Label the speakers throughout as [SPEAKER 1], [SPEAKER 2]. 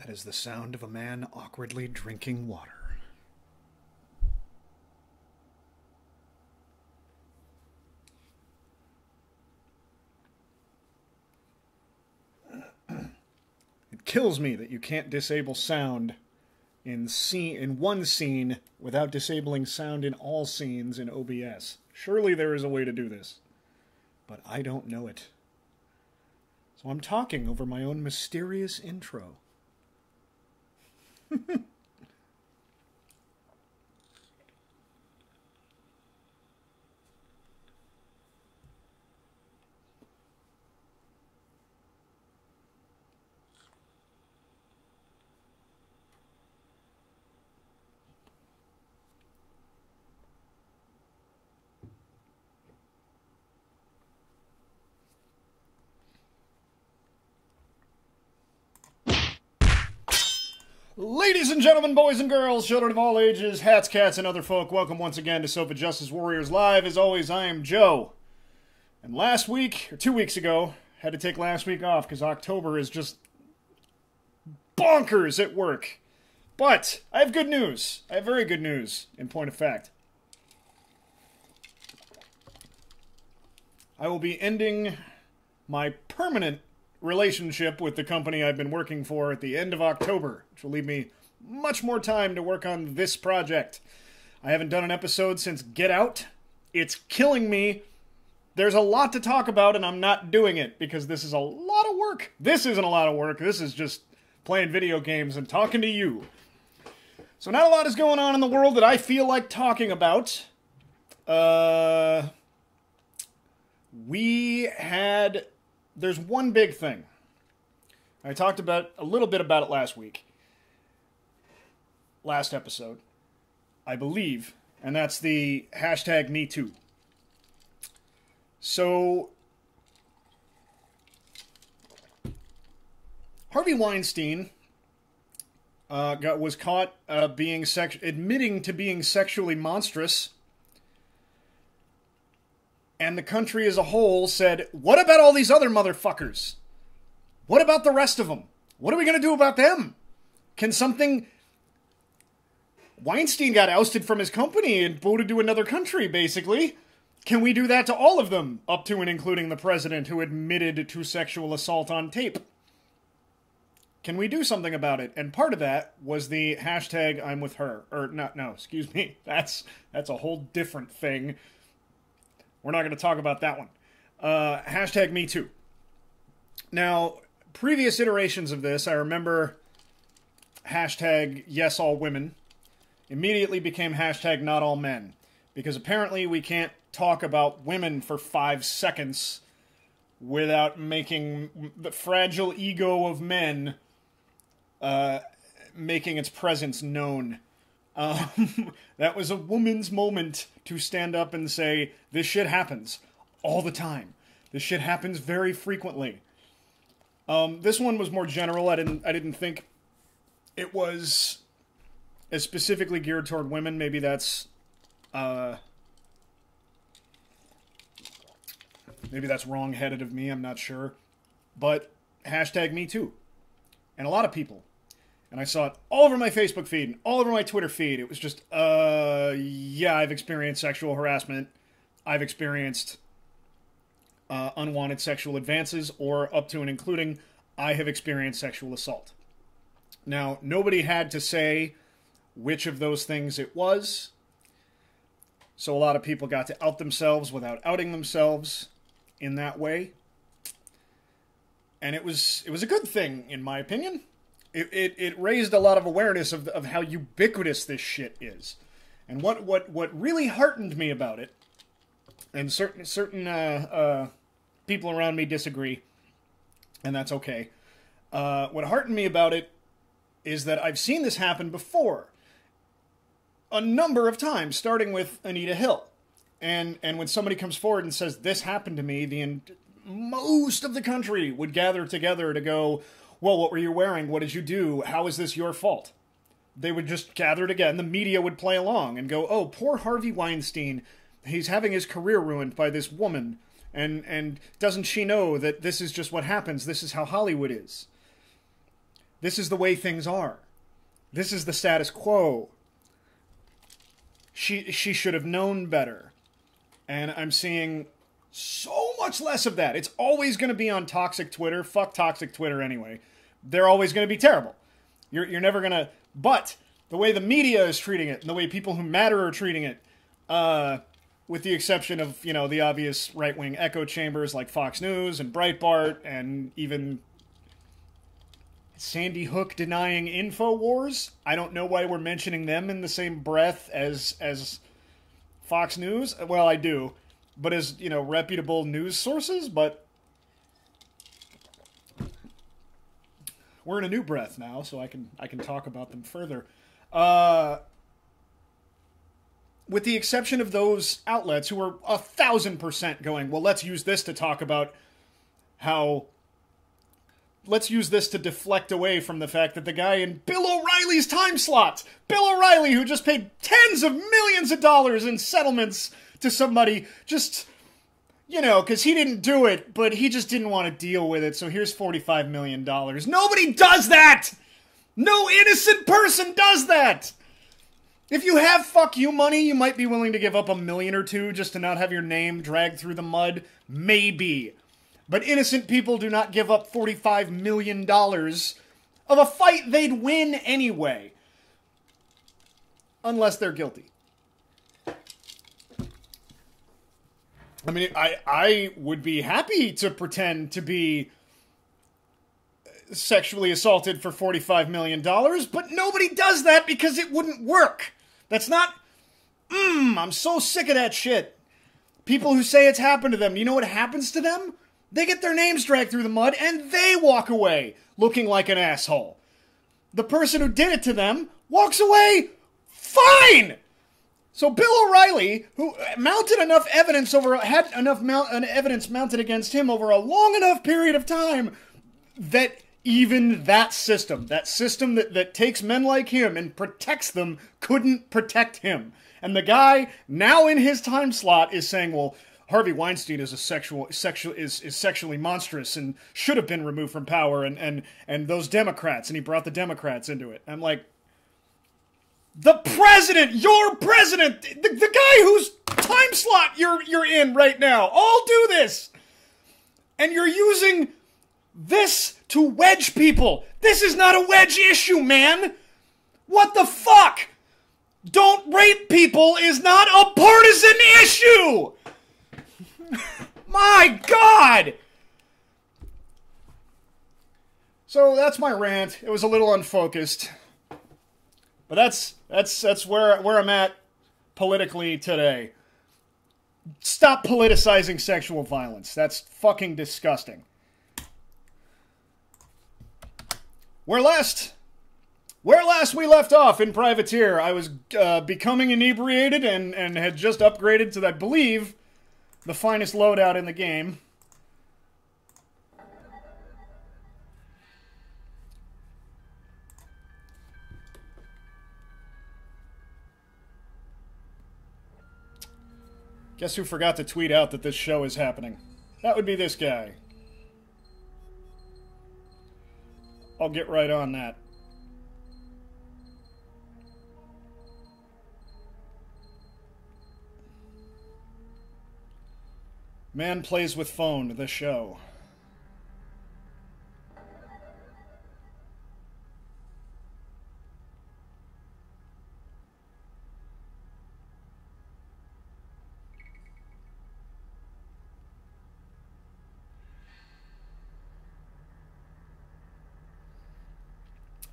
[SPEAKER 1] That is the sound of a man awkwardly drinking water. It kills me that you can't disable sound in one scene without disabling sound in all scenes in OBS. Surely there is a way to do this, but I don't know it. So I'm talking over my own mysterious intro. Ladies and gentlemen, boys and girls, children of all ages, hats, cats, and other folk, welcome once again to Sofa Justice Warriors Live. As always, I am Joe. And last week, or 2 weeks ago, had to take last week off because October is just bonkers at work. But I have good news. I have very good news, in point of fact. I will be ending my permanent relationship with the company I've been working for at the end of October, which will leave me much more time to work on this project. I haven't done an episode since Get Out. It's killing me. There's a lot to talk about, and I'm not doing it because this is a lot of work. This isn't a lot of work. This is just playing video games and talking to you. So not a lot is going on in the world that I feel like talking about. There's one big thing. I talked about a little bit about it last week. Last episode, I believe, and that's the hashtag #MeToo. So, Harvey Weinstein was caught admitting to being sexually monstrous. And the country as a whole said, what about all these other motherfuckers? What about the rest of them? What are we going to do about them? Weinstein got ousted from his company and voted to another country, basically. Can we do that to all of them, up to and including the president who admitted to sexual assault on tape? Can we do something about it? And part of that was the hashtag I'm with her. Excuse me. That's a whole different thing. We're not going to talk about that one. Hashtag #MeToo. Now, previous iterations of this, I remember hashtag #YesAllWomen immediately became hashtag #NotAllMen. Because apparently we can't talk about women for 5 seconds without making the fragile ego of men making its presence known. That was a woman's moment to stand up and say, this shit happens all the time. This shit happens very frequently. This one was more general. I didn't think it was as specifically geared toward women. Maybe that's wrong-headed of me. I'm not sure. But hashtag #MeToo. And a lot of people. And I saw it all over my Facebook feed and all over my Twitter feed. It was just, yeah, I've experienced sexual harassment. I've experienced unwanted sexual advances, or up to and including, I have experienced sexual assault. Now, nobody had to say which of those things it was. So a lot of people got to out themselves without outing themselves in that way. And it was a good thing, in my opinion. It raised a lot of awareness of how ubiquitous this shit is. And what really heartened me about it, and certain people around me disagree, and that's okay. What heartened me about it is that I've seen this happen before. A number of times, starting with Anita Hill. And when somebody comes forward and says, this happened to me, most of the country would gather together to go, well, what were you wearing? What did you do? How is this your fault? They would just gather together, and the media would play along and go, oh, poor Harvey Weinstein. He's having his career ruined by this woman. And doesn't she know that this is just what happens? This is how Hollywood is. This is the way things are. This is the status quo. She should have known better. And I'm seeing so much less of that. It's always going to be on toxic Twitter. Fuck toxic Twitter anyway. They're always going to be terrible. You're never going to... But the way the media is treating it, and the way people who matter are treating it, with the exception of, you know, the obvious right-wing echo chambers like Fox News and Breitbart and even Sandy Hook denying InfoWars. I don't know why we're mentioning them in the same breath as Fox News. Well, I do. But as, you know, reputable news sources, but we're in a new breath now, so I can talk about them further. With the exception of those outlets who are 1,000% going, well, let's use this to talk about how... Let's use this to deflect away from the fact that the guy in Bill O'Reilly's time slot, Bill O'Reilly, who just paid tens of millions of dollars in settlements to somebody, just, you know, because he didn't do it, but he just didn't want to deal with it, so here's $45 million. Nobody does that! No innocent person does that! If you have fuck you money, you might be willing to give up $1 million or $2 million just to not have your name dragged through the mud. Maybe. But innocent people do not give up $45 million of a fight they'd win anyway. Unless they're guilty. I mean, I would be happy to pretend to be sexually assaulted for $45 million, but nobody does that because it wouldn't work. That's not... I'm so sick of that shit. People who say it's happened to them, you know what happens to them? They get their names dragged through the mud, and they walk away looking like an asshole. The person who did it to them walks away fine! So Bill O'Reilly, who mounted enough evidence had enough evidence mounted against him over a long enough period of time that even that system that takes men like him and protects them, couldn't protect him. And the guy, now in his time slot, is saying, well, Harvey Weinstein is sexually monstrous and should have been removed from power, and those Democrats, and he brought the Democrats into it. I'm like, the president, your president, the guy whose time slot you're in right now, all do this, and you're using this to wedge people. This is not a wedge issue, man. What the fuck? Don't rape people is not a partisan issue. My God! So that's my rant. It was a little unfocused. But that's where I'm at politically today. Stop politicizing sexual violence. That's fucking disgusting. Where last we left off in Privateer, I was becoming inebriated and had just upgraded to, I believe, the finest loadout in the game. Guess who forgot to tweet out that this show is happening? That would be this guy. I'll get right on that. Man plays with phone, the show.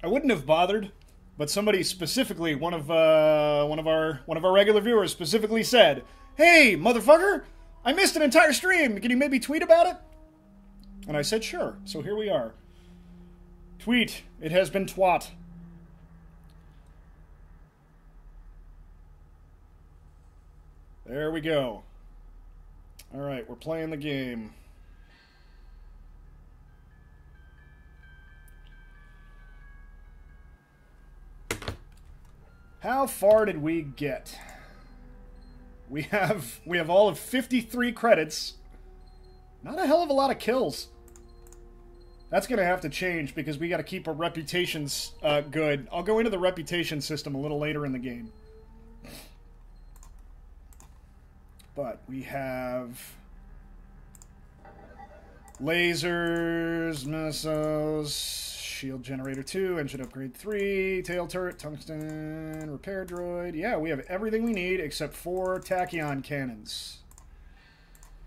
[SPEAKER 1] I wouldn't have bothered, but somebody specifically, one of our regular viewers specifically said, "Hey, motherfucker, I missed an entire stream. Can you maybe tweet about it?" And I said, sure. So here we are. Tweet. It has been twat. There we go. Alright, we're playing the game. How far did we get? We have all of 53 credits. Not a hell of a lot of kills. That's going to have to change because we got to keep our reputations good. I'll go into the reputation system a little later in the game. But we have lasers, missiles, shield generator 2, engine upgrade 3, tail turret, tungsten, repair droid. Yeah, we have everything we need except 4 tachyon cannons.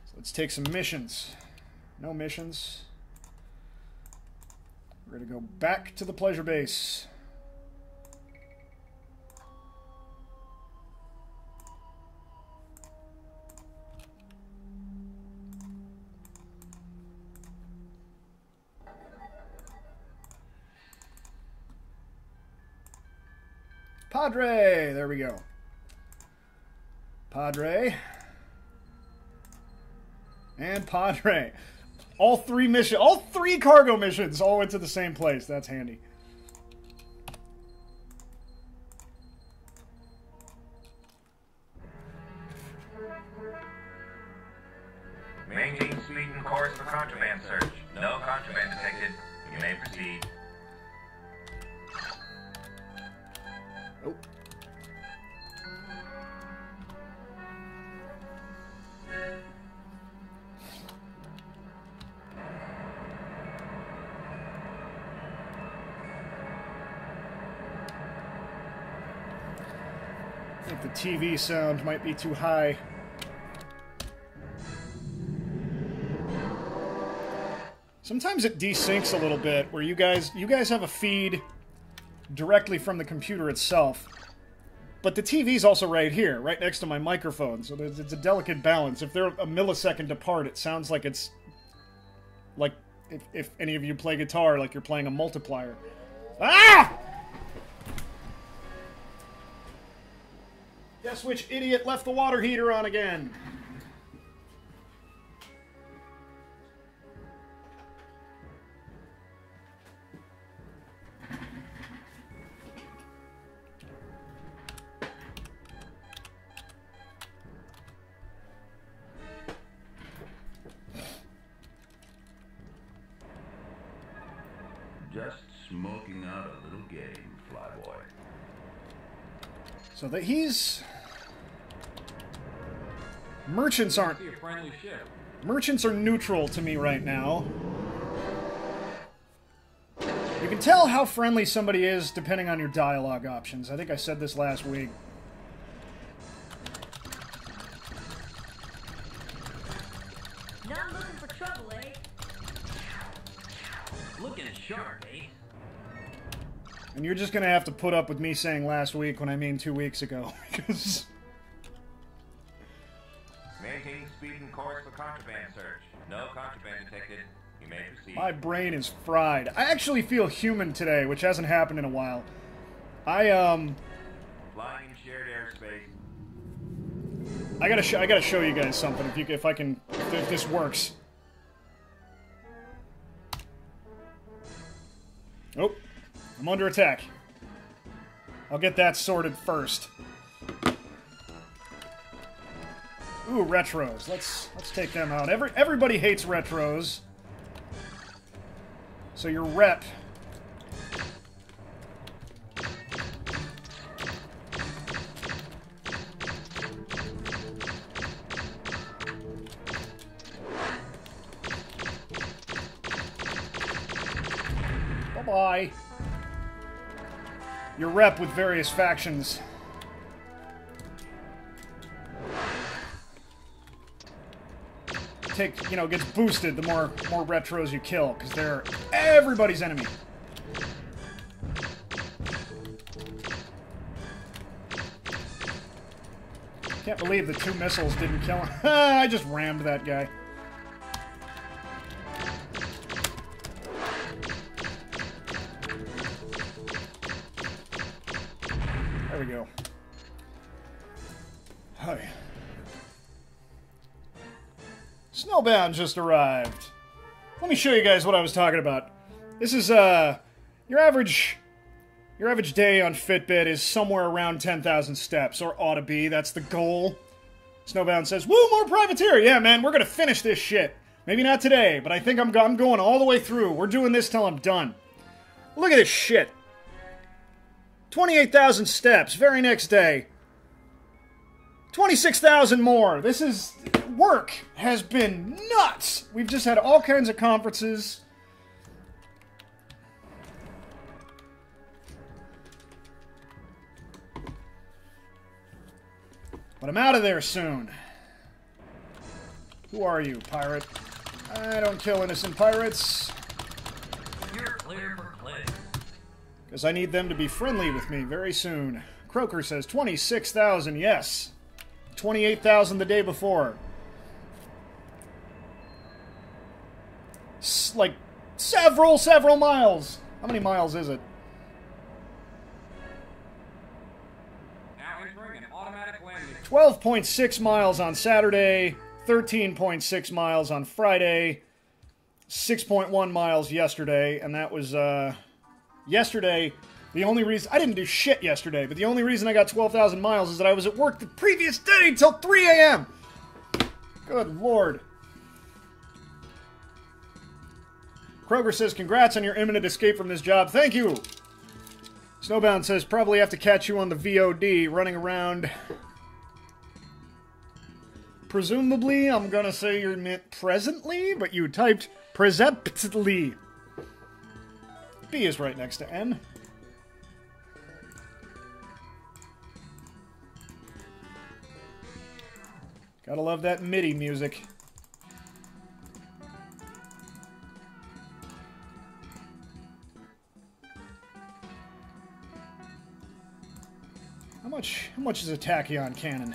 [SPEAKER 1] So let's take some missions. No missions. We're going to go back to the pleasure base. Padre! There we go. Padre. And Padre. All 3 missions, all 3 cargo missions all went to the same place. That's handy.
[SPEAKER 2] Maintain speed and course for contraband search. No contraband detected. You may proceed.
[SPEAKER 1] Oh. I think the TV sound might be too high. Sometimes it desyncs a little bit, where you guys have a feed directly from the computer itself, but the TV's also right here, right next to my microphone, so it's a delicate balance. If they're a millisecond apart, it sounds like it's like if any of you play guitar, like you're playing a multiplier. Ah! Guess which idiot left the water heater on again?
[SPEAKER 3] Just smoking out a little game, flyboy.
[SPEAKER 1] So that he's... Merchants aren't... Merchants are neutral to me right now. You can tell how friendly somebody is depending on your dialogue options. I think I said this last week.
[SPEAKER 4] Not looking for trouble, eh?
[SPEAKER 2] Looking sharp, eh?
[SPEAKER 1] And you're just gonna have to put up with me saying last week when I mean 2 weeks ago, because...
[SPEAKER 2] Maintain speed and course for contraband search. No contraband detected. You may proceed.
[SPEAKER 1] My brain is fried. I actually feel human today, which hasn't happened in a while.
[SPEAKER 2] Flying in shared airspace.
[SPEAKER 1] I gotta show you guys something if this works. Oh, I'm under attack. I'll get that sorted first. Ooh, retros. Let's take them out. Everybody hates retros. So your rep. Bye-bye. Your rep with various factions. Gets boosted the more retros you kill, because they're everybody's enemy. Can't believe the 2 missiles didn't kill him. I just rammed that guy. There we go. Hi. Snowbound just arrived. Let me show you guys what I was talking about. This is, your average day on Fitbit is somewhere around 10,000 steps, or ought to be. That's the goal. Snowbound says, woo, more privateer! Yeah, man, we're gonna finish this shit. Maybe not today, but I think I'm going all the way through. We're doing this till I'm done. Look at this shit. 28,000 steps. Very next day. 26,000 more. This is... Work has been nuts. We've just had all kinds of conferences. But I'm out of there soon. Who are you, pirate? I don't kill innocent pirates.
[SPEAKER 2] You're clear for play.
[SPEAKER 1] Because I need them to be friendly with me very soon. Croker says 26,000, yes. 28,000 the day before. Like, several miles. How many miles is it?
[SPEAKER 5] Now entering an automatic landing.
[SPEAKER 1] 12.6 miles on Saturday, 13.6 miles on Friday, 6.1 miles yesterday, and that was, yesterday, the only reason... I didn't do shit yesterday, but the only reason I got 12,000 miles is that I was at work the previous day until 3 a.m. Good lord. Kroger says, congrats on your imminent escape from this job. Thank you! Snowbound says, probably have to catch you on the VOD, running around. Presumably, I'm gonna say you meant presently, but you typed presently. B is right next to N. Gotta love that MIDI music. How much is a tachyon cannon?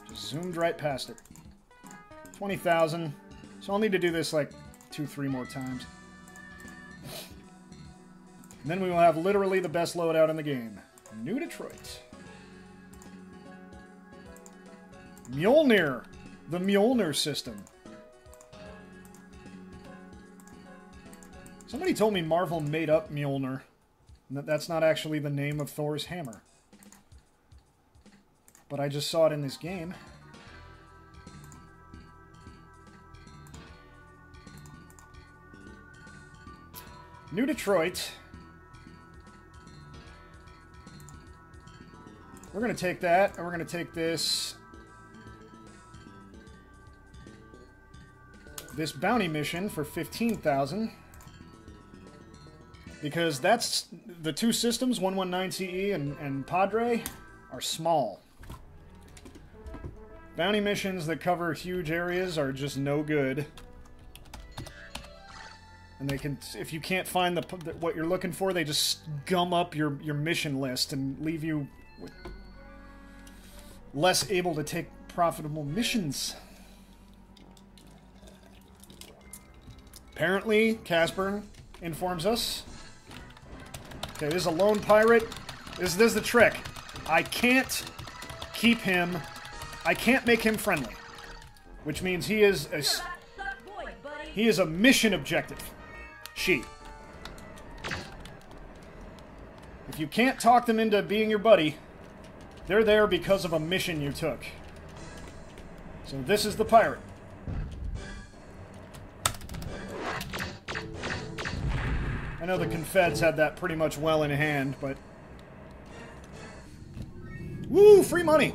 [SPEAKER 1] Just zoomed right past it. 20,000. So I'll need to do this like 2-3 more times. And then we will have literally the best loadout in the game. New Detroit. Mjolnir. The Mjolnir system. Somebody told me Marvel made up Mjolnir. And that's not actually the name of Thor's hammer. But I just saw it in this game. New Detroit. We're going to take that, and we're going to take this bounty mission for 15,000. Because that's the two systems, 119CE and Padre, are small. Bounty missions that cover huge areas are just no good. And they can, if you can't find what you're looking for, they just gum up your mission list and leave you less able to take profitable missions. Apparently, Casper informs us. Okay, this is a lone pirate. This is the trick. I can't keep him... I can't make him friendly. Which means he is a mission objective. She. If you can't talk them into being your buddy, they're there because of a mission you took. So this is the pirate. I know the Confeds had that pretty much well in hand, but... Woo! Free money!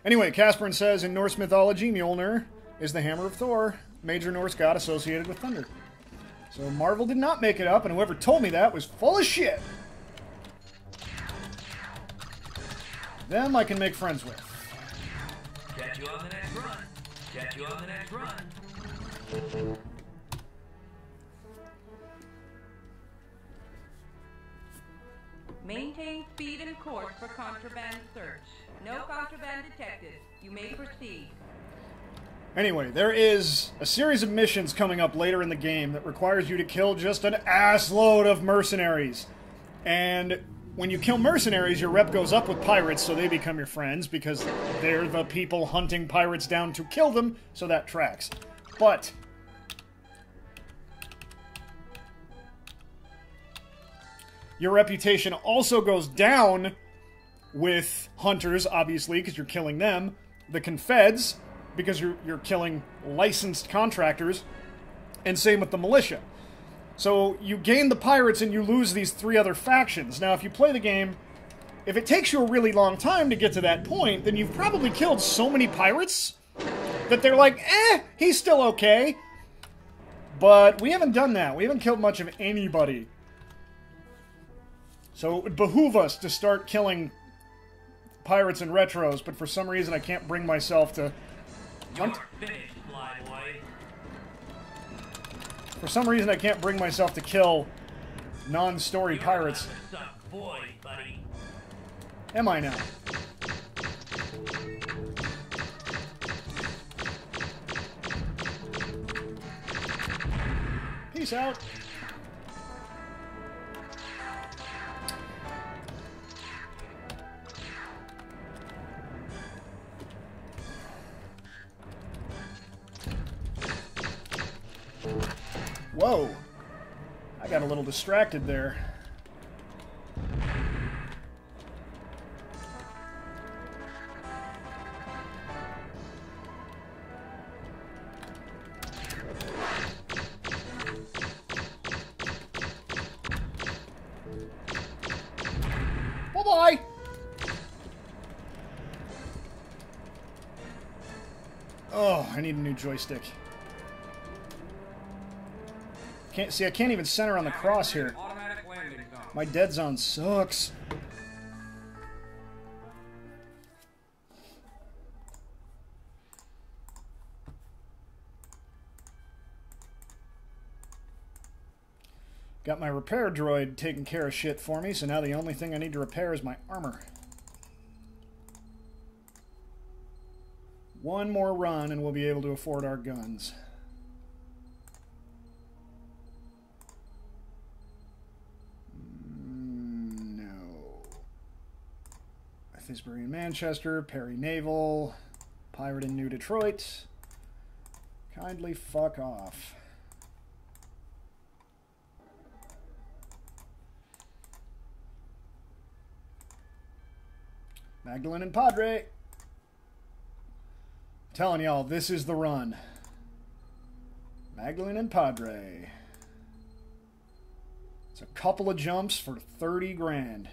[SPEAKER 1] Anyway, Casperin says, in Norse mythology, Mjolnir is the hammer of Thor, major Norse god associated with thunder. So Marvel did not make it up, and whoever told me that was full of shit. Them I can make friends with.
[SPEAKER 2] Catch you on the next run. Catch you on the next run.
[SPEAKER 4] Maintain speed and course for contraband search. No contraband detected. You may proceed.
[SPEAKER 1] Anyway, there is a series of missions coming up later in the game that requires you to kill just an assload of mercenaries. And when you kill mercenaries, your rep goes up with pirates, so they become your friends, because they're the people hunting pirates down to kill them, so that tracks. But your reputation also goes down with hunters, obviously, because you're killing them. The Confeds, because you're killing licensed contractors. And same with the militia. So you gain the pirates and you lose these 3 other factions. Now, if you play the game, if it takes you a really long time to get to that point, then you've probably killed so many pirates that they're like, he's still okay. But we haven't done that. We haven't killed much of anybody. So it would behoove us to start killing pirates and retros, but for some reason I can't bring myself to hunt.
[SPEAKER 5] Finished, flyboy.
[SPEAKER 1] For some reason I can't bring myself to kill non-story pirates.
[SPEAKER 5] Boy, buddy.
[SPEAKER 1] Am I now? Peace out. Whoa. I got a little distracted there. Bye-bye! Oh, I need a new joystick. See, I can't even center on the cross here.
[SPEAKER 5] Automatic landing zone.
[SPEAKER 1] My dead zone sucks. Got my repair droid taking care of shit for me, so now the only thing I need to repair is my armor. One more run and we'll be able to afford our guns. Thisbury in Manchester, Perry Naval, Pirate in New Detroit. Kindly fuck off. Magdalene and Padre. I'm telling y'all, this is the run. Magdalene and Padre. It's a couple of jumps for 30 grand.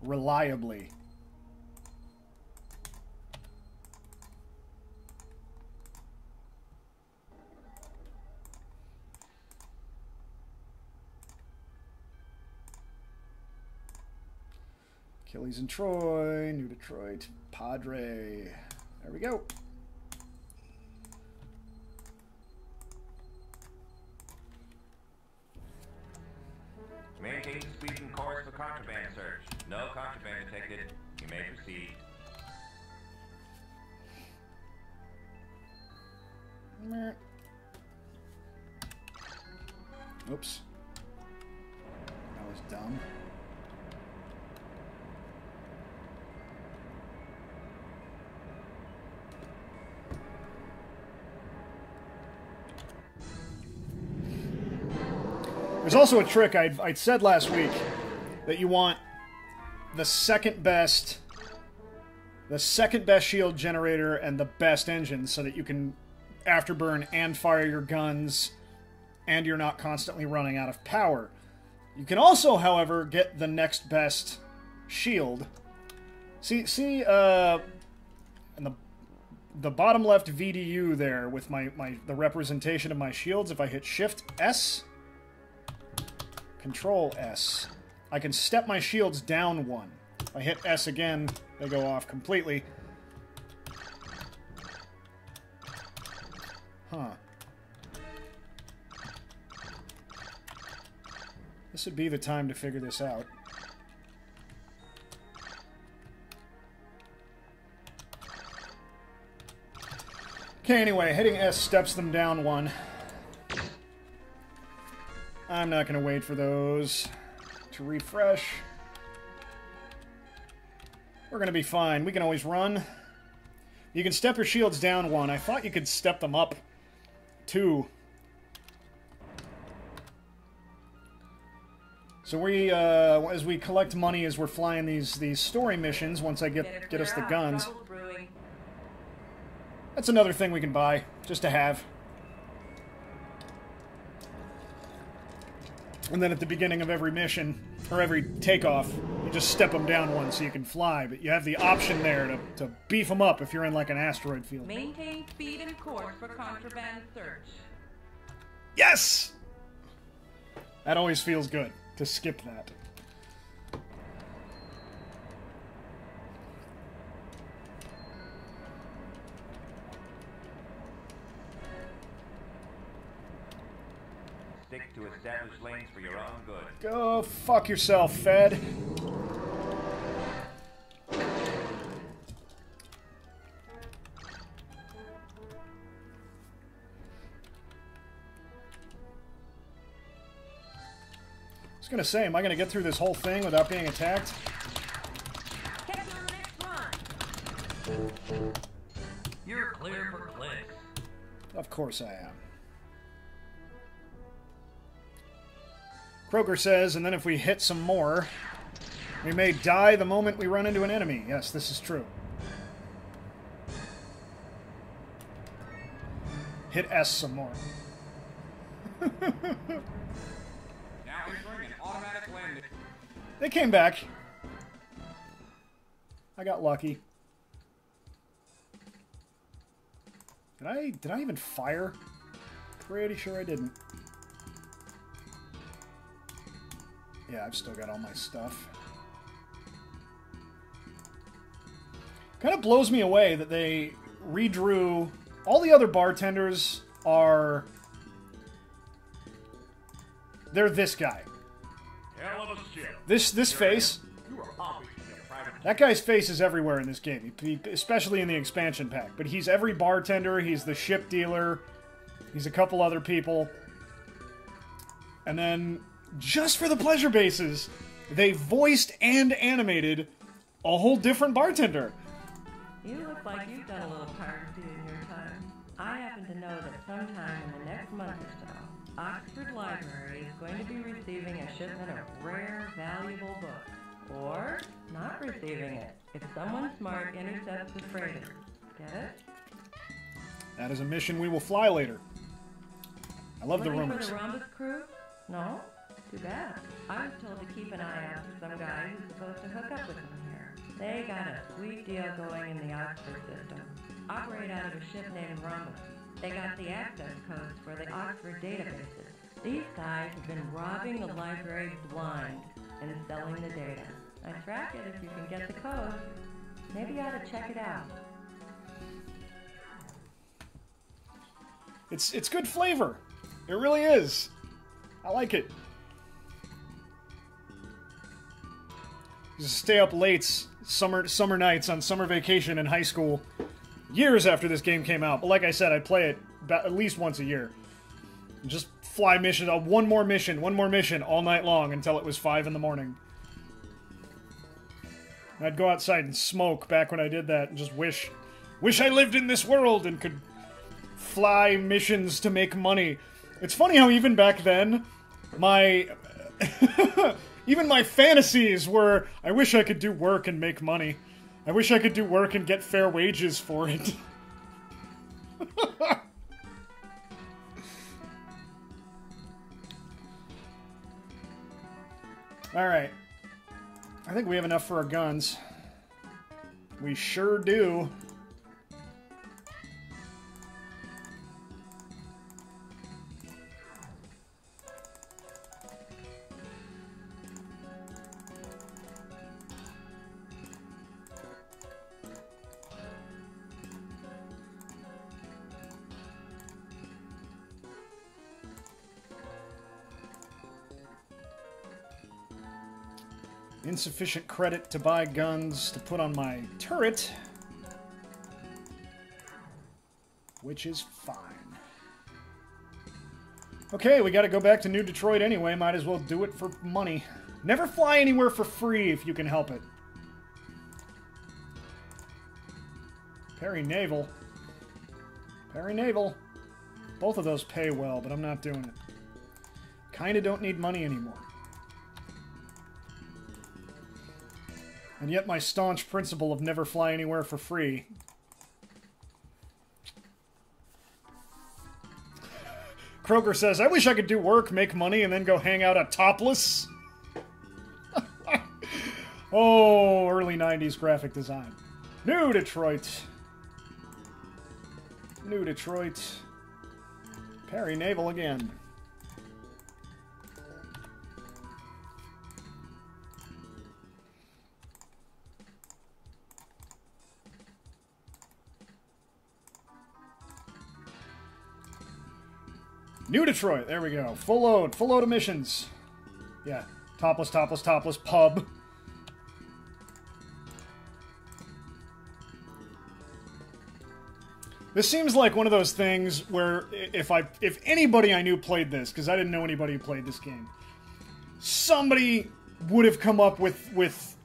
[SPEAKER 1] Reliably. Achilles and Troy, New Detroit, Padre. There we go.
[SPEAKER 2] Maintain speed and course for contraband search. No contraband detected. You may proceed.
[SPEAKER 1] Meh. Oops. That was dumb. There's also a trick I'd said last week that you want the second best shield generator and the best engine so that you can afterburn and fire your guns and you're not constantly running out of power. You can also, however, get the next best shield. See in the bottom left VDU there with the representation of my shields, if I hit Shift S, Control S, I can step my shields down one. If I hit S again, they go off completely. Huh. This would be the time to figure this out. Okay, anyway, hitting S steps them down one. I'm not going to wait for those to refresh. We're going to be fine. We can always run. You can step your shields down one. I thought you could step them up two. So we, as we collect money as we're flying these story missions, once I get us the guns, that's another thing we can buy, just to have. And then at the beginning of every mission, or every takeoff, you just step them down one so you can fly, but you have the option there to beef them up if you're in like an asteroid field.
[SPEAKER 4] Maintain speed and course for contraband search.
[SPEAKER 1] Yes! That always feels good, to skip that.
[SPEAKER 2] Stick to established lanes for your own good.
[SPEAKER 1] Go fuck yourself, Fed. I was gonna say, am I gonna get through this whole thing without being attacked?
[SPEAKER 4] Catch you on the next one.
[SPEAKER 5] You're clear for clicks.
[SPEAKER 1] Of course I am. Kroger says, and then if we hit some more, we may die the moment we run into an enemy. Yes, this is true. Hit S some more.
[SPEAKER 5] Now entering an automatic landing.
[SPEAKER 1] They came back. I got lucky. Did I even fire? Pretty sure I didn't. Yeah, I've still got all my stuff. Kind of blows me away that they redrew... All the other bartenders are... They're this guy.
[SPEAKER 5] Hell of a ship.
[SPEAKER 1] This face... That guy's face is everywhere in this game, especially in the expansion pack. But he's every bartender, he's the ship dealer, he's a couple other people. And then... Just for the pleasure bases, they voiced and animated a whole different bartender.
[SPEAKER 6] You look like you've done a little piracy in your time. I happen to know that sometime in the next month or so, Oxford Library is going to be receiving a shipment of rare, valuable books. Or not receiving it, if someone smart intercepts the freighter. Get it?
[SPEAKER 1] That is a mission we will fly later. I love the
[SPEAKER 6] Looking
[SPEAKER 1] rumors.
[SPEAKER 6] for the Rhombus crew? No? Too bad. I was told to keep an eye out for some guy who's supposed to hook up with them here. They got a sweet deal going in the Oxford system. Operate out of a ship named Rhombus. They got the access codes for the Oxford databases. These guys have been robbing the library blind and selling the data. I track it if you can get the code. Maybe you ought to check it out.
[SPEAKER 1] It's good flavor. It really is. I like it. Used to stay up late summer nights on summer vacation in high school, years after this game came out. But like I said, I'd play it about at least once a year. And just fly mission, one more mission all night long until it was 5 in the morning. And I'd go outside and smoke back when I did that and just wish I lived in this world and could fly missions to make money. It's funny how even back then, my... even my fantasies were, I wish I could do work and make money. I wish I could do work and get fair wages for it. Alright. I think we have enough for our guns. We sure do. Insufficient credit to buy guns to put on my turret, which is fine. Okay, we gotta go back to New Detroit anyway, might as well do it for money. Never fly anywhere for free if you can help it. Perry Naval. Perry Naval. Both of those pay well, but I'm not doing it. Kinda don't need money anymore. And yet my staunch principle of never fly anywhere for free. Kroger says, I wish I could do work, make money, and then go hang out at Topless. Oh, early 90s graphic design. New Detroit. New Detroit. Perry Naval again. New Detroit, there we go. Full load emissions. Yeah, topless, topless, topless, pub. This seems like one of those things where if anybody I knew played this, because I didn't know anybody who played this game, somebody would have come up with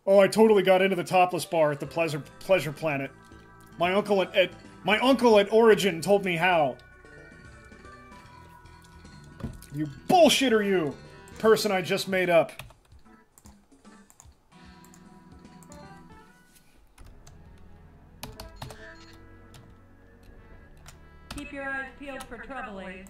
[SPEAKER 1] oh, I totally got into the topless bar at the Pleasure Planet. My uncle at Origin told me how. You bullshitter, you person I just made up.
[SPEAKER 6] Keep your eyes peeled for trouble, Ace.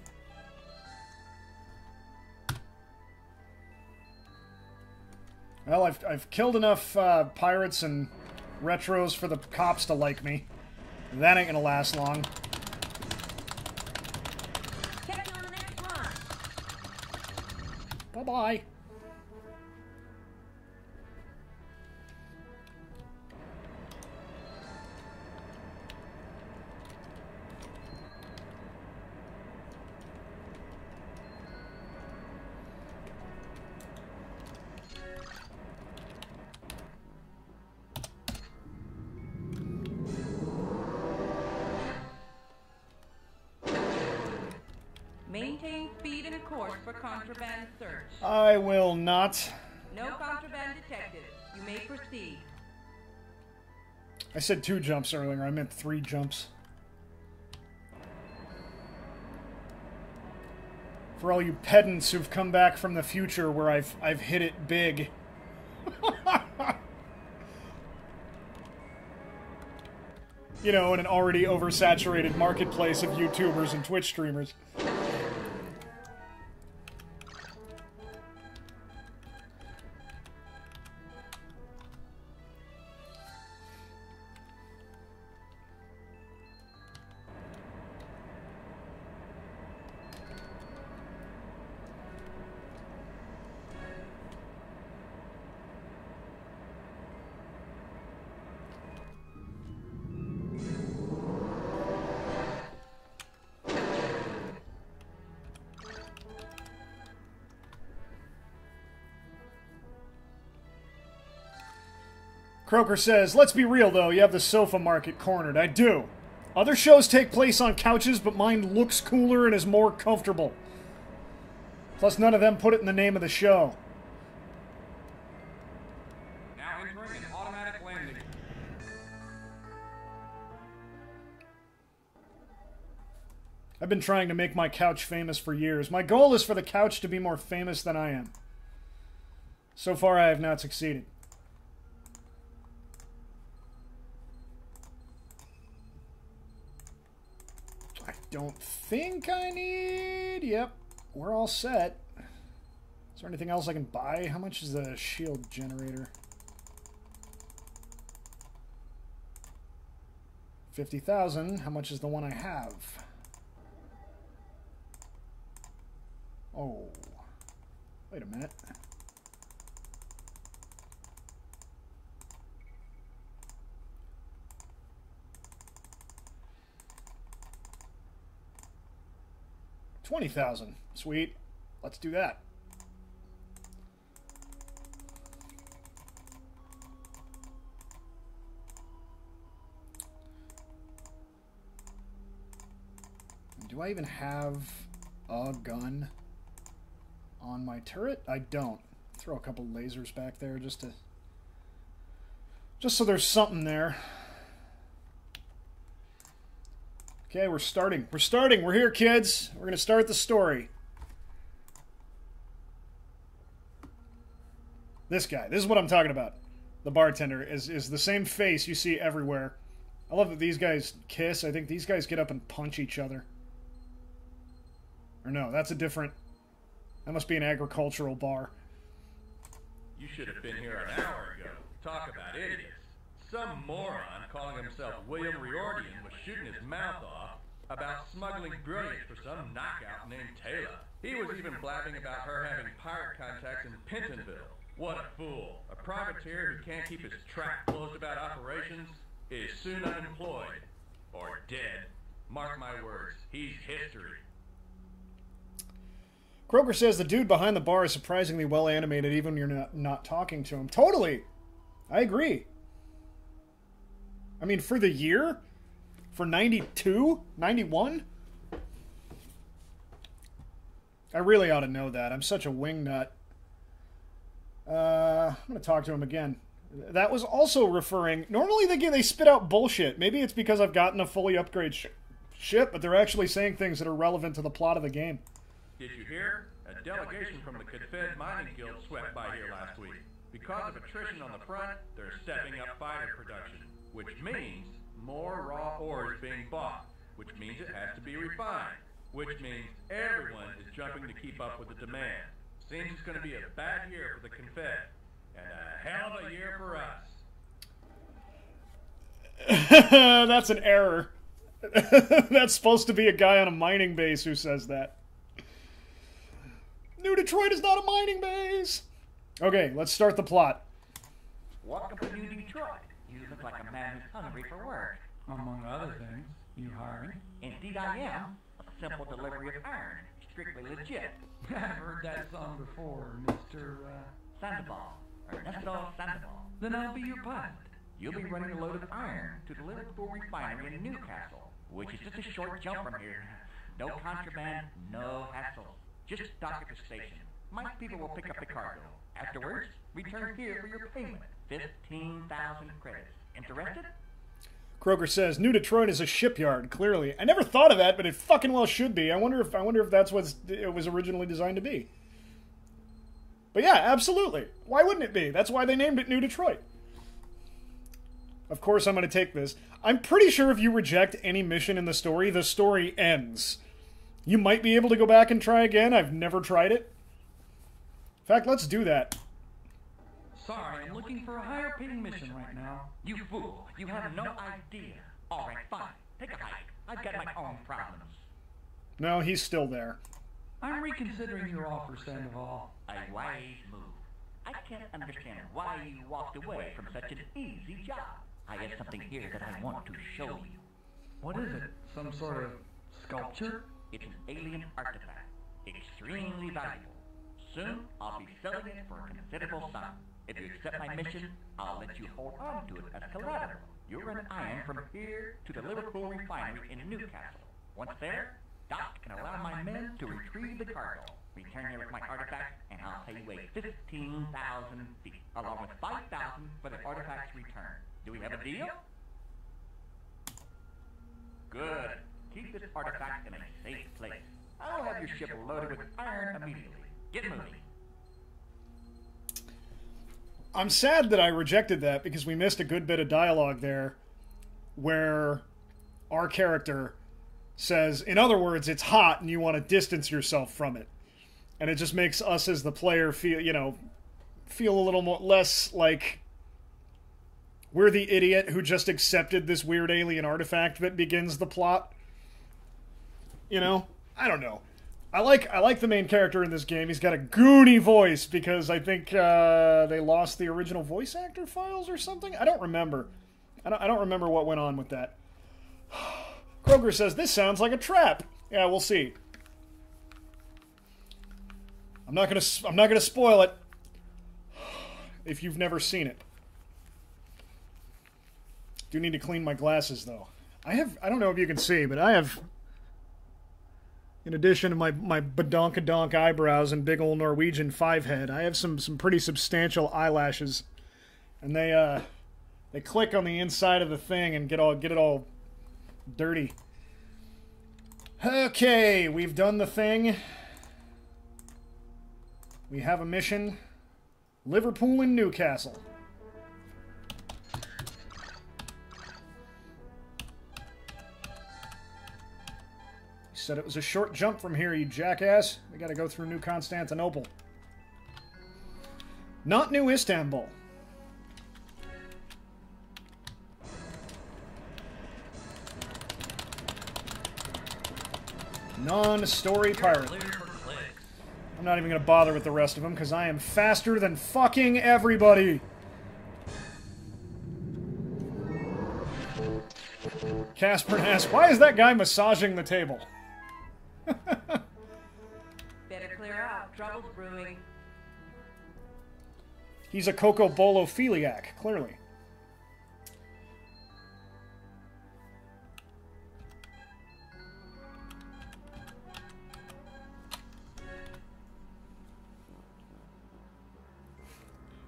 [SPEAKER 1] Well, I've killed enough pirates and retros for the cops to like me. That ain't gonna last long.
[SPEAKER 6] Catch you on the next one.
[SPEAKER 1] Bye-bye.
[SPEAKER 4] Maintain speed and course for contraband search.
[SPEAKER 1] I will not.
[SPEAKER 4] No contraband detected. You may proceed.
[SPEAKER 1] I said 2 jumps earlier. I meant 3 jumps. For all you pedants who've come back from the future where I've hit it big. You know, in an already oversaturated marketplace of YouTubers and Twitch streamers. Croker says, let's be real though, you have the sofa market cornered. I do. Other shows take place on couches, but mine looks cooler and is more comfortable. Plus, none of them put it in the name of the show.
[SPEAKER 5] Now entering an automatic landing.
[SPEAKER 1] I've been trying to make my couch famous for years. My goal is for the couch to be more famous than I am. So far, I have not succeeded. I don't think I need... Yep, we're all set. Is there anything else I can buy? How much is the shield generator? 50,000. How much is the one I have? Oh. Wait a minute. $20,000. Sweet. Let's do that. Do I even have a gun on my turret? I don't. Throw a couple lasers back there just so there's something there. Okay, we're starting. We're starting. We're here, kids. We're going to start the story. This guy. This is what I'm talking about. the bartender, is the same face you see everywhere. I love that these guys kiss. I think these guys get up and punch each other. Or no, that's a different... That must be an agricultural bar.
[SPEAKER 7] You should have been here an hour ago. Talk about idiots. Some moron calling himself William Riordan was shooting his mouth off about smuggling brilliance for some knockout named Taylor. He was even blabbing about her having pirate contacts in Pentonville. What a fool. A privateer who can't keep his trap closed about operations is soon unemployed. Or dead. Mark my words, he's history.
[SPEAKER 1] Kroger says the dude behind the bar is surprisingly well animated even when you're not talking to him. Totally! I agree. I mean, for the year? For 92? 91? I really ought to know that. I'm such a wingnut. I'm going to talk to him again. That was also referring... Normally they spit out bullshit. Maybe it's because I've gotten a fully upgraded ship, but they're actually saying things that are relevant to the plot of the game.
[SPEAKER 7] Did you hear? A delegation from the Confed Mining Guild swept by here last week. Because of attrition on the front, they're stepping up fighter production, which means more raw ore is being bought, which means it has to be refined, which means everyone is jumping to keep up with the demand. Seems it's going to be a bad year for the Confed, and a hell of a year for us.
[SPEAKER 1] That's an error. That's supposed to be a guy on a mining base who says that. New Detroit is not a mining base! Okay, let's start the plot.
[SPEAKER 8] Welcome to New Detroit. You look like a man who's hungry for work.
[SPEAKER 5] Among other things, you hiring?
[SPEAKER 8] Indeed I am. A simple delivery of iron. Strictly legit.
[SPEAKER 5] I've heard that song before, Mr.
[SPEAKER 8] Sandoval. Ernesto Sandoval.
[SPEAKER 5] Then I'll be your pilot.
[SPEAKER 8] You'll be running a load of iron to the Liverpool refinery in Newcastle, which is just a short jump from here. No contraband, no hassle. Just dock at the station. My people will pick up the cargo. Afterwards, return here for your payment. 15,000 credits. Interested?
[SPEAKER 1] Kroger says New Detroit is a shipyard. Clearly, I never thought of that, but it fucking well should be. I wonder if that's what it was originally designed to be. But yeah, absolutely. Why wouldn't it be? That's why they named it New Detroit. Of course, I'm going to take this. I'm pretty sure if you reject any mission in the story ends. You might be able to go back and try again. I've never tried it. In fact, let's do that.
[SPEAKER 5] Sorry, I'm looking for a higher paying mission right now.
[SPEAKER 8] You fool. You have no idea. All right, fine. Take a hike. I've got my own problems.
[SPEAKER 1] No, he's still there.
[SPEAKER 5] I'm reconsidering your offer, Sandoval.
[SPEAKER 8] A wise move. I can't understand why you walked away from such an easy job. I have something here that I want to show you.
[SPEAKER 5] What is it? Some sort of sculpture?
[SPEAKER 8] It's an alien artifact. Extremely valuable. Soon, I'll be selling it for a considerable sum. If you accept my mission, I'll let you hold on to it as collateral. You'll run iron from here to the Liverpool refinery in Newcastle. Once there, Doc can allow my men to retrieve the cargo. Return here with my artifact, and I'll pay you a 15,000 fee, along with 5,000 for the artifact's return. Do we have a deal? Good. Keep this artifact in a safe place. I'll have your ship loaded with iron immediately. Get moving.
[SPEAKER 1] I'm sad that I rejected that because we missed a good bit of dialogue there where our character says, in other words, it's hot and you want to distance yourself from it. And it just makes us as the player feel a little more less like we're the idiot who just accepted this weird alien artifact that begins the plot. You know? I don't know. I like the main character in this game. He's got a goony voice because I think they lost the original voice actor files or something. I don't remember. I don't remember what went on with that. Kroger says this sounds like a trap. Yeah, we'll see. I'm not gonna spoil it if you've never seen it. Do need to clean my glasses though. I don't know if you can see, but I have, in addition to my badonkadonk eyebrows and big old Norwegian 5-head, I have some pretty substantial eyelashes, and they click on the inside of the thing and get it all dirty. Okay, we've done the thing. We have a mission. Liverpool and Newcastle. said it was a short jump from here, you jackass. We gotta go through New Constantinople. Not New Istanbul. Non-story pirate. I'm not even going to bother with the rest of them because I am faster than fucking everybody. Casper asks, why is that guy massaging the table?
[SPEAKER 4] Better clear out. Trouble's brewing.
[SPEAKER 1] He's a coco-bolo-philiac, clearly.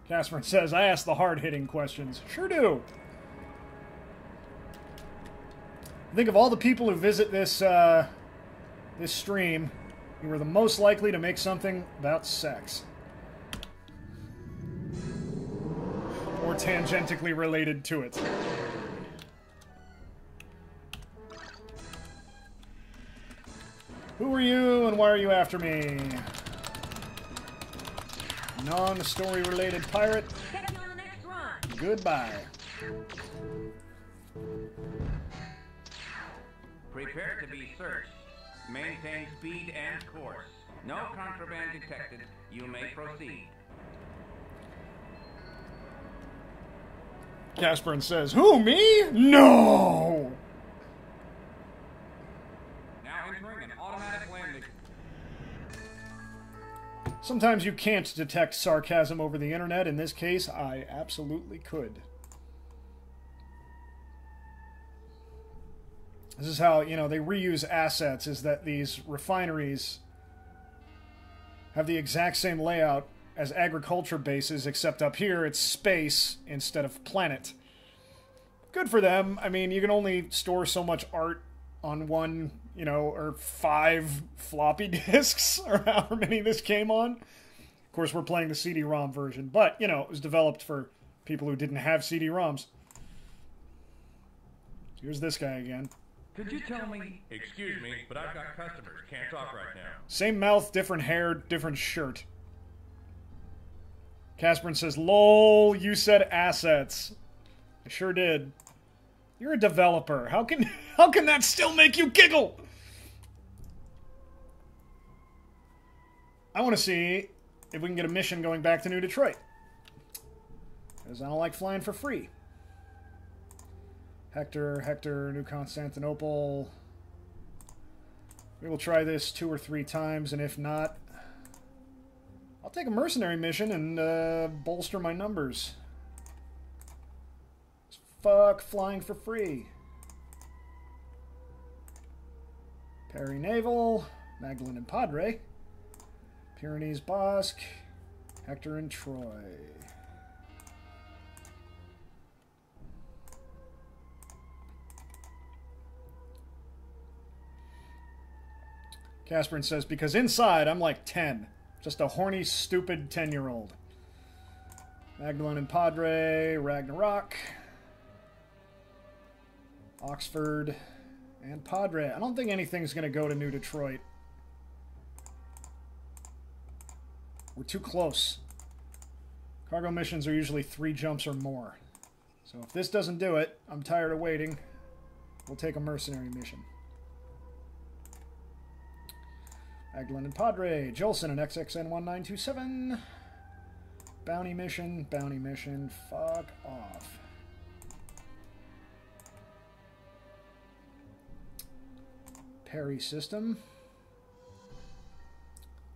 [SPEAKER 1] Casper says, I ask the hard-hitting questions. Sure do. I think of all the people who visit this, this stream, you were the most likely to make something about sex. Or tangentially related to it. Who are you and why are you after me? Non-story related pirate.
[SPEAKER 4] Catch you on the next run.
[SPEAKER 1] Goodbye.
[SPEAKER 8] Prepare to be searched. Maintain speed and course. No contraband detected. You may proceed.
[SPEAKER 1] Casper says, who, me? No!
[SPEAKER 7] Now entering an automatic landing.
[SPEAKER 1] Sometimes you can't detect sarcasm over the internet. In this case, I absolutely could. This is how, you know, they reuse assets, is that these refineries have the exact same layout as agriculture bases, except up here it's space instead of planet. Good for them. I mean, you can only store so much art on one, you know, or 5 floppy disks, or however many this came on. Of course, we're playing the CD-ROM version, but, you know, it was developed for people who didn't have CD-ROMs. Here's this guy again.
[SPEAKER 7] Could you tell me? Excuse me, but I've got customers. Can't talk right now.
[SPEAKER 1] Same mouth, different hair, different shirt. Casperin says, lol, you said assets. I sure did. You're a developer. How can that still make you giggle? I want to see if we can get a mission going back to New Detroit. Because I don't like flying for free. Hector, New Constantinople. We will try this 2 or 3 times, and if not, I'll take a mercenary mission and bolster my numbers. Fuck flying for free. Perry Naval, Magdalene and Padre, Pyrenees Bosque, Hector and Troy. Casperin says, because inside I'm like 10. Just a horny, stupid 10-year-old. Magdalene and Padre, Ragnarok, Oxford, and Padre. I don't think anything's going to go to New Detroit. We're too close. Cargo missions are usually 3 jumps or more. So if this doesn't do it, I'm tired of waiting. We'll take a mercenary mission. Magdalene and Padre, Jolson and XXN1927. Bounty mission, fuck off. Perry system.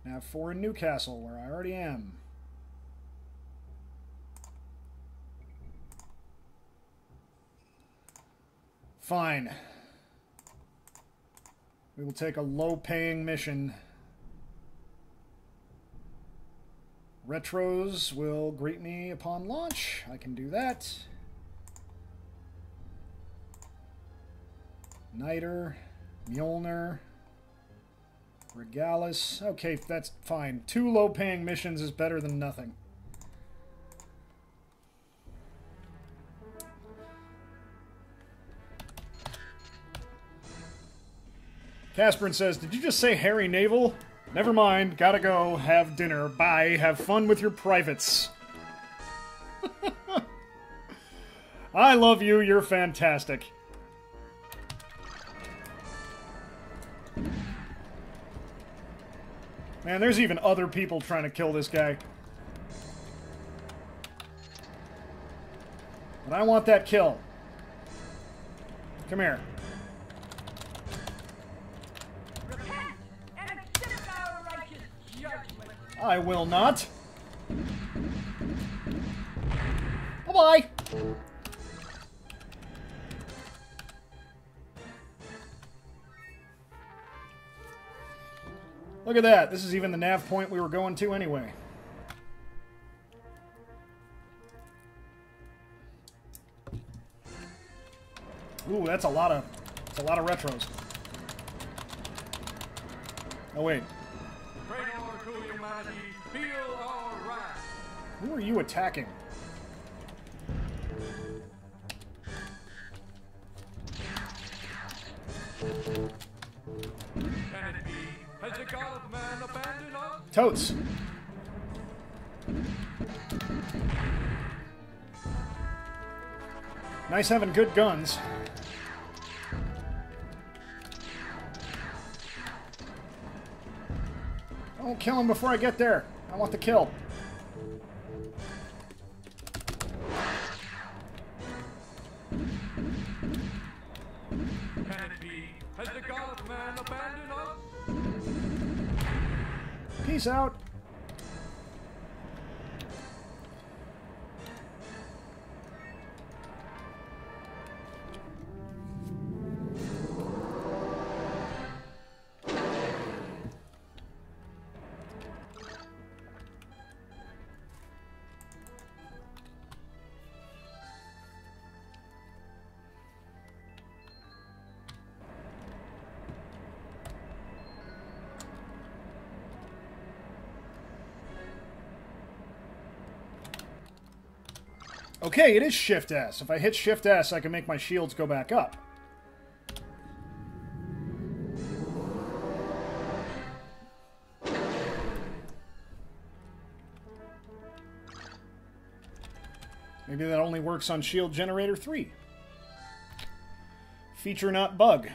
[SPEAKER 1] Now 4 in Newcastle, where I already am. Fine. We will take a low-paying mission. Retros will greet me upon launch. I can do that. Niter, Mjolnir, Regalis. Okay, that's fine. 2 low-paying missions is better than nothing. Casperin says, did you just say Harry Naval? Never mind. Gotta go. Have dinner. Bye. Have fun with your privates. I love you. You're fantastic. Man, there's even other people trying to kill this guy. But I want that kill. Come here.
[SPEAKER 4] Repent and accept our righteous judgment.
[SPEAKER 1] I will not. Bye-bye. Look at that. This is even the nav point we were going to anyway. Ooh, that's a lot of retros. Oh wait. Who are you attacking?
[SPEAKER 7] Has the God of man abandoned us?
[SPEAKER 1] Totes. Nice having good guns. Don't kill him before I get there. I want the kill.
[SPEAKER 7] Can it be? Has the God of man abandoned us?
[SPEAKER 1] Peace out. Okay, it is Shift S. If I hit Shift S, I can make my shields go back up. Maybe that only works on Shield Generator 3. Feature not bug.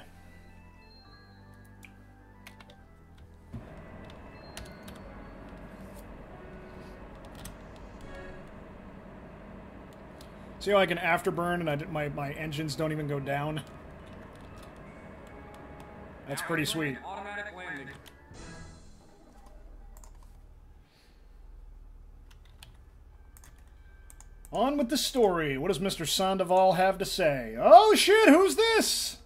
[SPEAKER 1] See how I can afterburn and my engines don't even go down? That's pretty sweet.
[SPEAKER 7] Automatic landing.
[SPEAKER 1] On with the story. What does Mr. Sandoval have to say? Oh shit, who's this?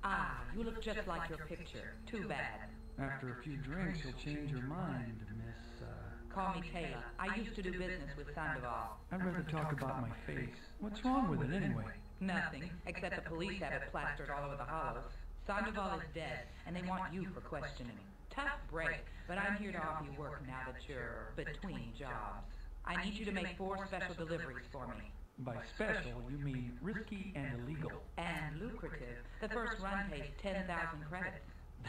[SPEAKER 6] Ah, you look just like your picture. Too bad.
[SPEAKER 5] After a few drinks, you'll change your mind, Miss,
[SPEAKER 6] Call me Kayla. I used to do business with Sandoval.
[SPEAKER 5] I'd rather talk about my face. What's wrong with it anyway?
[SPEAKER 6] Nothing, except the police have it plastered all over the hollows. Sandoval is dead, and they want you for questioning. Tough break, but I'm here to offer you work now that you're between jobs. I need you to make 4 special deliveries for me.
[SPEAKER 5] By special, you mean risky and illegal.
[SPEAKER 6] And lucrative. The first run pays 10,000 credits.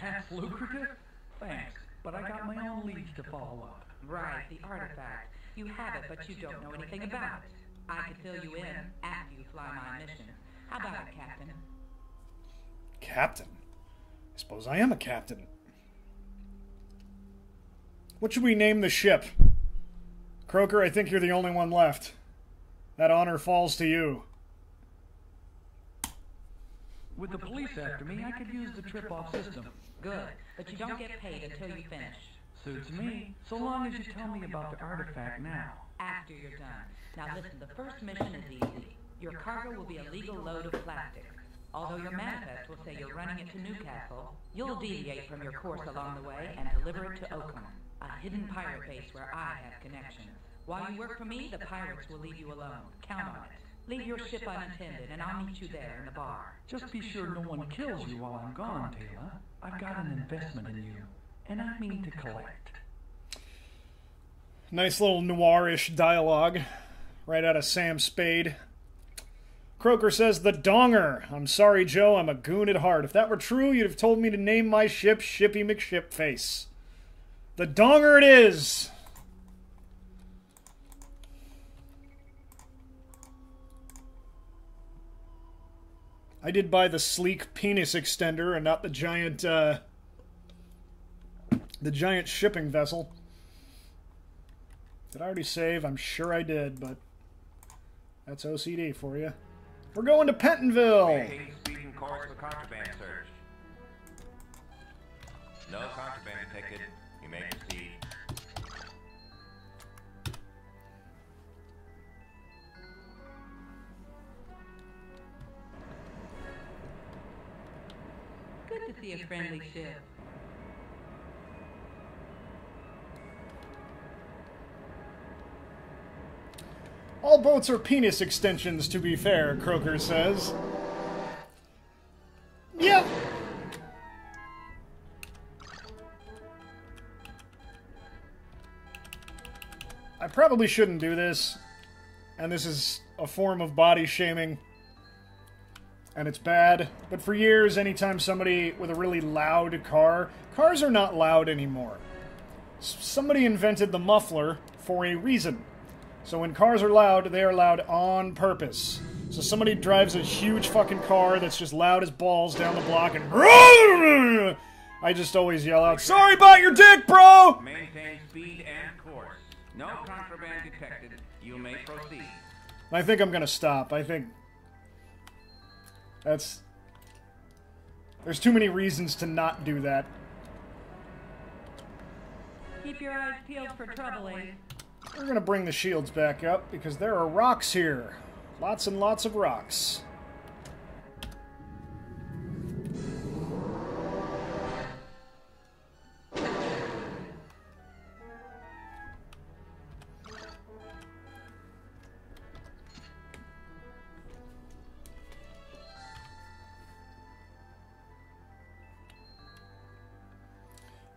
[SPEAKER 5] That's lucrative? Thanks, but I got my own leads to follow up.
[SPEAKER 6] Right, the artifact. You have it, but you don't know anything about it. I can fill you in after you fly my mission. How about it, Captain?
[SPEAKER 1] Captain? I suppose I am a captain. What should we name the ship? Croker, I think you're the only one left. That honor falls to you.
[SPEAKER 5] With the police after me, I could use the trip-off system.
[SPEAKER 6] Good, but you don't get paid until you finish.
[SPEAKER 5] Suits me, so long as you tell me about the artifact now.
[SPEAKER 6] After you're done. Now listen, the first mission is easy. Your cargo will be a legal load of plastic. Although your manifest will say you're running it to Newcastle, you'll deviate from your course along the way and deliver it to Oakham, a hidden pirate base where I have connections. While you work for me, the pirates will leave you alone. Count on it. Leave your ship unattended, and I'll meet you there in the bar.
[SPEAKER 5] Just be sure no one kills you while I'm gone, Taylor. I've got an investment in you, and I mean to collect.
[SPEAKER 1] Nice little noirish dialogue right out of Sam Spade. Croker says, the Donger. I'm sorry, Joe. I'm a goon at heart. If that were true, you'd have told me to name my ship Shippy McShipface. The Donger it is. I did buy the sleek penis extender and not the giant shipping vessel. Did I already save? I'm sure I did, but that's OCD for you. We're going to Pentonville.
[SPEAKER 2] Maintain speed and course for contraband search. No contraband detected. You may proceed.
[SPEAKER 4] Good to see a friendly ship.
[SPEAKER 1] All boats are penis extensions, to be fair, Croker says. Yeah. I probably shouldn't do this, and this is a form of body shaming, and it's bad, but for years, anytime somebody with a really loud car... Cars are not loud anymore. Somebody invented the muffler for a reason. So when cars are loud, they are loud on purpose. So somebody drives a huge fucking car that's just loud as balls down the block and... I just always yell out, sorry about your dick, bro!
[SPEAKER 8] Maintain speed and course. No contraband detected. You may proceed.
[SPEAKER 1] I think I'm gonna stop. I think... That's... There's too many reasons to not do that.
[SPEAKER 6] Keep your eyes peeled for trouble, Ace.
[SPEAKER 1] We're gonna bring the shields back up, because there are rocks here. Lots and lots of rocks.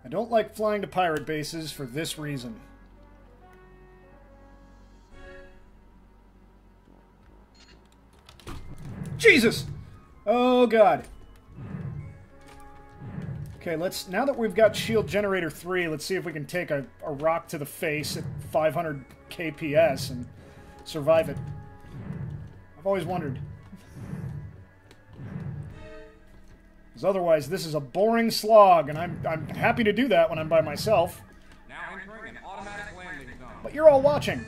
[SPEAKER 1] I don't like flying to pirate bases for this reason. Jesus! Oh, God. Okay, let's... Now that we've got shield generator 3, let's see if we can take a rock to the face at 500 kps and survive it. I've always wondered. Because otherwise, this is a boring slog, and I'm happy to do that when I'm by myself.
[SPEAKER 7] Now entering an automatic landing zone.
[SPEAKER 1] But you're all watching.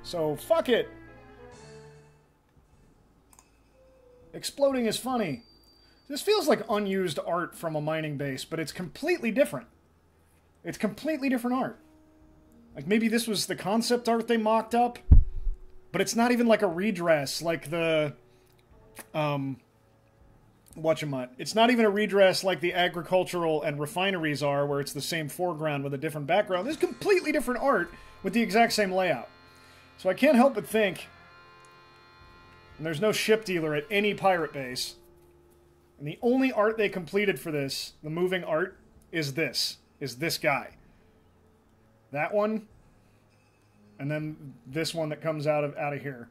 [SPEAKER 1] So, fuck it. Exploding is funny. This feels like unused art from a mining base, but it's completely different. It's completely different art. Like, maybe this was the concept art they mocked up, but it's not even like a redress, like the... whatchamut. It's not even a redress like the agricultural and refineries are, where it's the same foreground with a different background. This is completely different art with the exact same layout. So I can't help but think... And there's no ship dealer at any pirate base. And the only art they completed for this, the moving art, is this guy. That one, and then this one that comes out of here.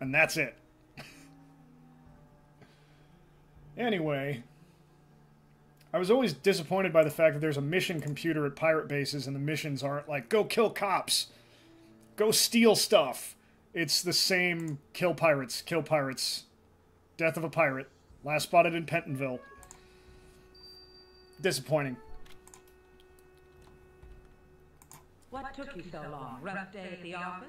[SPEAKER 1] And that's it. Anyway, I was always disappointed by the fact that there's a mission computer at pirate bases and the missions aren't like, go kill cops, go steal stuff. It's the same kill pirates, death of a pirate, last spotted in Pentonville. Disappointing.
[SPEAKER 4] What took you so long? Rough day at the office?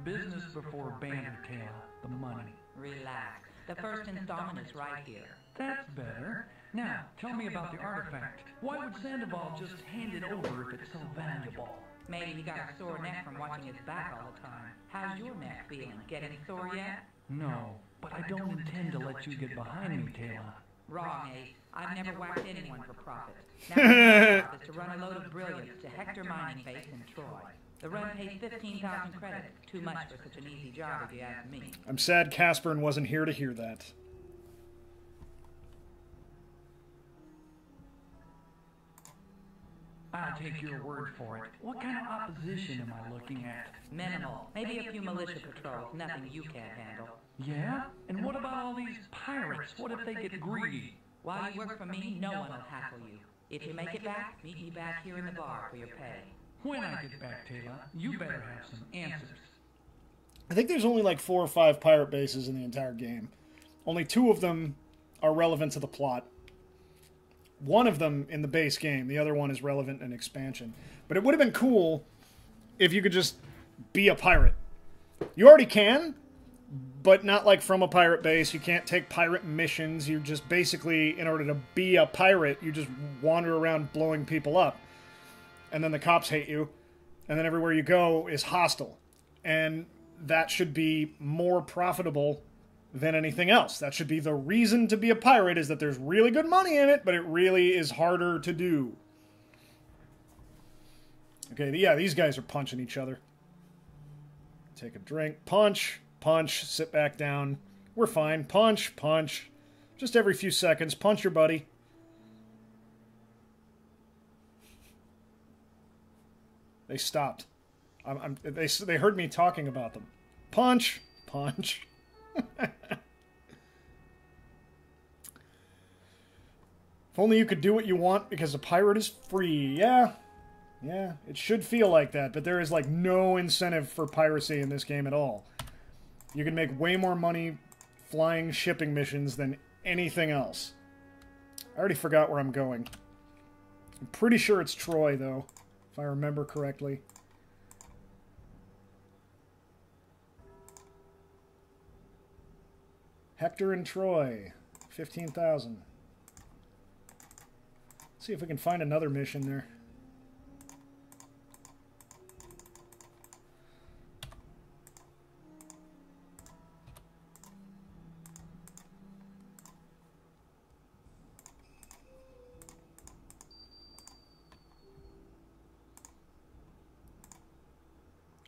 [SPEAKER 5] Business before banner, Taylor. The money.
[SPEAKER 4] Relax. The first installment is right here.
[SPEAKER 5] That's better. Now, tell me about the artifact. Why would Sandoval just hand it over if it's so valuable?
[SPEAKER 4] Maybe he got a sore neck from watching his back all the time. How's your neck feeling? Getting sore yet?
[SPEAKER 5] No, but I don't intend to let you get behind me, Taylor.
[SPEAKER 4] Wrong, Ace. I've never whacked anyone for profit. Now my job is to run a load of brilliance to Hector Mining Base in Troy. The run pays 15,000 credits. Too much for such an easy job, if you ask me.
[SPEAKER 1] I'm sad Caspern wasn't here to hear that.
[SPEAKER 5] I'll take your word for it. What kind of opposition am I looking at?
[SPEAKER 4] Minimal. Maybe a few militia patrols. Nothing you can't handle.
[SPEAKER 5] Yeah? And what about all these pirates? What if they get greedy?
[SPEAKER 4] While you work for me, no one will hassle you. If you make it back, meet me back here in the bar for your pay.
[SPEAKER 5] When I get back, Taylor, you better have some answers.
[SPEAKER 1] I think there's only like 4 or 5 pirate bases in the entire game. Only 2 of them are relevant to the plot. One of them in the base game. The other one is relevant in expansion. But it would have been cool if you could just be a pirate. You already can, but not like from a pirate base. You can't take pirate missions. You just basically, in order to be a pirate, you just wander around blowing people up. And then the cops hate you. And then everywhere you go is hostile. And that should be more profitable than anything else. That should be the reason to be a pirate, is that there's really good money in it, but it really is harder to do. Okay, yeah, these guys are punching each other. Take a drink. Punch, punch, sit back down. We're fine. Punch, punch. Just every few seconds, punch your buddy. They stopped. They heard me talking about them. Punch, punch. If only you could do what you want because a pirate is free. Yeah, it should feel like that, but there is like no incentive for piracy in this game at all. You can make way more money flying shipping missions than anything else. I already forgot where I'm going. I'm pretty sure it's Troy, though, if I remember correctly. Hector and Troy, 15,000. See if we can find another mission there.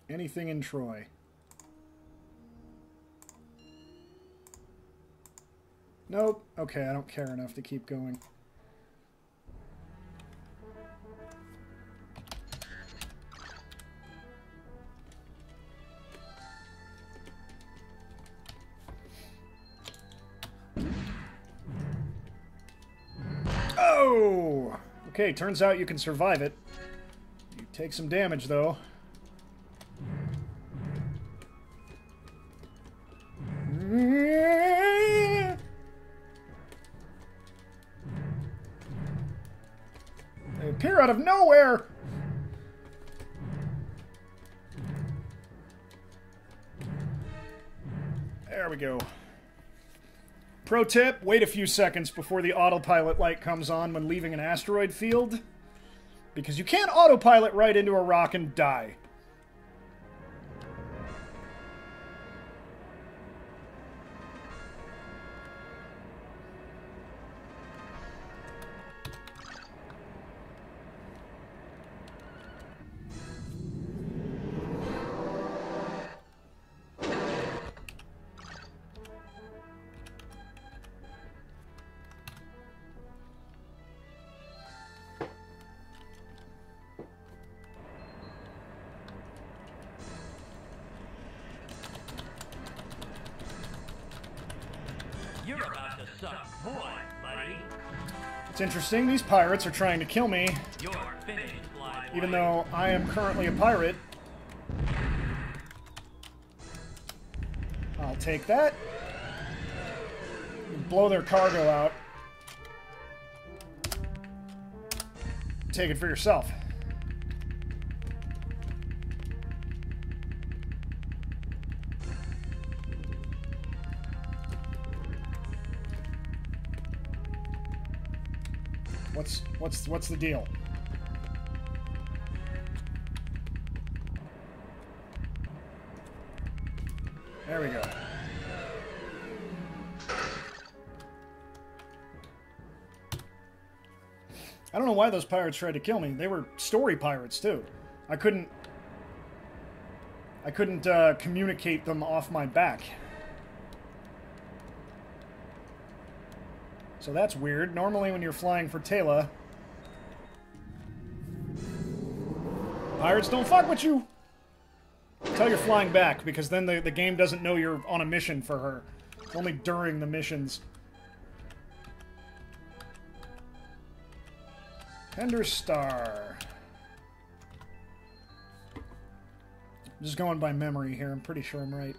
[SPEAKER 1] Anything in Troy. Nope. Okay, I don't care enough to keep going. Oh! Okay, turns out you can survive it. You take some damage, though. They appear out of nowhere! There we go. Pro tip, wait a few seconds before the autopilot light comes on when leaving an asteroid field. Because you can't autopilot right into a rock and die.
[SPEAKER 8] You're about to suck void, buddy.
[SPEAKER 1] It's interesting, these pirates are trying to kill me,
[SPEAKER 8] You're finished, fly boy.
[SPEAKER 1] even though I am currently a pirate. I'll take that. Blow their cargo out. Take it for yourself. What's the deal? There we go. I don't know why those pirates tried to kill me. They were story pirates too. I couldn't communicate them off my back. So that's weird. Normally when you're flying for Taylor, Pirates don't fuck with you! Until you're flying back, because then the game doesn't know you're on a mission for her. It's only during the missions. Tender Star. I'm just going by memory here. I'm pretty sure I'm right.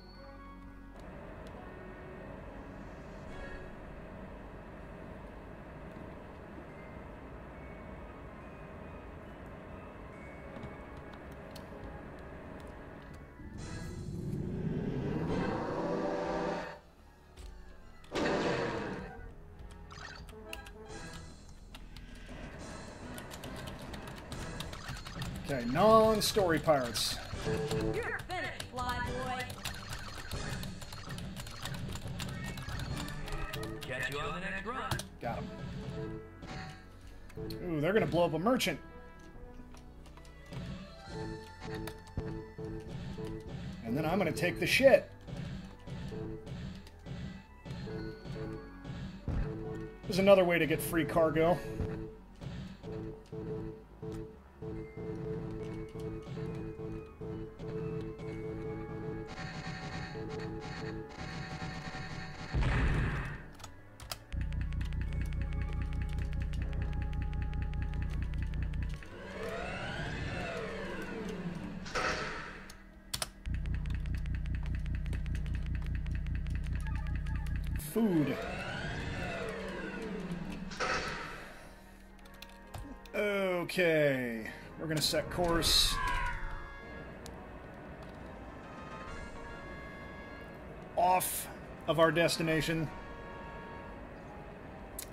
[SPEAKER 1] Okay, non-story pirates.
[SPEAKER 6] You're finished, flyboy.
[SPEAKER 7] Catch you on the next run.
[SPEAKER 1] Got him. Ooh, they're gonna blow up a merchant. And then I'm gonna take the shit. There's another way to get free cargo. Food. Okay, we're gonna set course off of our destination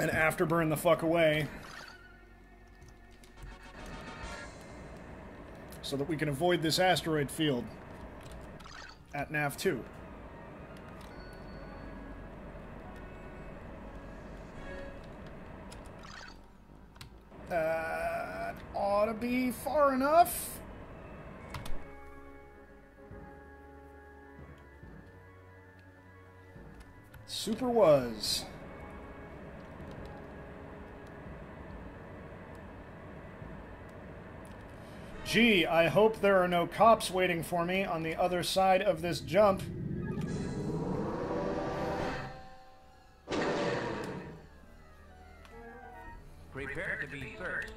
[SPEAKER 1] and afterburn the fuck away so that we can avoid this asteroid field at NAV 2. That ought to be far enough. Super was. Gee, I hope there are no cops waiting for me on the other side of this jump.
[SPEAKER 8] Prepare to be searched.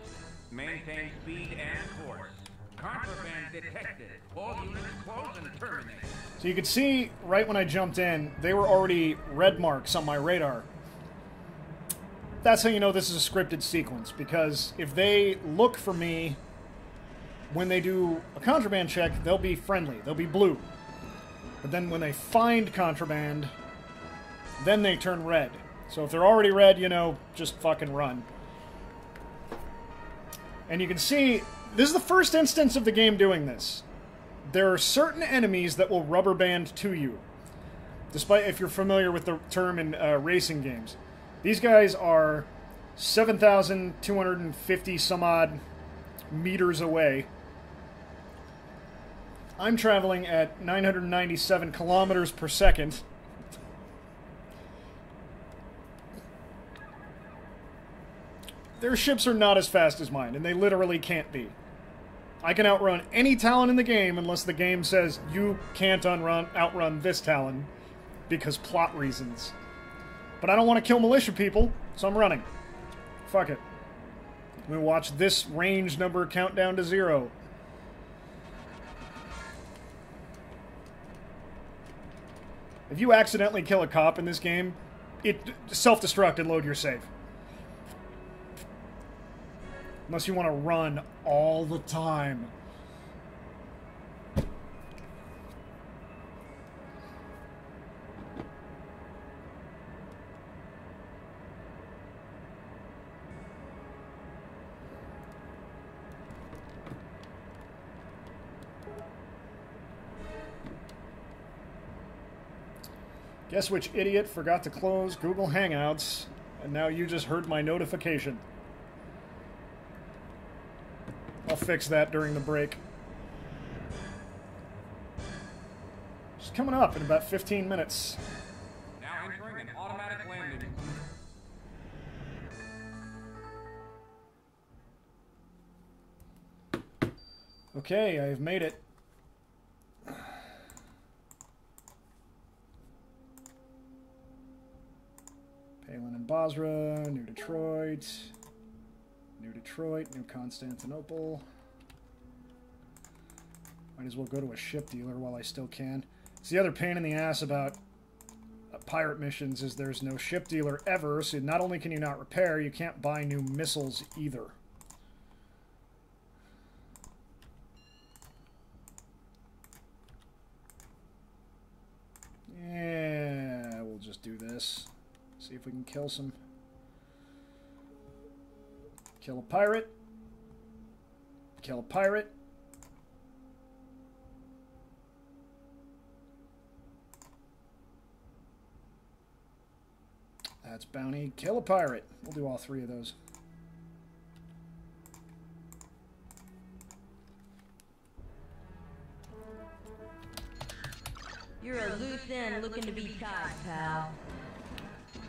[SPEAKER 8] Maintain speed and course. Contraband detected. All units close and terminate.
[SPEAKER 1] So you could see, right when I jumped in, they were already red marks on my radar. That's how you know this is a scripted sequence, because if they look for me when they do a contraband check, they'll be friendly. They'll be blue. But then when they find contraband, then they turn red. So if they're already red, you know, just fucking run. And you can see, this is the first instance of the game doing this. There are certain enemies that will rubber band to you. Despite if you're familiar with the term in racing games. These guys are 7,250 some odd meters away. I'm traveling at 997 kilometers per second. Their ships are not as fast as mine, and they literally can't be. I can outrun any Talon in the game unless the game says you can't outrun this Talon because plot reasons. But I don't want to kill militia people, so I'm running. Fuck it. I'm going to watch this range number count down to 0. If you accidentally kill a cop in this game, self-destruct and load your save. Unless you want to run all the time. Guess which idiot forgot to close Google Hangouts, and now you just heard my notification. I'll fix that during the break. It's coming up in about 15 minutes.
[SPEAKER 7] Now entering an automatic landing.
[SPEAKER 1] Okay, I've made it. Palin and Basra, New Detroit, New Constantinople. Might as well go to a ship dealer while I still can. It's the other pain in the ass about pirate missions is there's no ship dealer ever, so not only can you not repair, you can't buy new missiles either. Yeah, we'll just do this. See if we can kill some... Kill a pirate. Kill a pirate. That's bounty. Kill a pirate. We'll do all three of those.
[SPEAKER 6] You're a loose end looking to be tied, pal.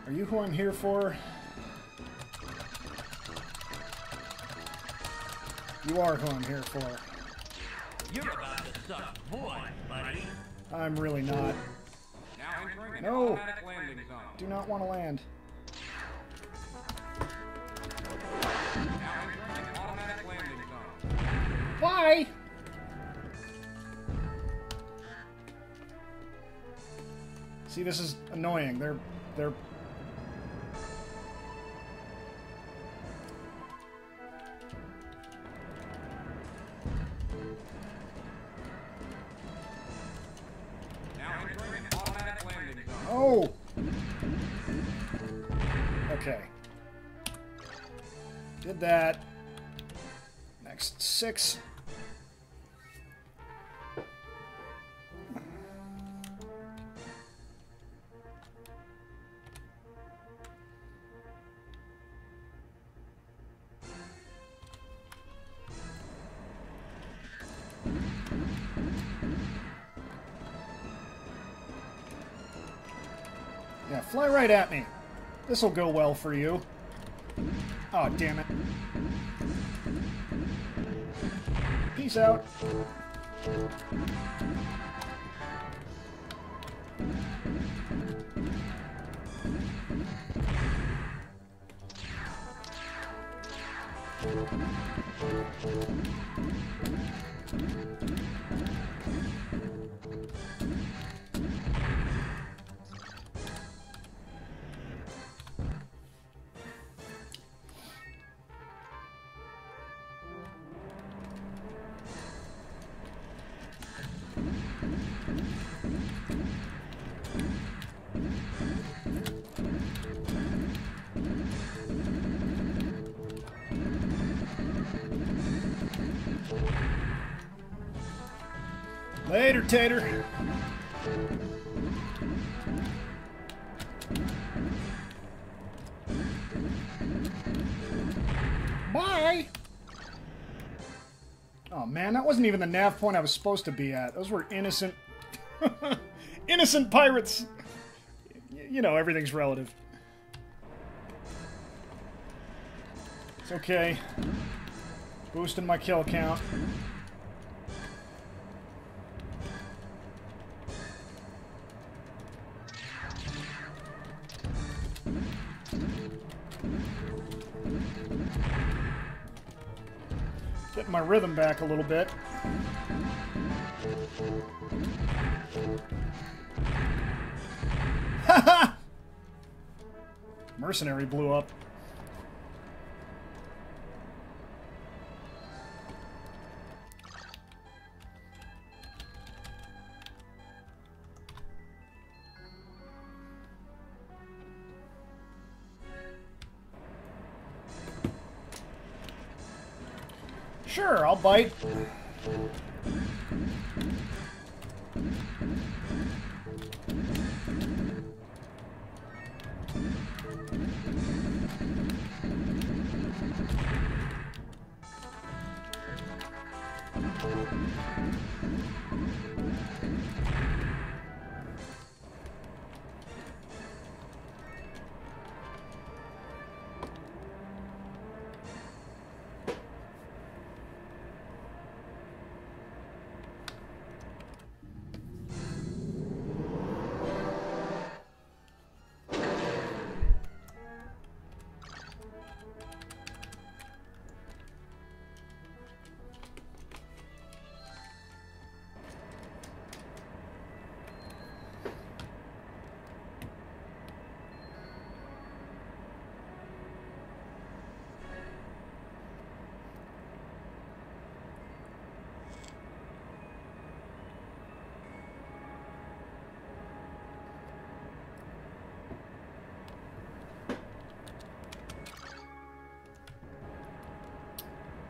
[SPEAKER 1] Are you who I'm here for? You are who I'm here for.
[SPEAKER 8] You're about to suck void, buddy.
[SPEAKER 1] I'm really not.
[SPEAKER 7] Now entering an
[SPEAKER 1] No!
[SPEAKER 7] automatic landing zone.
[SPEAKER 1] Do not want to land.
[SPEAKER 7] Now entering an automatic landing zone.
[SPEAKER 1] Why? See, this is annoying. They're
[SPEAKER 7] Now entering an automatic landing zone.
[SPEAKER 1] Oh! Okay. Did that. Next 6. Yeah, fly right at me. This'll go well for you. Oh, damn it. Peace out. Later, Tater. Bye. Oh man, that wasn't even the nav point I was supposed to be at. Those were innocent, innocent pirates. You know, everything's relative. It's okay. Boosting my kill count. Getting my rhythm back a little bit. Haha! Mercenary blew up. Sure, I'll bite.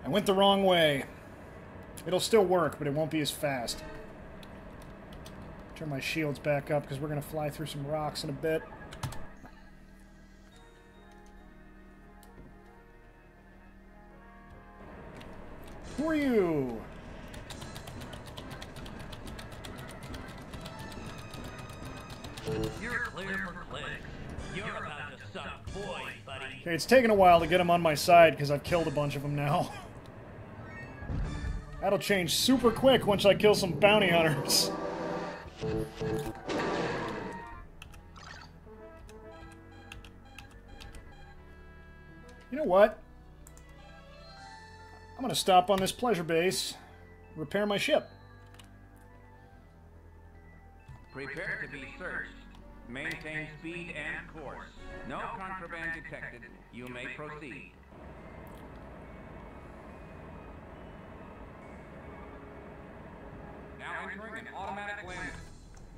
[SPEAKER 1] I went the wrong way. It'll still work, but it won't be as fast. Turn my shields back up because we're going to fly through some rocks in a bit. Who are you?
[SPEAKER 9] You're clear for clicks. You're about to suck boys, buddy.
[SPEAKER 1] Okay, it's taken a while to get them on my side because I've killed a bunch of them now. That'll change super quick once I kill some bounty hunters. You know what? I'm gonna stop on this pleasure base, repair my ship.
[SPEAKER 8] Prepare to be searched. Maintain speed and course. No contraband detected. You may proceed. Now entering an automatic landing.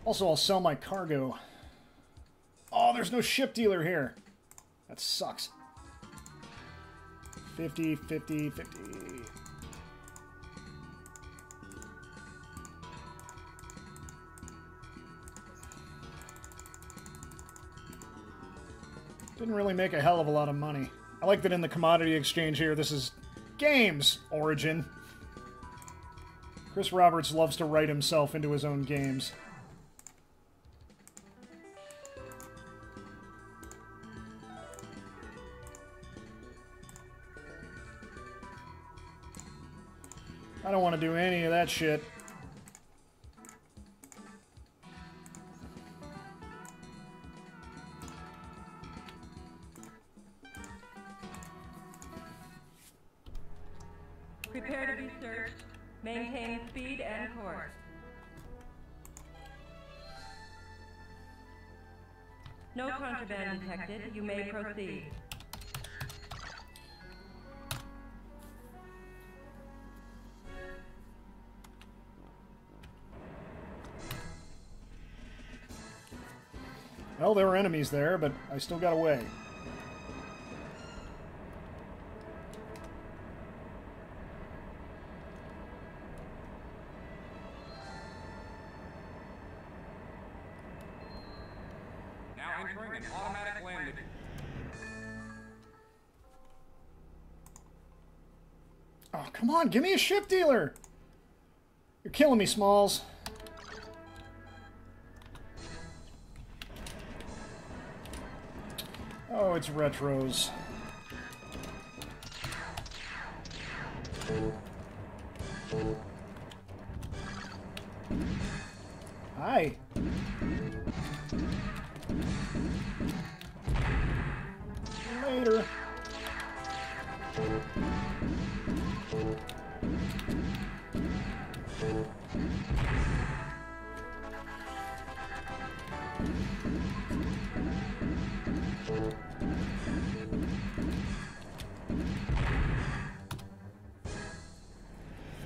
[SPEAKER 1] Also, I'll sell my cargo. Oh, there's no ship dealer here. That sucks. 50, 50, 50. Didn't really make a hell of a lot of money. I like that in the commodity exchange here, this is games origin. Chris Roberts loves to write himself into his own games. I don't want to do any of that shit.
[SPEAKER 6] Prepare to be searched. Maintain speed and course. No contraband detected. You may proceed.
[SPEAKER 1] Well, there were enemies there, but I still got away.
[SPEAKER 8] Now entering an automatic landing.
[SPEAKER 1] Oh, come on, give me a ship dealer! You're killing me, Smalls. Oh, it's retros. Hi. Later.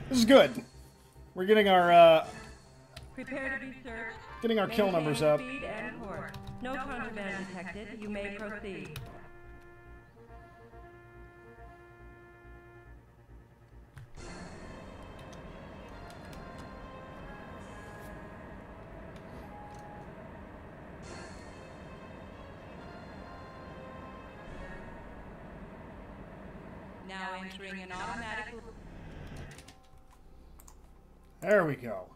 [SPEAKER 1] This is good. We're getting our
[SPEAKER 6] Prepare to be searched.
[SPEAKER 1] getting our kill
[SPEAKER 6] Maintain
[SPEAKER 1] numbers up.
[SPEAKER 6] Speed and course. No contraband detected. You may proceed.
[SPEAKER 4] Now entering an automatic...
[SPEAKER 1] There we go.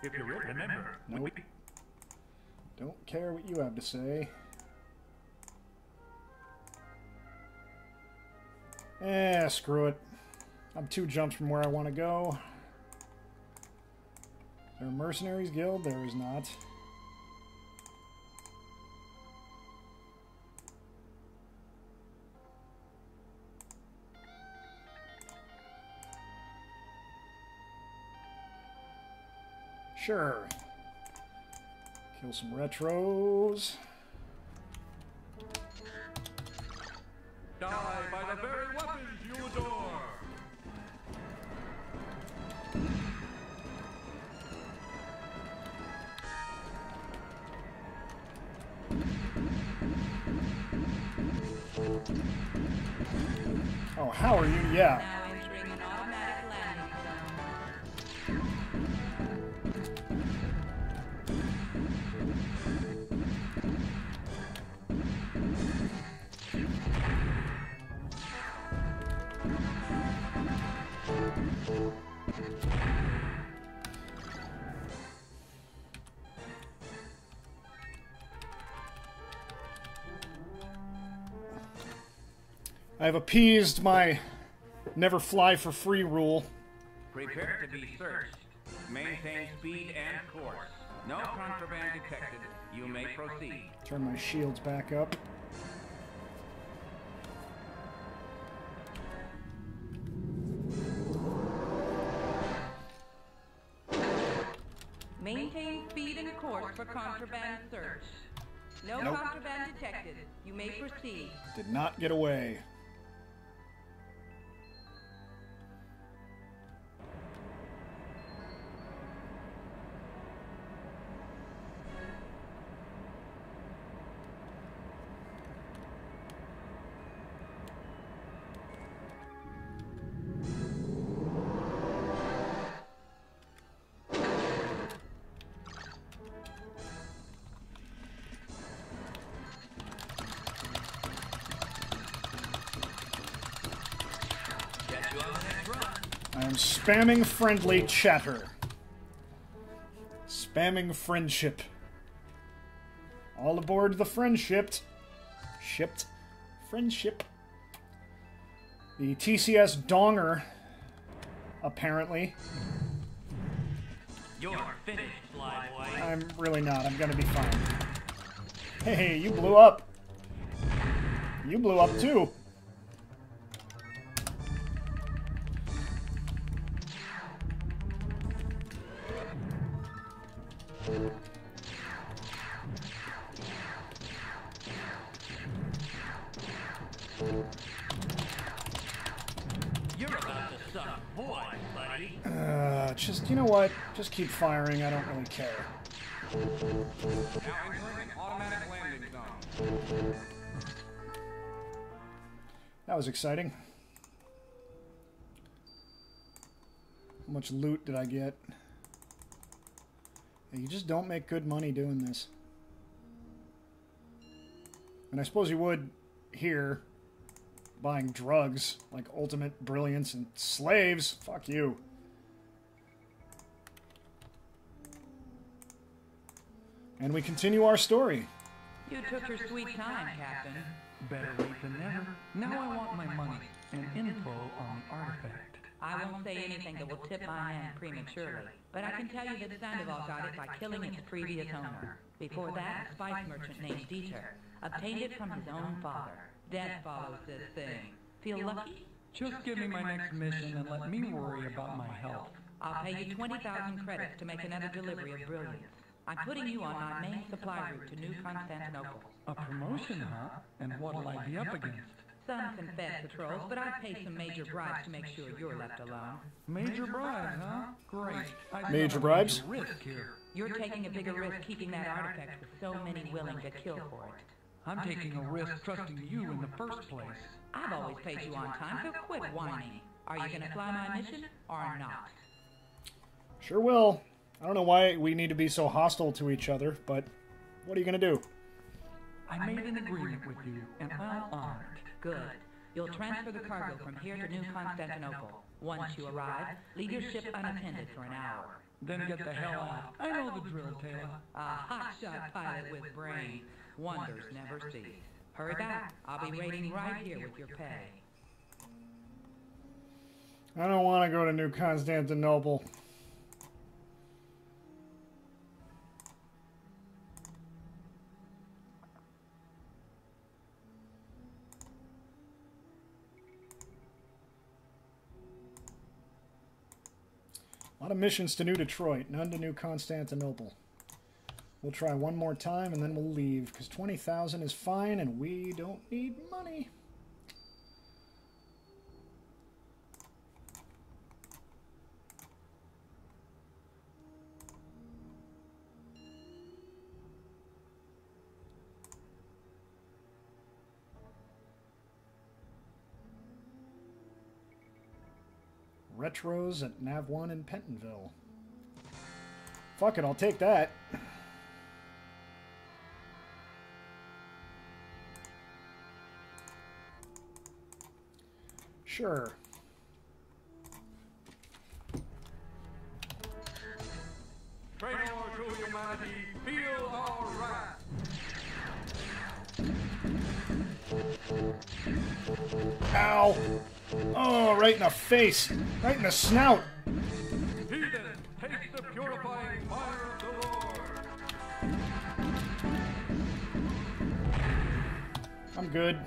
[SPEAKER 3] If you remember,
[SPEAKER 1] Nope. Don't care what you have to say. Screw it. I'm 2 jumps from where I want to go. Is there a mercenaries guild? There is not. Sure. Kill some retros.
[SPEAKER 7] Die by the very weapons you adore.
[SPEAKER 1] Oh, how are you? Yeah.
[SPEAKER 4] Now entering an automatic landing zone.
[SPEAKER 1] I've appeased my never fly for free rule.
[SPEAKER 8] Prepare to be searched. Maintain speed and course. No contraband detected. You may proceed.
[SPEAKER 1] Turn my shields back up.
[SPEAKER 4] Maintain speed and course for contraband search. No
[SPEAKER 1] Nope.
[SPEAKER 4] contraband detected. You may proceed.
[SPEAKER 1] Did not get away. I am spamming friendly chatter. Spamming friendship. All aboard the friendship. Shipped. Friendship. The TCS Donger, apparently.
[SPEAKER 9] You're finished, Flyboy.
[SPEAKER 1] I'm really not. I'm gonna be fine. Hey, you blew up. You blew up too.
[SPEAKER 9] You're about to suck boy, buddy.
[SPEAKER 1] Just, you know what? Just keep firing. I don't really care.
[SPEAKER 7] Now entering an automatic landing zone.
[SPEAKER 1] That was exciting. How much loot did I get? You just don't make good money doing this. And I suppose you would here, buying drugs like Ultimate Brilliance and slaves. Fuck you. And we continue our story.
[SPEAKER 4] You took your sweet time, Captain.
[SPEAKER 5] Better late than never. Now I want my money and info on the artifact.
[SPEAKER 4] I won't say anything that will tip my hand prematurely, but I can tell you that Sandoval got it by killing its previous owner. Before that, a spice merchant named Dieter obtained it from his own father. Death follows this thing. Feel lucky?
[SPEAKER 5] Just give me my next mission and let me worry about my health.
[SPEAKER 4] I'll pay you 20,000 credits to make another delivery of brilliance. I'm putting you on my main supply route to New Constantinople.
[SPEAKER 5] A promotion, huh? And what'll I be up against?
[SPEAKER 4] Some confess patrols, but I've paid some major bribes to make sure you're left alone.
[SPEAKER 5] Major bribes, huh? Great. I
[SPEAKER 1] Major
[SPEAKER 5] smell a
[SPEAKER 1] bribes?
[SPEAKER 5] major risk here.
[SPEAKER 4] You're taking a bigger risk keeping that artifact with so many willing to kill for it.
[SPEAKER 5] I'm taking a risk trusting you in the first place.
[SPEAKER 4] I've always paid you on time, so quit whining. Are you gonna fly my mission, or not?
[SPEAKER 1] Sure will. I don't know why we need to be so hostile to each other, but what are you going to do?
[SPEAKER 5] I made an agreement with you, and I'll honor it.
[SPEAKER 4] Good. You'll transfer the cargo from here to New Constantinople. Once you arrive, leave your ship unattended for an hour.
[SPEAKER 5] Then get the hell out. I know the drill, Taylor.
[SPEAKER 4] A hotshot pilot with brain. Wonders never cease. Hurry back. I'll be waiting right here with your pay.
[SPEAKER 1] I don't want to go to New Constantinople. A lot of missions to New Detroit, none to New Constantinople. We'll try one more time and then we'll leave, because 20,000 is fine and we don't need money. Retros at Nav1 in Pentonville. Fuck it, I'll take that. Sure.
[SPEAKER 7] Trade over to humanity, feel alright.
[SPEAKER 1] Ow! Oh, right in the face! Right in the snout!
[SPEAKER 7] Heathen, taste the purifying fire of the Lord.
[SPEAKER 1] I'm good.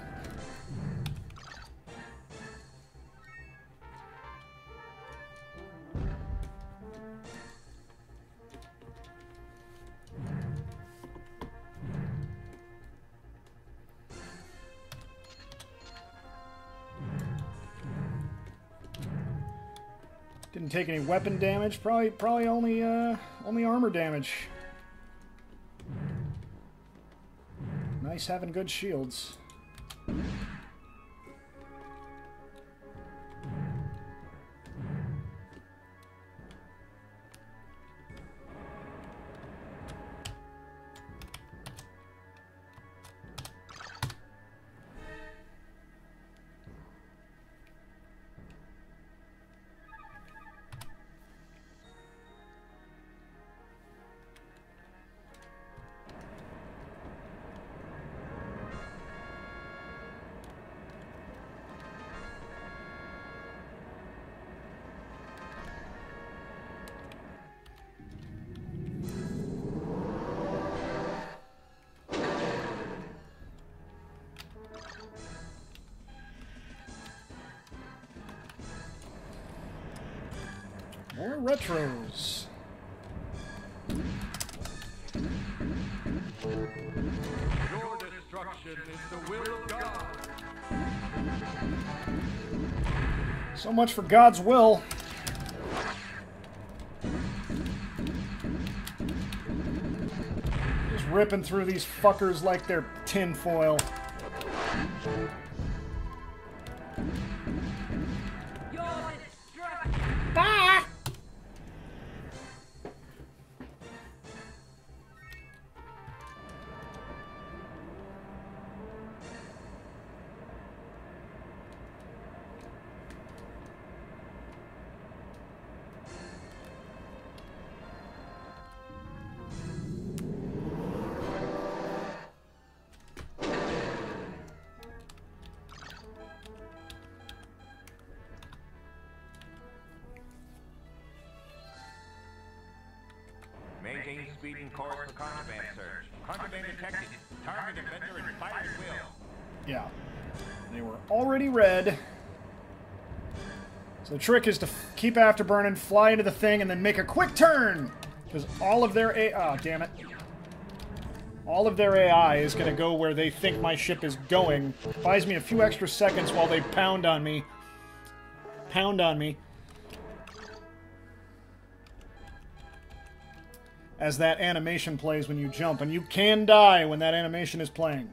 [SPEAKER 1] Didn't take any weapon damage. Probably only armor damage. Nice having good shields. More retros.
[SPEAKER 7] Your destruction is the will of God.
[SPEAKER 1] So much for God's will. Just ripping through these fuckers like they're tinfoil. Bye!
[SPEAKER 2] Maintain speed and course for contraband search. Contraband detected. Target offender in fire at will.
[SPEAKER 1] Yeah. They were already red. So the trick is to keep afterburning, fly into the thing, and then make a quick turn! Because all of their AI... Oh, damn it. All of their AI is going to go where they think my ship is going. Buys me a few extra seconds while they pound on me. Pound on me. As that animation plays when you jump, and you can die when that animation is playing.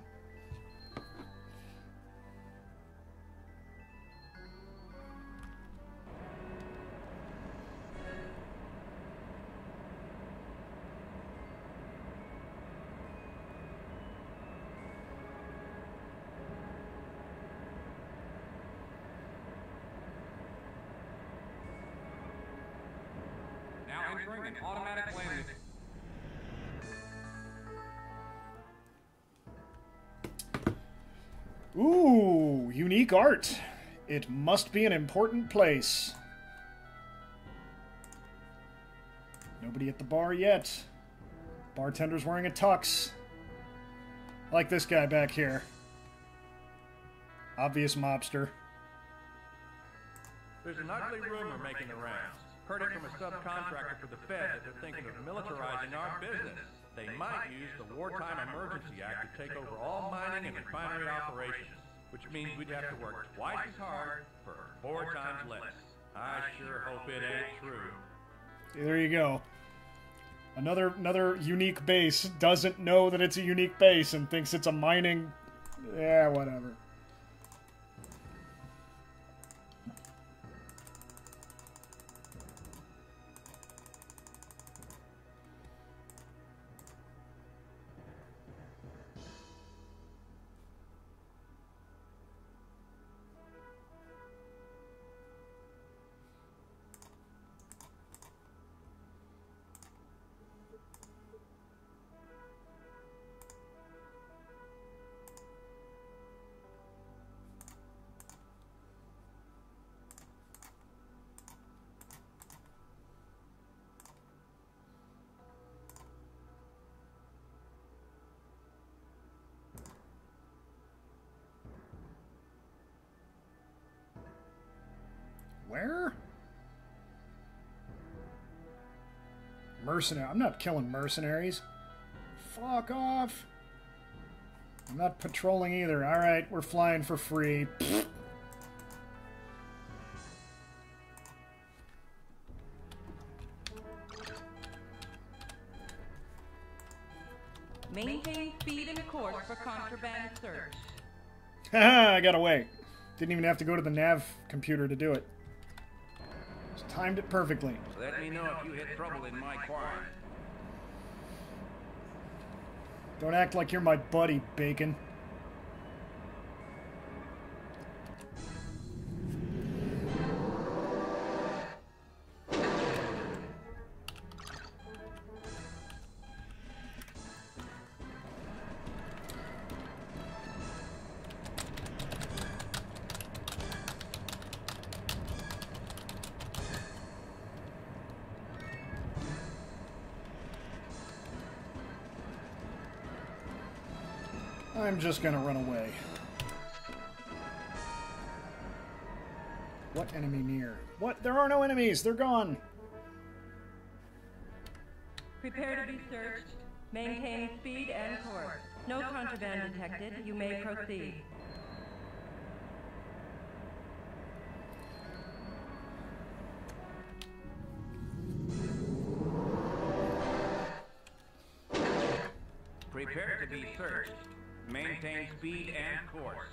[SPEAKER 7] Now entering an automatic landing.
[SPEAKER 1] Ooh, unique art. It must be an important place. Nobody at the bar yet. Bartender's wearing a tux. Like this guy back here. Obvious mobster.
[SPEAKER 7] There's an ugly rumor making the rounds. Heard it from a subcontractor for the Fed that they're thinking of militarizing our business. They might use the Wartime Emergency Act to take over all mining and refinery operations, which means we'd have to work twice as hard for 4 times less. I sure hope it ain't true.
[SPEAKER 1] There you go. Another unique base doesn't know that it's a unique base and thinks it's a mining... Yeah, whatever. Mercenary. I'm not killing mercenaries. Fuck off. I'm not patrolling either. Alright, we're flying for free. Pfft.
[SPEAKER 4] Maintain speed and course for contraband search.
[SPEAKER 1] Haha, I got away. Didn't even have to go to the nav computer to do it. Just timed it perfectly.
[SPEAKER 8] Let me know if you hit trouble in my quarry.
[SPEAKER 1] Don't act like you're my buddy, Bacon. I'm just gonna run away. What enemy near? What? There are no enemies! They're gone!
[SPEAKER 6] Prepare to be searched. Maintain speed and course. No contraband detected. You may proceed.
[SPEAKER 8] Prepare to be searched. Maintain speed and course.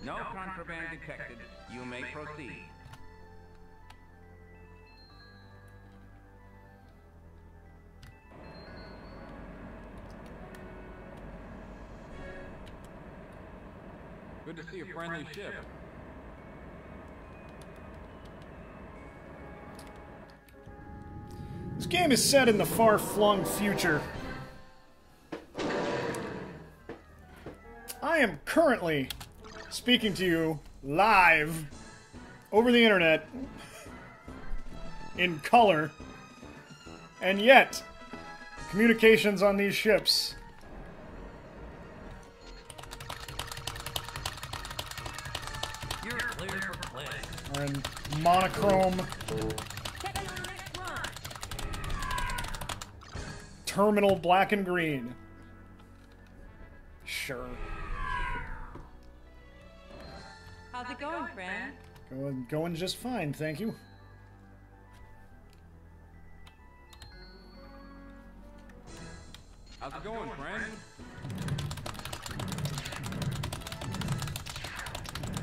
[SPEAKER 8] No contraband detected. You may proceed.
[SPEAKER 7] Good to see a friendly ship.
[SPEAKER 1] This game is set in the far-flung future. I am currently speaking to you live over the internet in color, and yet communications on these ships
[SPEAKER 9] You're clear for play.
[SPEAKER 1] are in monochrome, terminal black and green. Sure.
[SPEAKER 6] How's it going, friend?
[SPEAKER 1] Going just fine, thank you.
[SPEAKER 7] How's it going, friend?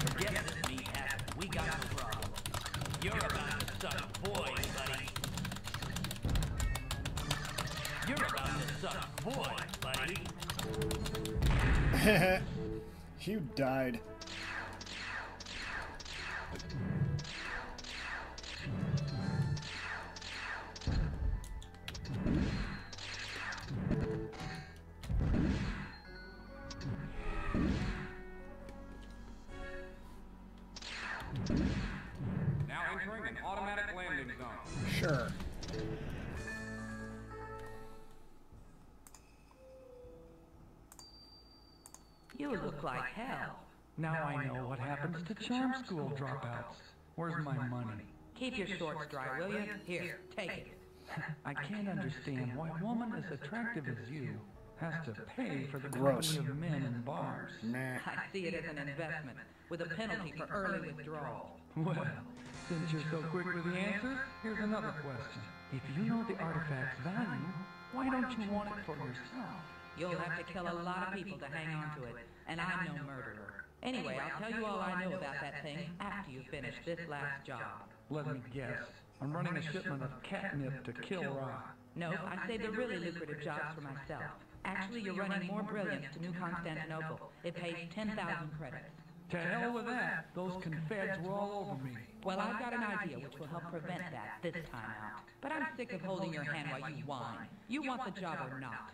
[SPEAKER 9] Forget this meat hat. We got no problem. You're about to suck boys, buddy. You're about to suck boys, buddy.
[SPEAKER 1] You died.
[SPEAKER 7] Now entering an automatic landing zone.
[SPEAKER 1] Sure.
[SPEAKER 4] You look like hell.
[SPEAKER 5] Now I know what happens to charm school dropouts. Where's my money?
[SPEAKER 4] Keep your shorts dry, will you? Here, take it.
[SPEAKER 5] I can't understand why a woman as attractive as you has to pay for the
[SPEAKER 1] Gross.
[SPEAKER 5] company of men in bars.
[SPEAKER 1] Nah.
[SPEAKER 4] I see it as an investment, with a penalty for early withdrawal.
[SPEAKER 5] Well, since you're so quick with the answers, here's another question. If you know the artifact's value, why don't you want it for yourself?
[SPEAKER 4] You'll have to kill a lot of people to hang on to it, and I'm no murderer. Anyway, I'll tell you all I know about that thing after you finish this last job.
[SPEAKER 5] Let me guess. I'm running a shipment of catnip to Kill Rock.
[SPEAKER 4] No, I saved the really lucrative jobs for myself. Actually, you're running more brilliance to New Constantinople. It pays 10,000 credits.
[SPEAKER 5] To hell with that. Those confeds were all over me.
[SPEAKER 4] Well, I've got an idea which will help prevent that this time out. But I'm sick of holding your hand while you whine. You want the job or not?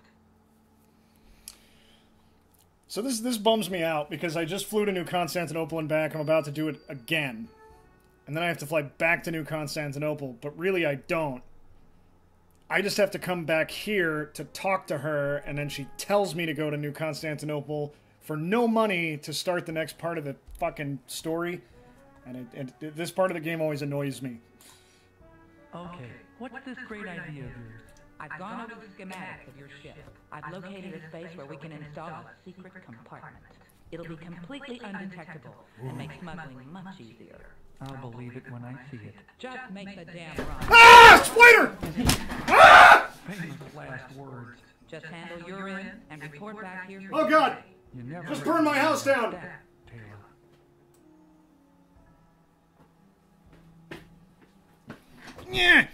[SPEAKER 1] So this bums me out because I just flew to New Constantinople and back. I'm about to do it again. And then I have to fly back to New Constantinople, but really I don't. I just have to come back here to talk to her, and then she tells me to go to New Constantinople for no money to start the next part of the fucking story. And this part of the game always annoys me.
[SPEAKER 5] Okay, what's this great idea of yours?
[SPEAKER 4] I've gone over the schematics of your ship. I've located a space where we can install a secret compartment. It'll be completely undetectable and make smuggling much easier.
[SPEAKER 5] I'll believe it when I see it.
[SPEAKER 4] Just make the damn run.
[SPEAKER 1] Ah! Spider! Ah!
[SPEAKER 5] Famous last words.
[SPEAKER 4] Just handle your end and report back here.
[SPEAKER 1] Oh God!
[SPEAKER 5] You never
[SPEAKER 1] Just burn my house down!
[SPEAKER 5] Taylor.
[SPEAKER 1] Yeah.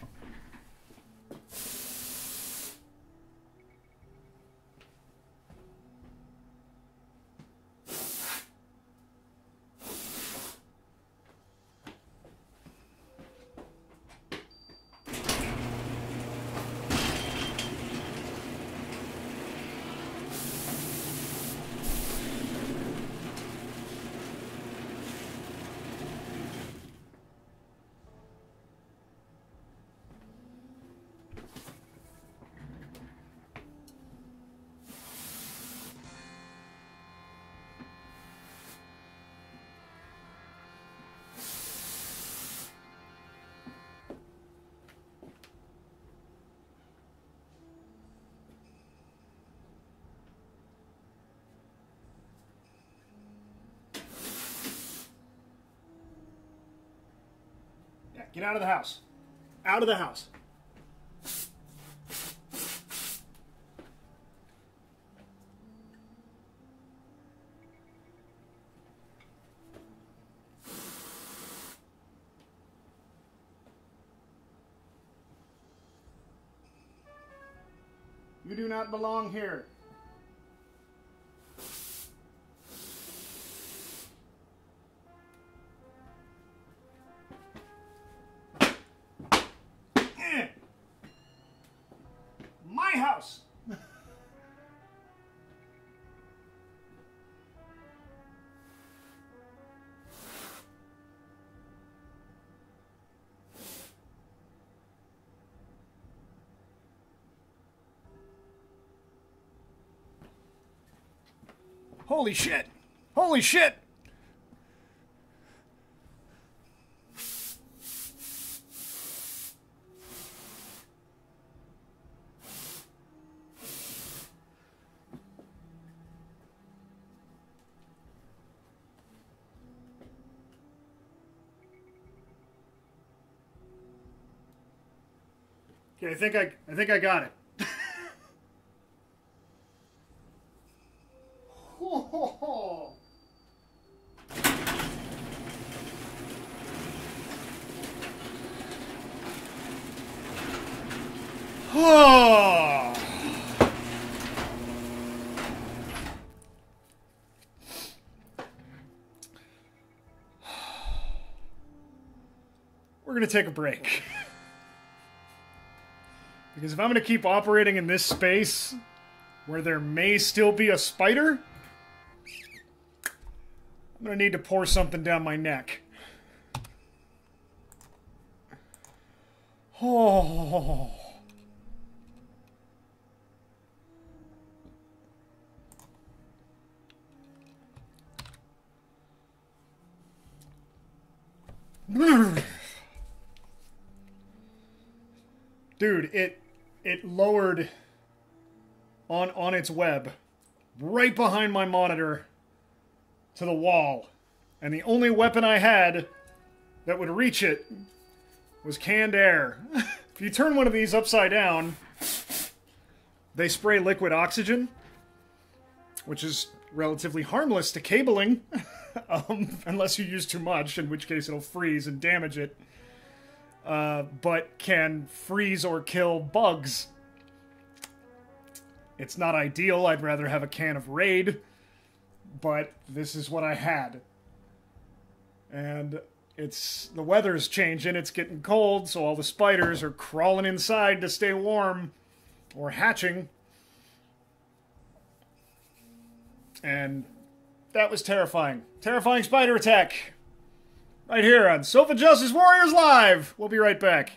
[SPEAKER 1] Get out of the house. Out of the house. You do not belong here. My house. Holy shit. Holy shit. Okay, I think I got it. We're gonna take a break. Because if I'm gonna keep operating in this space, where there may still be a spider, I'm gonna need to pour something down my neck. Oh. Dude, it lowered on its web right behind my monitor to the wall. And the only weapon I had that would reach it was canned air. If you turn one of these upside down, they spray liquid oxygen, which is relatively harmless to cabling, unless you use too much, in which case it'll freeze and damage it. But can freeze or kill bugs. It's not ideal. I'd rather have a can of Raid, but this is what I had. And the weather's changing, it's getting cold, so all the spiders are crawling inside to stay warm, or hatching. And that was terrifying. Terrifying spider attack. Right here on Sofa Justice Warriors Live. We'll be right back.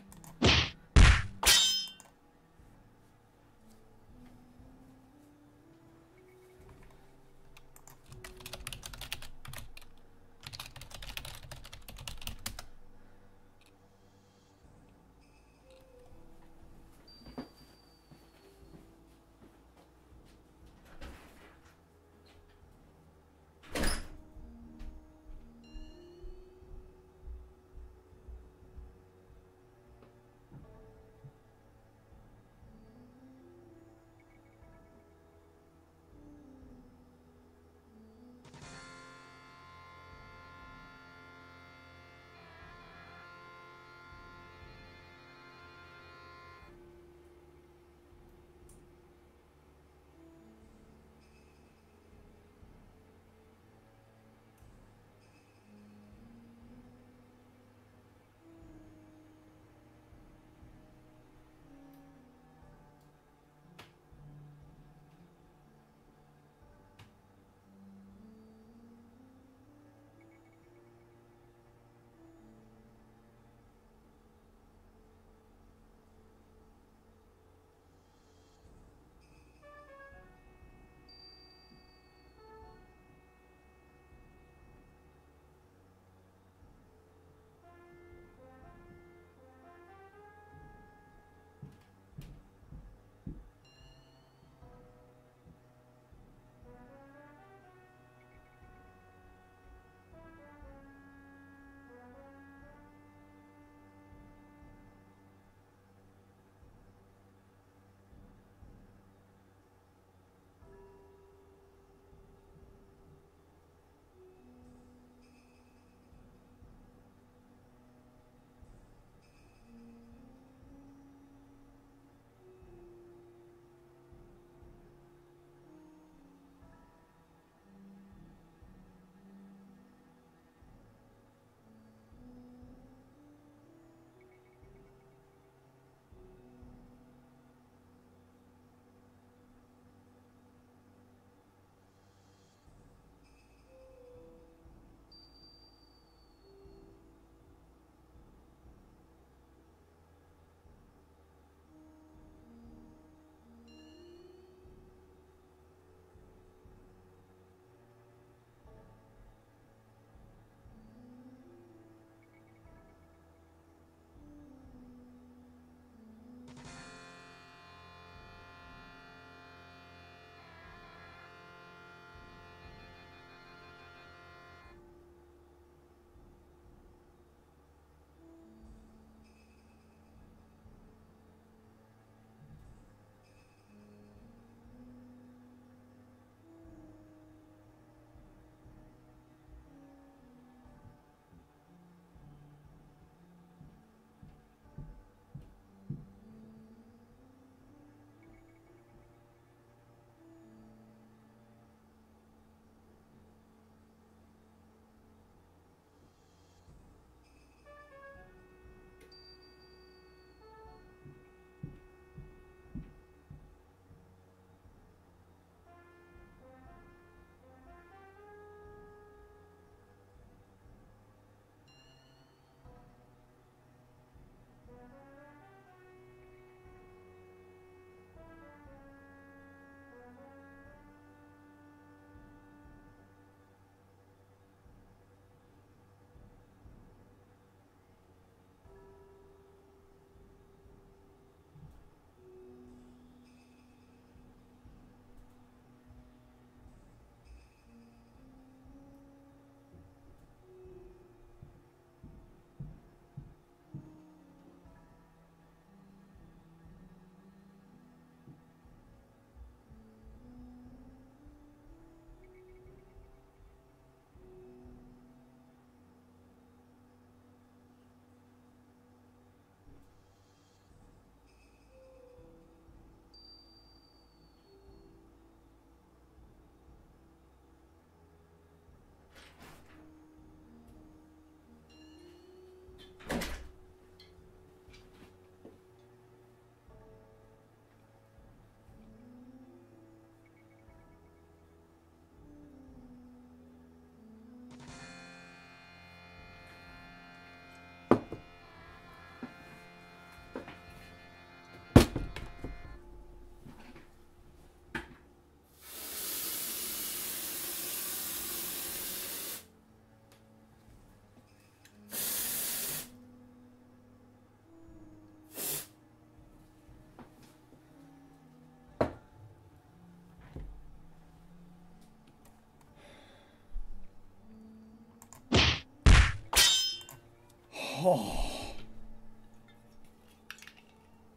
[SPEAKER 1] Oh.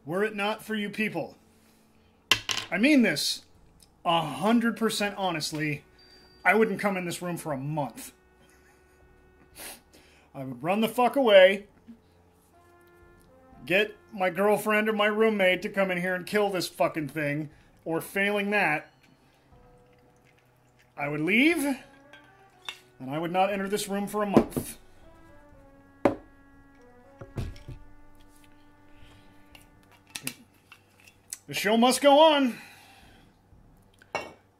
[SPEAKER 1] Were it not for you people, I mean this 100% honestly, I wouldn't come in this room for a month. I would run the fuck away, get my girlfriend or my roommate to come in here and kill this fucking thing, or failing that, I would leave, and I would not enter this room for a month. The show must go on.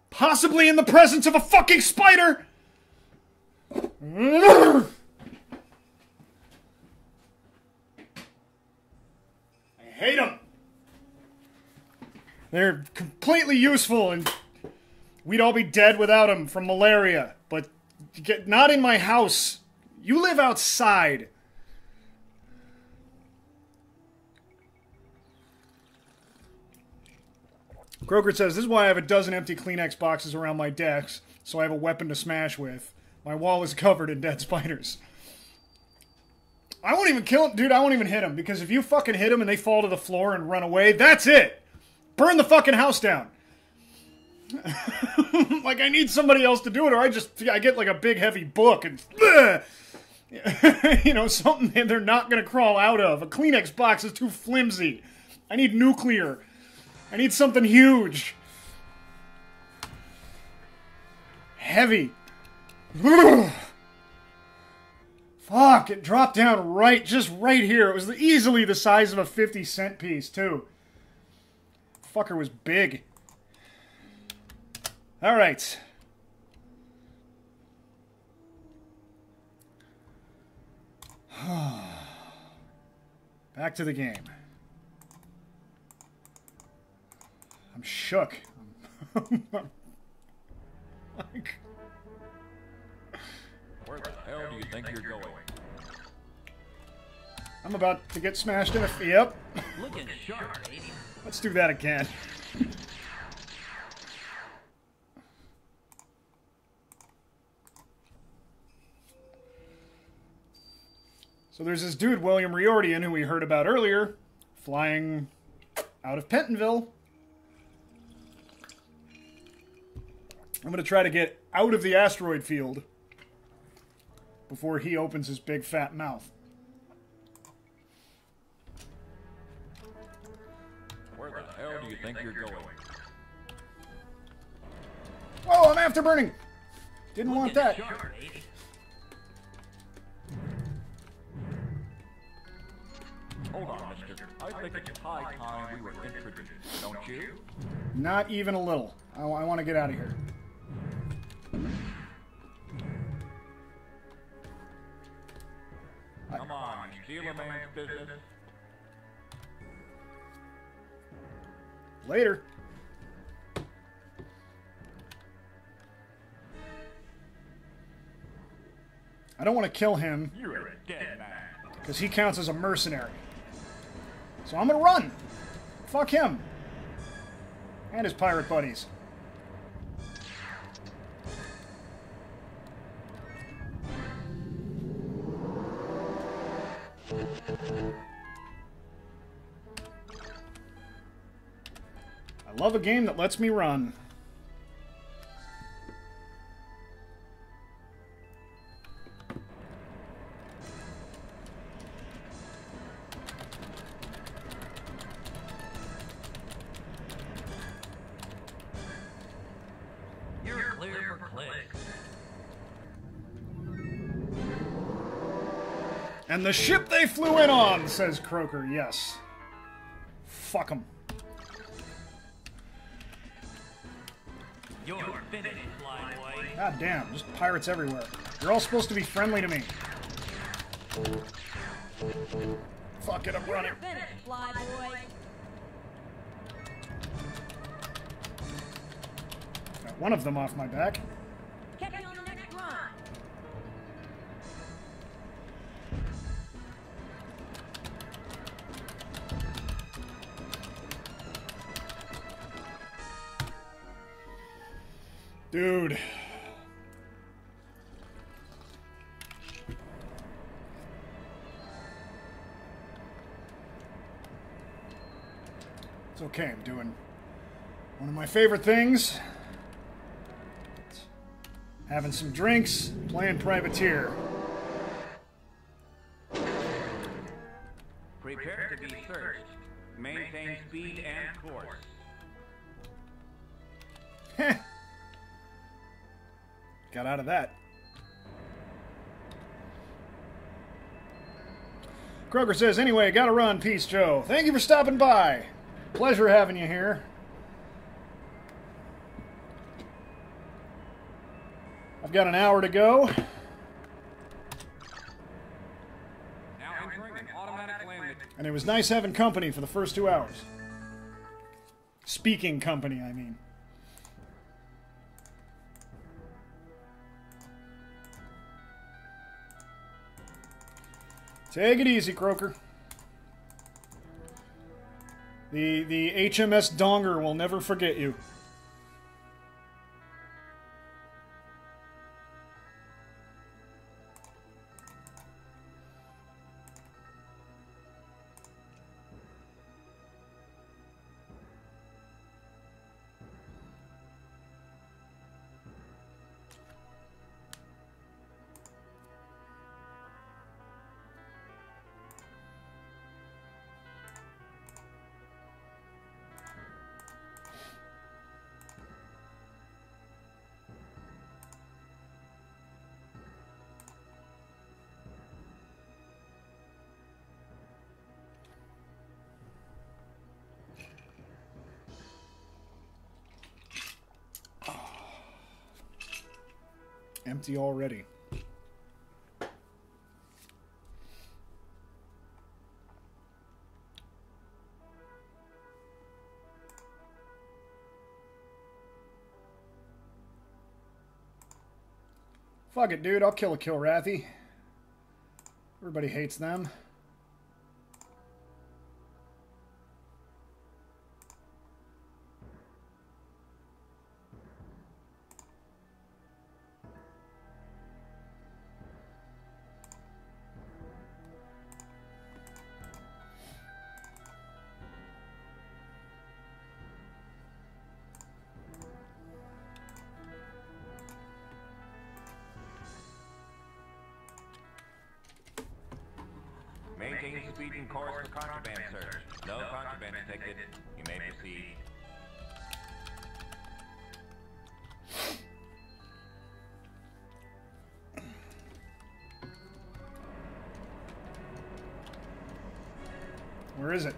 [SPEAKER 1] Possibly in the presence of a fucking spider! I hate them. They're completely useful, and we'd all be dead without them from malaria. But not in my house. You live outside. Croker says, this is why I have a dozen empty Kleenex boxes around my desk, so I have a weapon to smash with. My wall is covered in dead spiders. I won't even kill him. Dude, I won't even hit him, because if you fucking hit him and they fall to the floor and run away, that's it! Burn the fucking house down! Like, I need somebody else to do it, or I get like a big heavy book and... you know, something they're not gonna crawl out of. A Kleenex box is too flimsy. I need nuclear. I need something huge. Heavy. Fuck, it dropped down just right here. It was easily the size of a 50-cent piece, too. Fucker was big. Alright. Back to the game. I'm shook. Like...
[SPEAKER 7] Where the hell do you think you're going?
[SPEAKER 1] I'm about to get smashed in a... Yep.
[SPEAKER 9] Looking sharp, eh?
[SPEAKER 1] Let's do that again. So there's this dude, William Riordan, who we heard about earlier, flying out of Pentonville. I'm going to try to get out of the asteroid field before he opens his big fat mouth.
[SPEAKER 7] Where the hell do you think you're going?
[SPEAKER 1] Whoa, I'm afterburning! Didn't want that.
[SPEAKER 9] Sharp, eh?
[SPEAKER 7] Hold on, mister. I think it's high time we were introduced, don't you?
[SPEAKER 1] Not even a little. I want to get out of here.
[SPEAKER 7] Come on, you steal a man's business.
[SPEAKER 1] Later. I don't want to kill him
[SPEAKER 7] You're a dead man.
[SPEAKER 1] because he counts as a mercenary. So I'm going to run. Fuck him. And his pirate buddies. I love a game that lets me run.
[SPEAKER 9] You're clear for clicks.
[SPEAKER 1] And the ship they flew in on, says Croker, yes. Fuck them.
[SPEAKER 9] You're finished, flyboy.
[SPEAKER 1] God damn, just pirates everywhere. You're all supposed to be friendly to me. Fuck it, I'm running.
[SPEAKER 6] Finish, flyboy.
[SPEAKER 1] Got one of them off my back.
[SPEAKER 6] Catch you on the next run.
[SPEAKER 1] Dude. It's okay, I'm doing one of my favorite things. Having some drinks, playing privateer.
[SPEAKER 8] Prepare to be searched. Maintain speed and course.
[SPEAKER 1] Heh. Got out of that. Kroger says, anyway, gotta run. Peace, Joe. Thank you for stopping by. Pleasure having you here. I've got an hour to go.
[SPEAKER 7] Now entering an automatic landing.
[SPEAKER 1] And it was nice having company for the first 2 hours. Speaking company, I mean. Take it easy, Croker. The HMS Donger will never forget you. Empty already. Fuck it, dude. I'll kill a Kilrathi. Everybody hates them.
[SPEAKER 2] Maintain speed and course for contraband search. No contraband detected. You may proceed.
[SPEAKER 1] Where is it?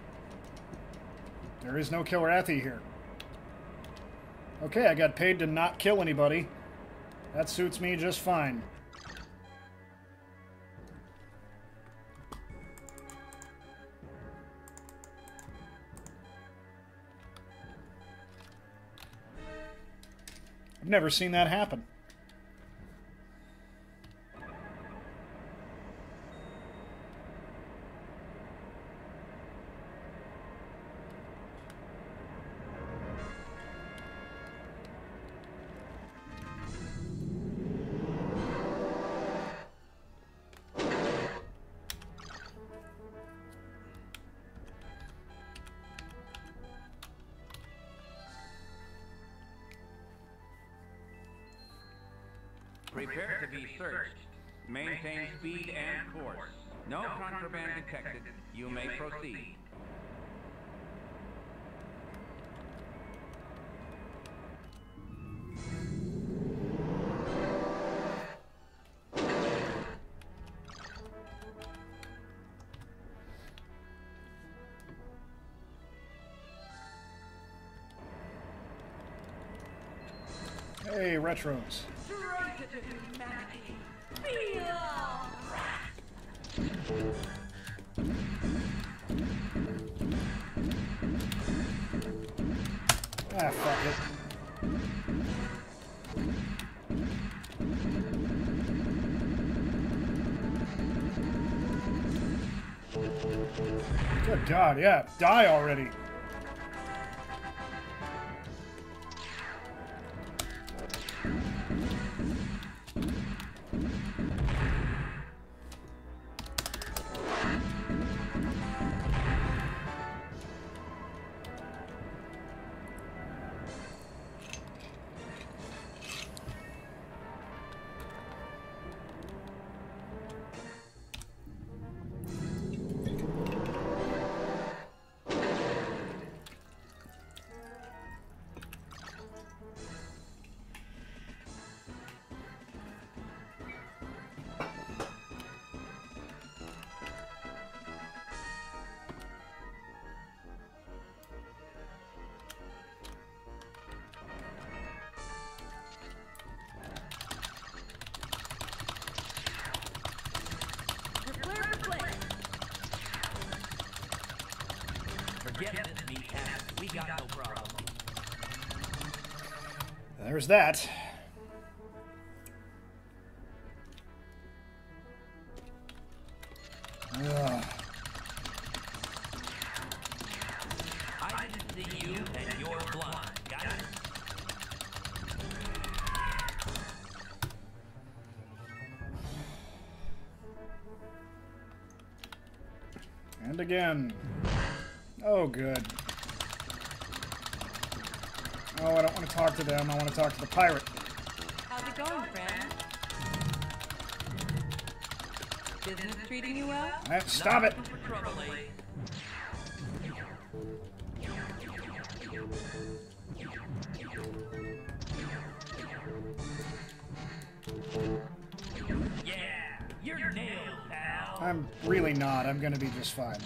[SPEAKER 1] There is no Kilrathi here. Okay, I got paid to not kill anybody. That suits me just fine. I've never seen that happen.
[SPEAKER 8] Prepare to be searched. Maintain speed and course. No contraband detected. You may proceed.
[SPEAKER 1] Hey, retros.
[SPEAKER 4] Straight to humanity. Feel!
[SPEAKER 1] Ah, fuck it. Good God, yeah. Die already.
[SPEAKER 9] Forget this meat habit. We got no problem.
[SPEAKER 1] There's that. Ugh.
[SPEAKER 9] I didn't see you, and you're blind. Got it?
[SPEAKER 1] And again. Oh, good. Oh, I don't want to talk to them. I want to talk to the pirate.
[SPEAKER 6] How's it going, friend? Business treating you well?
[SPEAKER 1] Stop it!
[SPEAKER 9] For trouble, eh? Yeah, you're nailed, pal.
[SPEAKER 1] I'm really not. I'm gonna be just fine.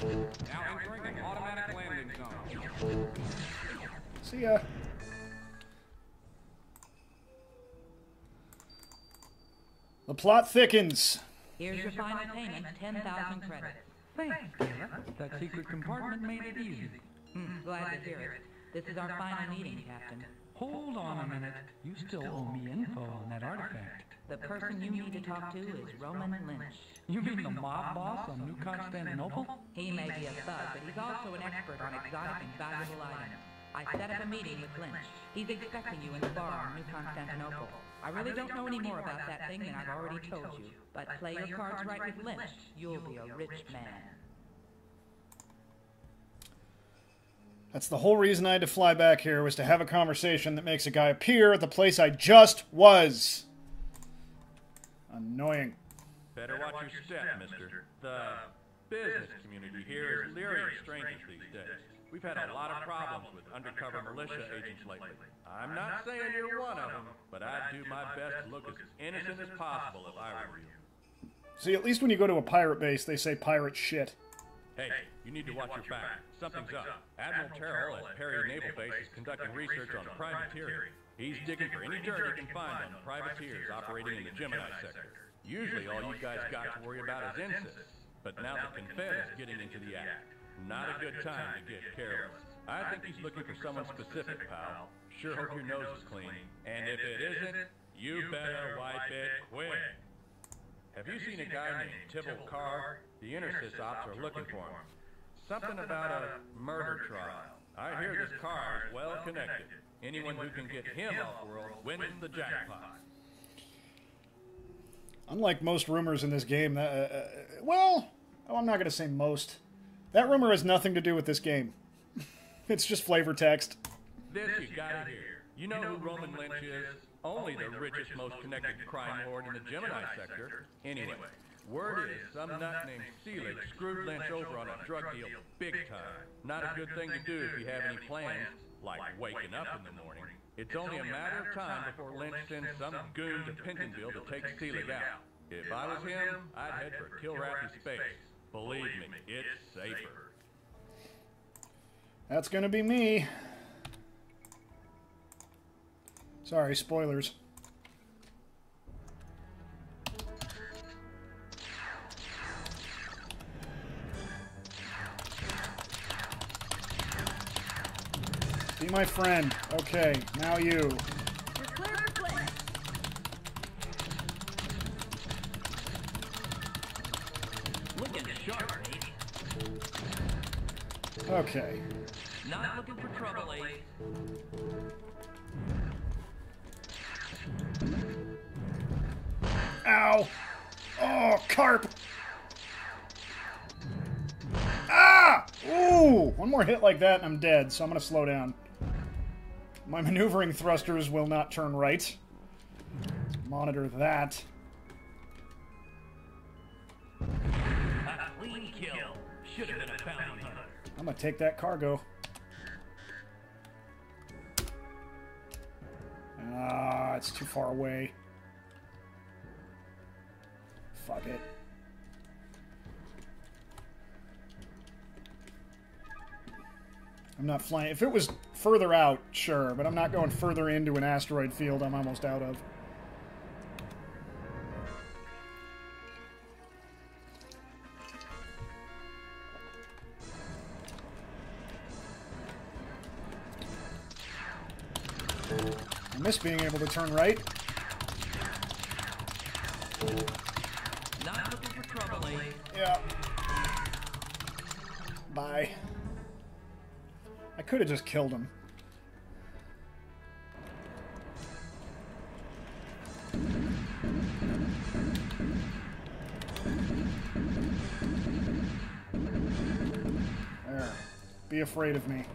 [SPEAKER 7] Now entering an automatic landing zone.
[SPEAKER 1] See ya. The plot thickens.
[SPEAKER 4] Here's your final payment, 10,000 credits.
[SPEAKER 5] Thanks, Kayla. That secret compartment made it easy.
[SPEAKER 4] Glad to hear it. This is our final meeting, Captain.
[SPEAKER 5] Hold on a minute. You still owe me info on that artifact.
[SPEAKER 4] The person you need to talk to is Roman Lynch.
[SPEAKER 5] You mean the mob boss on New Constantinople?
[SPEAKER 4] He may be a thug, but he's also an expert on exotic and valuable items. I set up a meeting with Lynch. He's expecting you in the bar on New Constantinople. I really don't know any more about that thing than I've already told you, but play your cards right with Lynch. You'll be a rich man.
[SPEAKER 1] That's the whole reason I had to fly back here, was to have a conversation that makes a guy appear at the place I just was. Annoying.
[SPEAKER 7] Better watch your step, mister. The business community here is leery of strangers these days. We've had a lot of problems with undercover militia agents lately. I'm not saying you're one of them, but I'd do my best to look as innocent as possible if I were you.
[SPEAKER 1] See, at least when you go to a pirate base, they say pirate shit.
[SPEAKER 7] Hey, you need to watch your back. Something's up. Admiral Terrell at Perry Naval Base is conducting research on privateering. He's digging for any dirt he can find on privateers operating in the Gemini sector. Usually all you guys got to worry about is incest, but now the Confed is getting into the act. Not a good time to get careless. I think he's looking for someone specific, pal. Sure hope your nose is clean. And if it isn't, you better wipe it quick. Have you seen a guy named Tybalt Carr? The Intersys ops are looking for him. Something about a murder trial. I hear this Carr is well connected. Anyone who can get him off world wins the jackpot.
[SPEAKER 1] Unlike most rumors in this game, well, I'm not going to say most. That rumor has nothing to do with this game. It's just flavor text.
[SPEAKER 7] This you gotta hear. You know who Roman Lynch is? Only the richest, most connected crime lord in the Gemini sector. Anyway, word is some nut named Selig screwed Lynch over on a drug deal big time. Not a good thing to do if you have any plans, like waking up in the morning. It's only a matter of time before Lynch sends some goon to Pentonville to take Selig out. If I was him, I'd head for Kilrathi Space. Believe me, it's safer.
[SPEAKER 1] That's gonna be me. Sorry, spoilers. Be my friend. Okay, now you.
[SPEAKER 6] You're clear for play.
[SPEAKER 9] Looking sharp, mate.
[SPEAKER 1] Okay.
[SPEAKER 9] Not looking for trouble, eh?
[SPEAKER 1] Ow! Oh, carp! Ah! Ooh! One more hit like that and I'm dead, so I'm gonna slow down. My maneuvering thrusters will not turn right. Monitor that.
[SPEAKER 9] A clean kill. Should have been a bounty hunter.
[SPEAKER 1] I'm gonna take that cargo. Ah, it's too far away. Fuck it. I'm not flying. If it was further out, sure, but I'm not going further into an asteroid field I'm almost out of. miss being able to turn right.
[SPEAKER 9] Not looking for trouble, eh?
[SPEAKER 1] Yeah. Bye. I could have just killed him. There. Be afraid of me.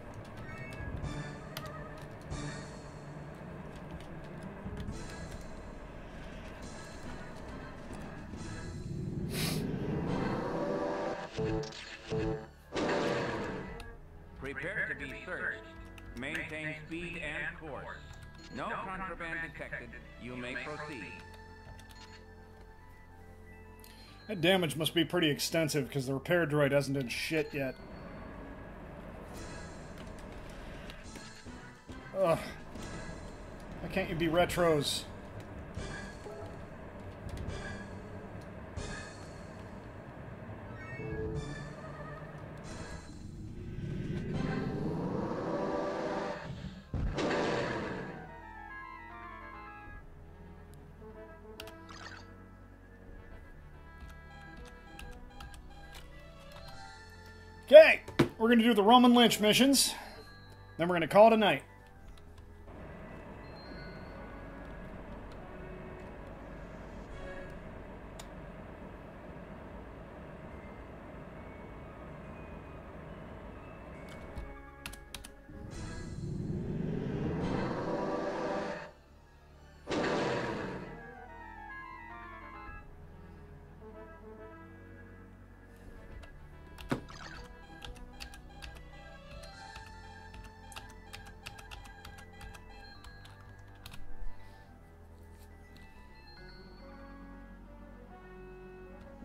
[SPEAKER 8] Prepare to be searched. Maintain speed and course. No contraband detected. You may proceed.
[SPEAKER 1] That damage must be pretty extensive because the repair droid hasn't done shit yet. Ugh. Why can't you be retros? Okay, we're going to do the Roman Lynch missions. Then we're going to call it a night.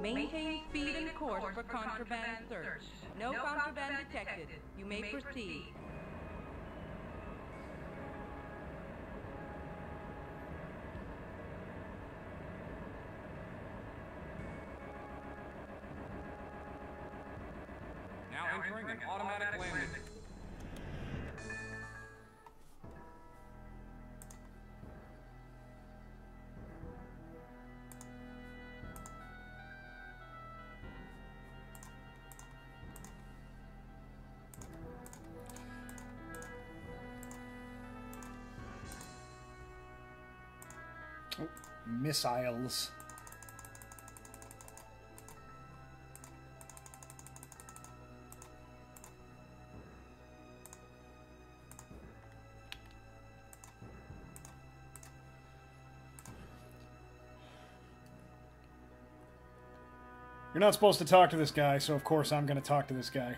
[SPEAKER 4] Maintain speed and course for contraband search. No contraband detected. You may proceed.
[SPEAKER 7] Now entering an automatic landing.
[SPEAKER 1] Missiles. You're not supposed to talk to this guy, so of course I'm going to talk to this guy.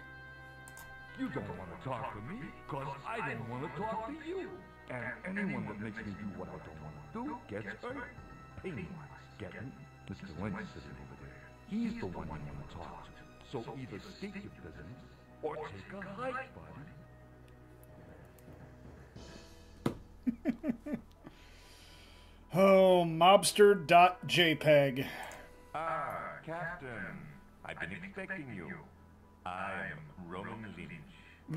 [SPEAKER 3] You don't want to talk to me, because I don't want to talk to you. And anyone that makes me do what I don't want to do gets hurt. Pain-wise, get me? Mr. Lynch is sitting over there. He's the one you want to talk to. So either state your business, or take a hike, buddy.
[SPEAKER 1] Oh, mobster.jpg.
[SPEAKER 2] Ah, Captain. I've been expecting you. I'm Roman Lynch.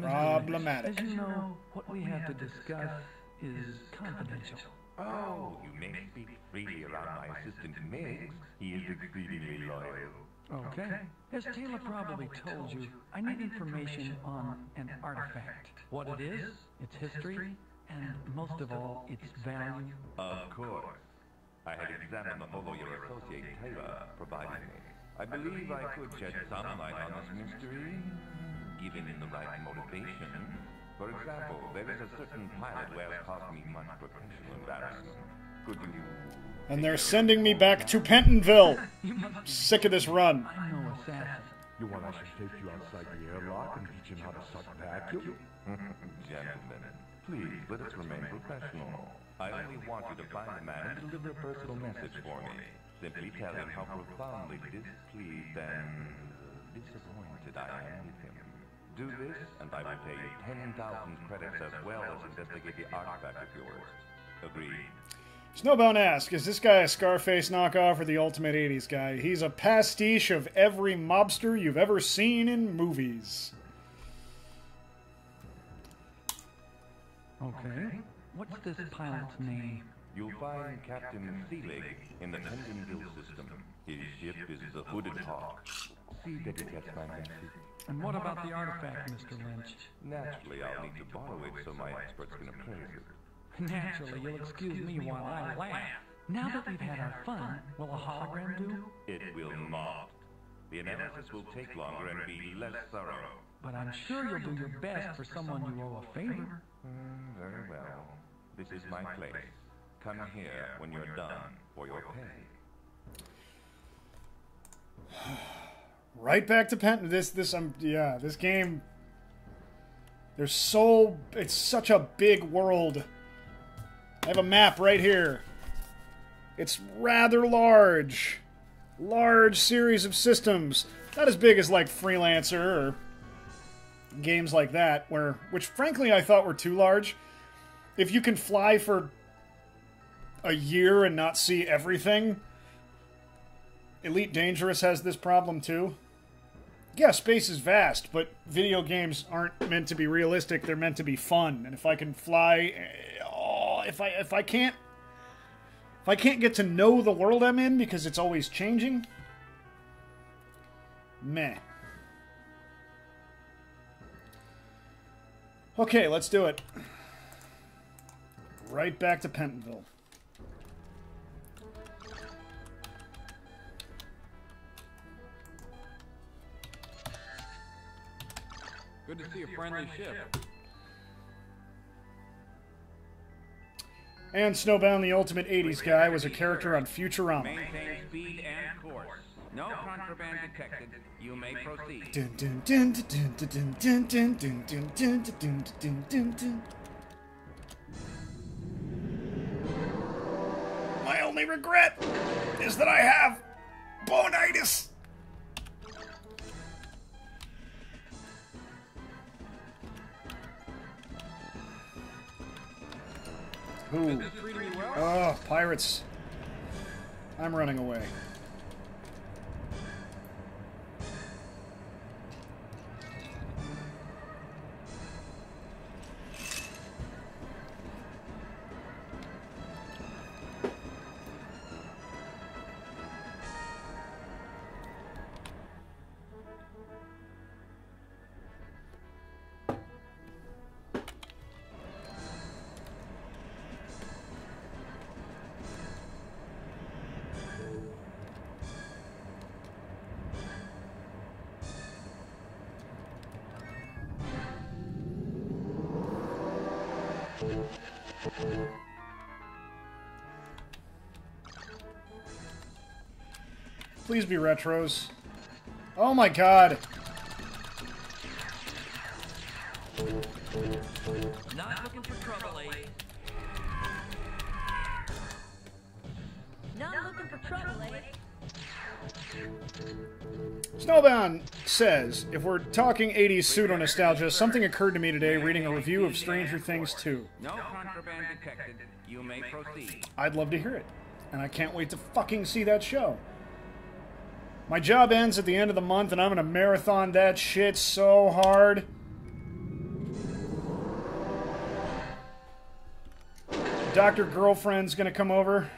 [SPEAKER 1] Problematic.
[SPEAKER 5] As you know, what we have to discuss is confidential.
[SPEAKER 2] Oh, you may speak freely around my assistant Miggs. He is exceedingly loyal.
[SPEAKER 5] Okay. As Taylor probably told you, I need information on an artifact. What it is, its history, and most of all, its value.
[SPEAKER 2] Of course. I had examined the holo your associate Taylor provided me. I believe I could shed some light on this mystery, given the right motivation. For example, there is a certain pilot who has caused me much professional embarrassment. Could you...
[SPEAKER 1] And they're sending me back to Pentonville. Sick of this run.
[SPEAKER 5] I'm no assassin.
[SPEAKER 3] You want I should take you outside the airlock and teach you how to suck vacuum?
[SPEAKER 2] Gentlemen, please let us remain professional. I only want you to find the man and deliver a personal message for me. Simply tell him how profoundly displeased and disappointed I am with him. Do this, and I will pay you 10,000 credits as well as investigate the artifact of yours. Agreed.
[SPEAKER 1] Snowbound asks, is this guy a Scarface knockoff or the ultimate 80s guy? He's a pastiche of every mobster you've ever seen in movies.
[SPEAKER 5] Okay. What's this pilot's name?
[SPEAKER 2] You'll find Captain Seelig in the Pendenville system. His ship is the Hooded Hawk. See that you catch my message.
[SPEAKER 5] And what about the artifact, Mr. Lynch?
[SPEAKER 2] Naturally, I'll need to borrow it so my experts can appraise it.
[SPEAKER 5] Naturally, you'll excuse me while I laugh. Now that we've had our fun, will a hologram do?
[SPEAKER 2] It will not. The analysis will take longer and be less thorough.
[SPEAKER 5] But I'm sure you'll do your best for someone you owe a favor.
[SPEAKER 2] Very well. This is my place. Come here when you're done for your pay.
[SPEAKER 1] Right back to Penton. This game. It's such a big world. I have a map right here. It's rather large. Large series of systems. Not as big as like Freelancer or games like that, which frankly I thought were too large. If you can fly for a year and not see everything. Elite Dangerous has this problem too. Yeah, space is vast, but video games aren't meant to be realistic. They're meant to be fun. And if I can fly, if I can't get to know the world I'm in because it's always changing, meh. Okay, let's do it. Right back to Pentonville.
[SPEAKER 7] Good to see a friendly ship.
[SPEAKER 1] And Snowbound, the ultimate 80s guy, was a character on Futurama.
[SPEAKER 9] Maintain speed and course. No contraband detected. You may proceed.
[SPEAKER 1] Dun, dun, dun, dun, dun, dun, dun, dun, dun, dun, dun, dun, dun, dun. My only regret is that I have bonitis. Ooh. Oh, pirates. I'm running away. Please be retros. Oh my god.
[SPEAKER 9] Not looking for trouble, eh?
[SPEAKER 6] Not looking for trouble, eh?
[SPEAKER 1] Snowbound says, if we're talking 80s pseudo-nostalgia, something occurred to me today reading a review of Stranger Things 2.
[SPEAKER 9] No contraband detected. You may proceed.
[SPEAKER 1] I'd love to hear it. And I can't wait to fucking see that show. My job ends at the end of the month and I'm gonna marathon that shit so hard. Dr. Girlfriend's gonna come over.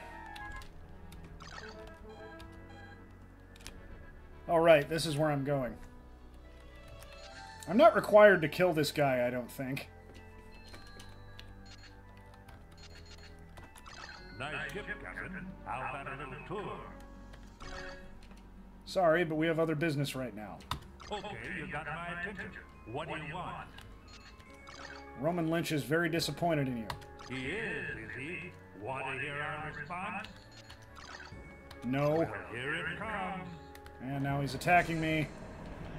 [SPEAKER 1] Alright, this is where I'm going. I'm not required to kill this guy, I don't think.
[SPEAKER 3] Nice ship, Captain. How about a little tour?
[SPEAKER 1] Sorry, but we have other business right now.
[SPEAKER 3] Okay, you got my attention. What do you want?
[SPEAKER 1] Roman Lynch is very disappointed in you.
[SPEAKER 3] He is he? Want to hear our response?
[SPEAKER 1] No.
[SPEAKER 3] Well, here it comes.
[SPEAKER 1] And now he's attacking me,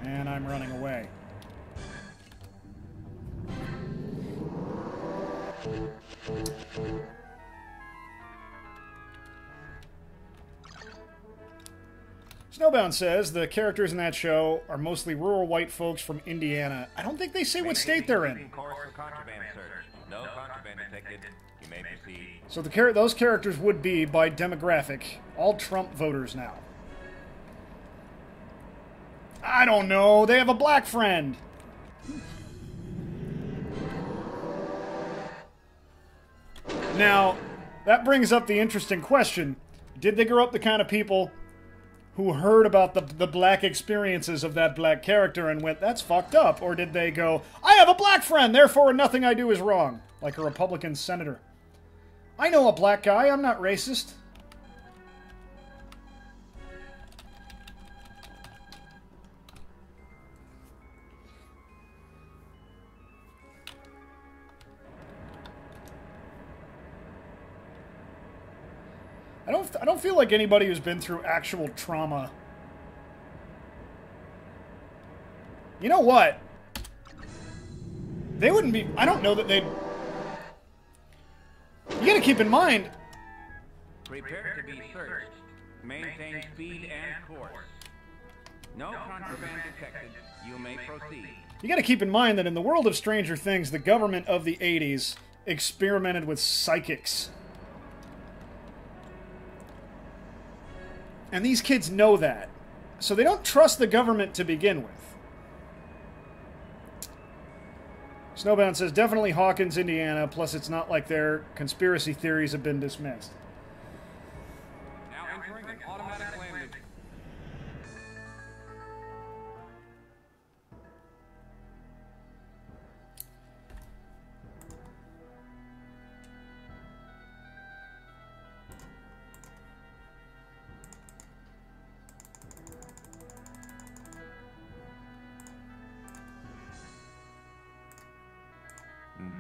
[SPEAKER 1] and I'm running away. Snowbound says the characters in that show are mostly rural white folks from Indiana. I don't think they say what state they're in.
[SPEAKER 2] Course for contraband search. No contraband detected. You may proceed.
[SPEAKER 1] So those characters would be, by demographic, all Trump voters now. I don't know. They have a black friend. Now, that brings up the interesting question. Did they grow up the kind of people who heard about the black experiences of that black character and went, that's fucked up? Or did they go, I have a black friend, therefore nothing I do is wrong? Like a Republican senator. I know a black guy, I'm not racist. I don't feel like anybody who's been through actual trauma. You know what? They wouldn't be... I don't know that they'd... You gotta keep in mind...
[SPEAKER 8] Prepare to be searched. Maintain speed and course. No contraband detected. You may proceed.
[SPEAKER 1] You gotta keep in mind that in the world of Stranger Things, the government of the 80s experimented with psychics. And these kids know that. So they don't trust the government to begin with. Snowbound says, definitely Hawkins, Indiana, plus it's not like their conspiracy theories have been dismissed.
[SPEAKER 8] Now entering an automatic landing.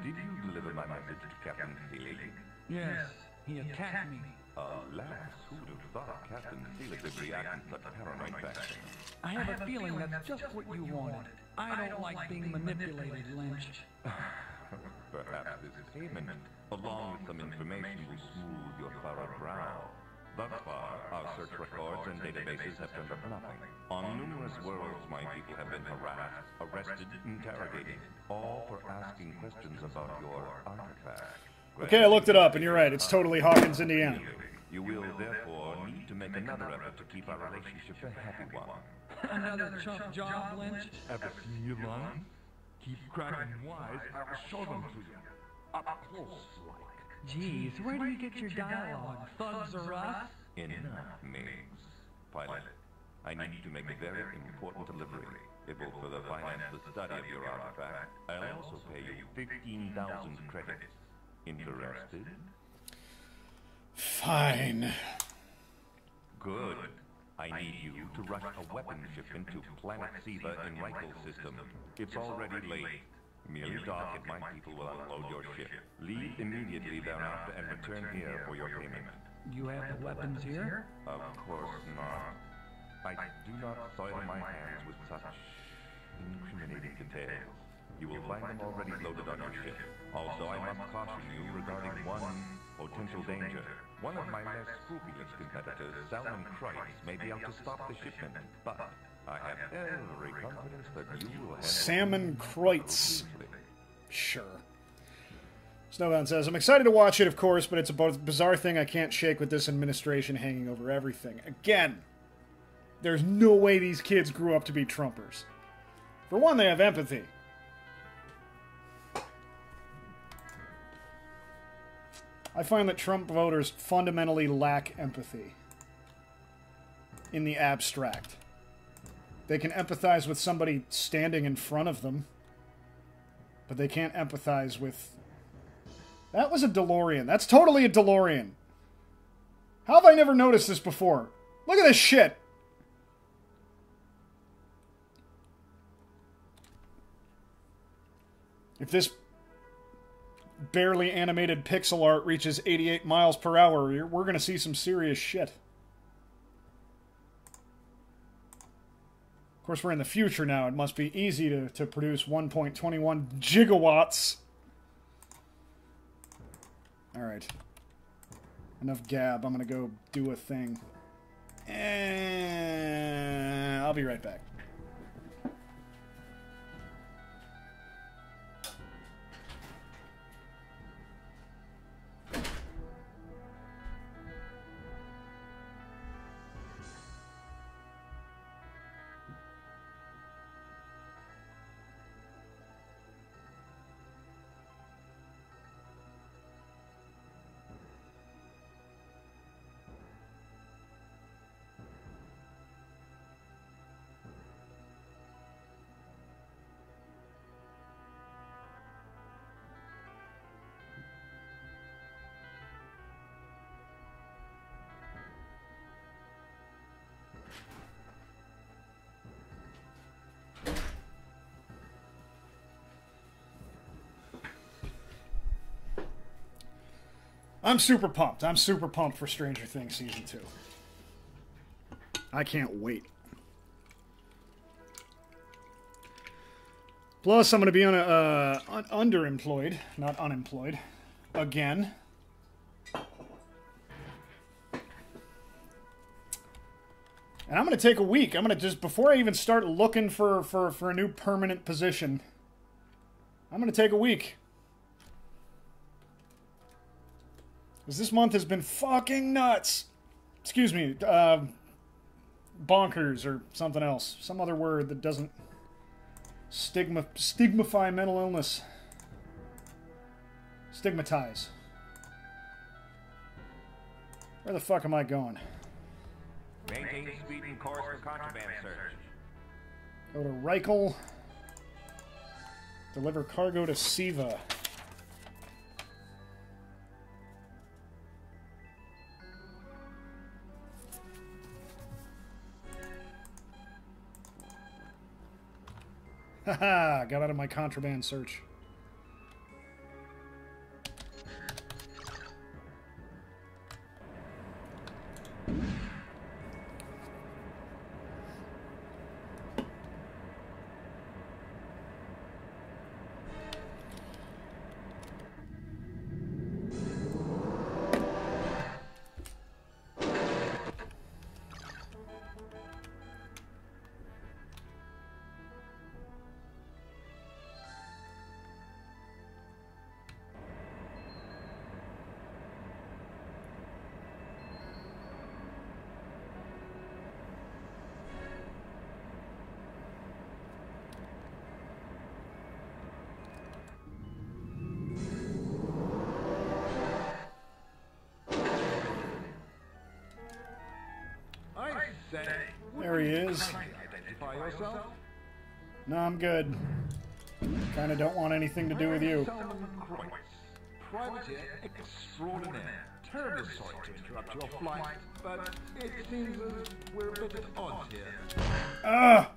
[SPEAKER 2] Did you deliver my message to Captain Seelig?
[SPEAKER 5] Yes, he attacked me.
[SPEAKER 2] Alas, who would have thought Captain Seelig would react in such paranoid fashion?
[SPEAKER 5] I have a feeling that's just what you wanted. I don't like being manipulated, Lynch.
[SPEAKER 2] Perhaps this payment, along with some information, will smooth your furrowed brow. Thus far, our search records and databases have turned up nothing. On numerous worlds, my people have been harassed, arrested, interrogated, all for asking questions about your artifact.
[SPEAKER 1] Okay, I looked it up, and you're right. It's totally Hawkins, Indiana.
[SPEAKER 2] You will, therefore, need to make another effort to keep our relationship a happy one.
[SPEAKER 5] Another chump job, Lynch?
[SPEAKER 3] Ever seen your lines? Keep cracking wise, I will show them to you. Up close, like.
[SPEAKER 5] Geez, where do you get your dialogue? Thugs or us?
[SPEAKER 2] Enough, Miggs. Pilot, I need to make a very important delivery. It will further finance the study of your artifact. I'll also pay you 15,000 credits. Interested?
[SPEAKER 1] Fine.
[SPEAKER 2] Good. I need you to rush a weapon shipment to Planet Siva in Reichel system. It's already late. Merely dock and my people will unload your ship. Leave immediately thereafter and return here for your payment.
[SPEAKER 5] You have the weapons here?
[SPEAKER 2] Of course not. I do not soil my hands with such incriminating details. You will find them already loaded on your ship. Also, I must caution you regarding one potential danger. One of my less scrupulous competitors, Salmon Kreitz, may be out to stop the shipment, but I have every confidence that you will handle
[SPEAKER 1] Salmon Kreitz. Sure. Snowbound says, I'm excited to watch it, of course, but it's a bizarre thing I can't shake with this administration hanging over everything. Again, there's no way these kids grew up to be Trumpers. For one, they have empathy. I find that Trump voters fundamentally lack empathy in the abstract. They can empathize with somebody standing in front of them, but they can't empathize with... That was a DeLorean. That's totally a DeLorean. How have I never noticed this before? Look at this shit! If this barely animated pixel art reaches 88 miles per hour, we're going to see some serious shit. Of course, we're in the future now. It must be easy to produce 1.21 gigawatts. Alright. Enough gab. I'm going to go do a thing. And I'll be right back. I'm super pumped. I'm super pumped for Stranger Things Season 2. I can't wait. Plus, I'm going to be on underemployed, not unemployed, again. And I'm going to take a week. I'm going to just, before I even start looking for a new permanent position, I'm going to take a week. Because this month has been fucking nuts. Excuse me, bonkers or something else. Some other word that doesn't stigmify mental illness. Stigmatize. Where the fuck am I going?
[SPEAKER 2] Maintain speed and course for contraband search.
[SPEAKER 1] Go to Reichel. Deliver cargo to Siva. Haha, got out of my contraband search. There he is.
[SPEAKER 3] Identify yourself?
[SPEAKER 1] No, I'm good. Kinda don't want anything to do with you.
[SPEAKER 3] Privateer extraordinaire. Terribly sorry to interrupt your flight, but it seems as we're a bit at odds here.
[SPEAKER 1] Ah!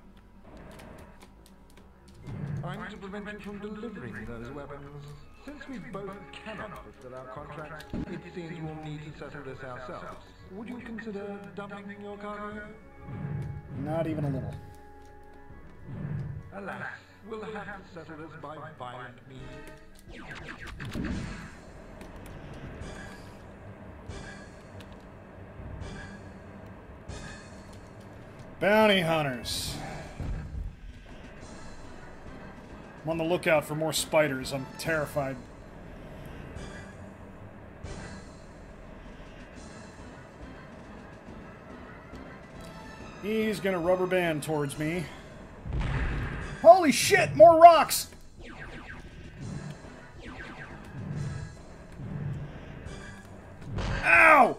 [SPEAKER 3] I'm to prevent you from delivering those weapons. Since we both cannot fulfill our contracts, it seems we'll need to settle this ourselves. Would you consider dumping your cargo?
[SPEAKER 1] Not even a little.
[SPEAKER 3] Alas, we'll have to settle this by violent means.
[SPEAKER 1] Bounty hunters. I'm on the lookout for more spiders. I'm terrified. He's gonna rubber band towards me. Holy shit! More rocks! Ow!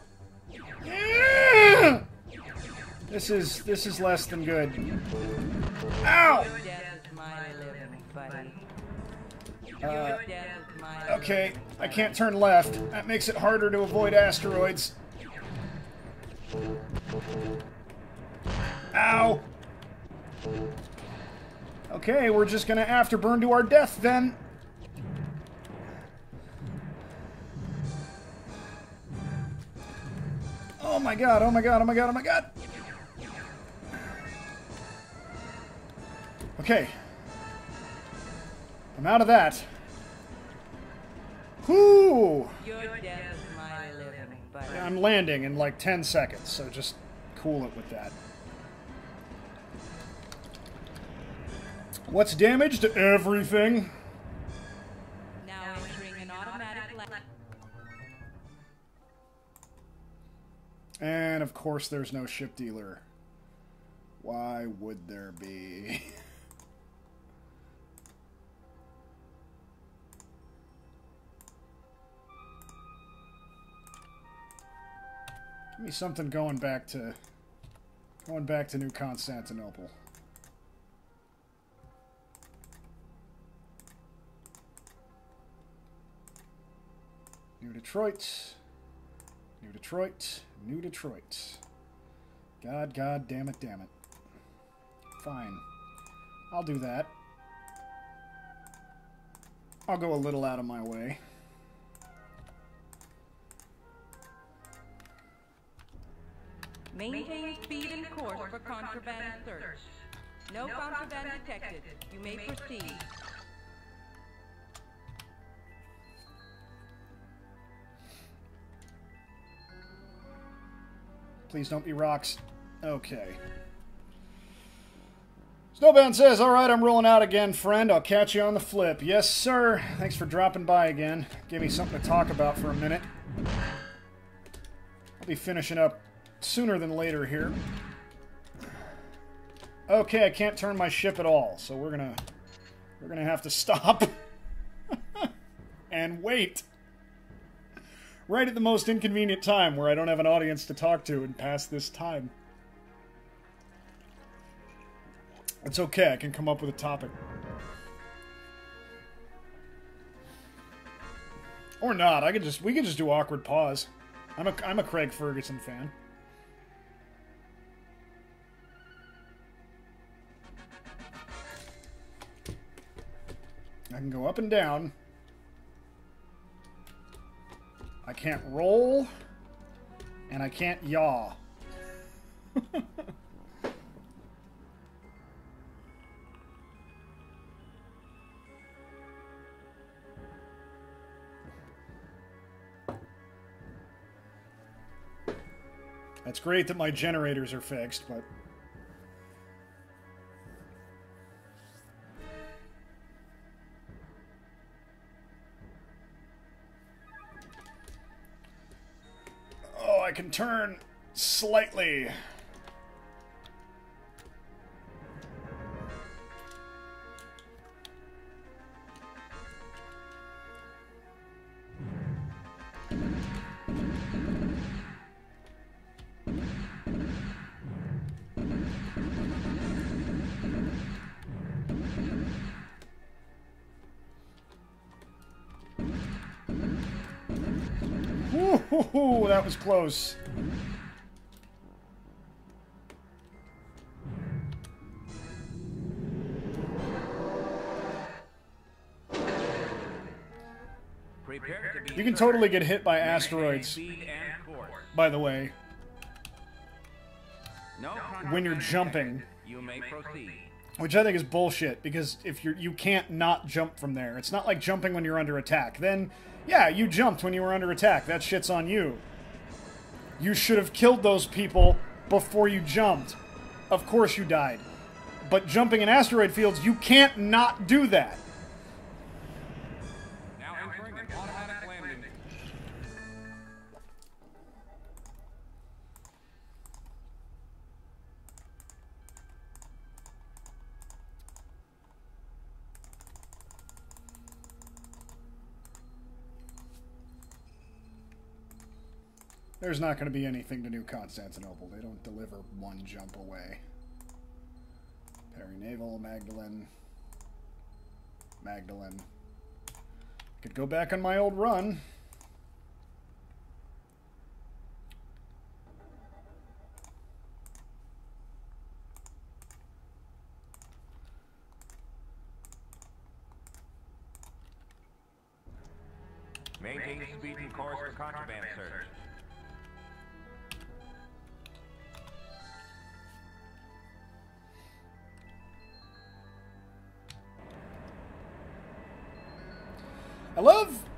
[SPEAKER 1] This is less than good. Ow! Okay, I can't turn left. That makes it harder to avoid asteroids. Ow! Okay, we're just gonna afterburn to our death then. Oh my god, oh my god, oh my god, oh my god! Okay. I'm out of that. Whoo!
[SPEAKER 4] Your death is my living, buddy.
[SPEAKER 1] I'm landing in like 10 seconds, so just cool it with that. What's damaged? Everything.
[SPEAKER 4] Now entering an automatic
[SPEAKER 1] And of course there's no ship dealer. Why would there be? Give me something going back to New Constantinople. New Detroit. New Detroit. New Detroit. God damn it, damn it. Fine. I'll do that. I'll go a little out of my way.
[SPEAKER 4] Maintain speed and course for contraband search. No contraband detected. You may proceed.
[SPEAKER 1] Please don't be rocks. Okay. Snowbound says, alright, I'm rolling out again, friend. I'll catch you on the flip. Yes, sir. Thanks for dropping by again. Give me something to talk about for a minute. I'll be finishing up sooner than later here. Okay, I can't turn my ship at all, so we're gonna have to stop and wait. Right at the most inconvenient time where I don't have an audience to talk to and pass this time. It's okay, I can come up with a topic. Or not, we could just do awkward pause. I'm a Craig Ferguson fan. I can go up and down. I can't roll. And I can't yaw. It's great that my generators are fixed, but... Oh, I can turn slightly. Ooh, that was close. You can totally get hit by asteroids, by the way, when you're jumping.
[SPEAKER 8] You may proceed.
[SPEAKER 1] Which I think is bullshit, because if you can't not jump from there. It's not like jumping when you're under attack. Then, yeah, you jumped when you were under attack. That shit's on you. You should have killed those people before you jumped. Of course you died. But jumping in asteroid fields, you can't not do that.
[SPEAKER 7] Now entering an automatic landing.
[SPEAKER 1] There's not going to be anything to New Constantinople. They don't deliver one jump away. Perry Naval, Magdalene. Magdalene. Could go back on my old run.
[SPEAKER 2] Maintain speed and course for contraband search.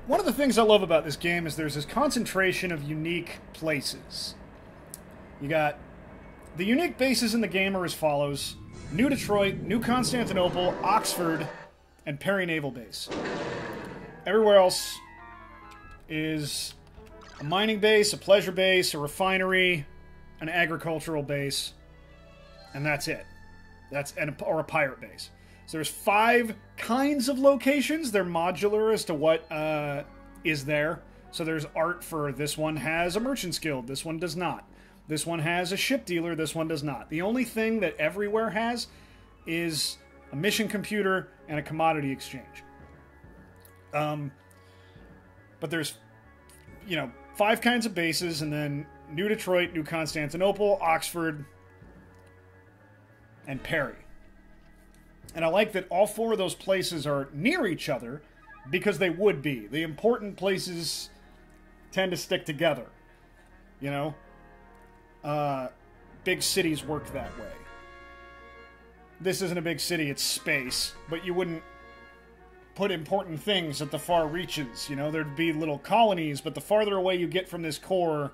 [SPEAKER 1] One of the things I love about this game is there's this concentration of unique places. You got the unique bases in the game are as follows: New Detroit, New Constantinople, Oxford, and Perry Naval Base. Everywhere else is a mining base, a pleasure base, a refinery, an agricultural base, and that's it. Or a pirate base. So there's 5 kinds of locations. They're modular as to what is there. So there's art for this one has a merchant's guild. This one does not. This one has a ship dealer. This one does not. The only thing that everywhere has is a mission computer and a commodity exchange. But there's, 5 kinds of bases, and then New Detroit, New Constantinople, Oxford, and Perry. And I like that all 4 of those places are near each other, because they would be. The important places tend to stick together. big cities work that way. This isn't a big city, it's space, but you wouldn't put important things at the far reaches. You know, there'd be little colonies, but the farther away you get from this core,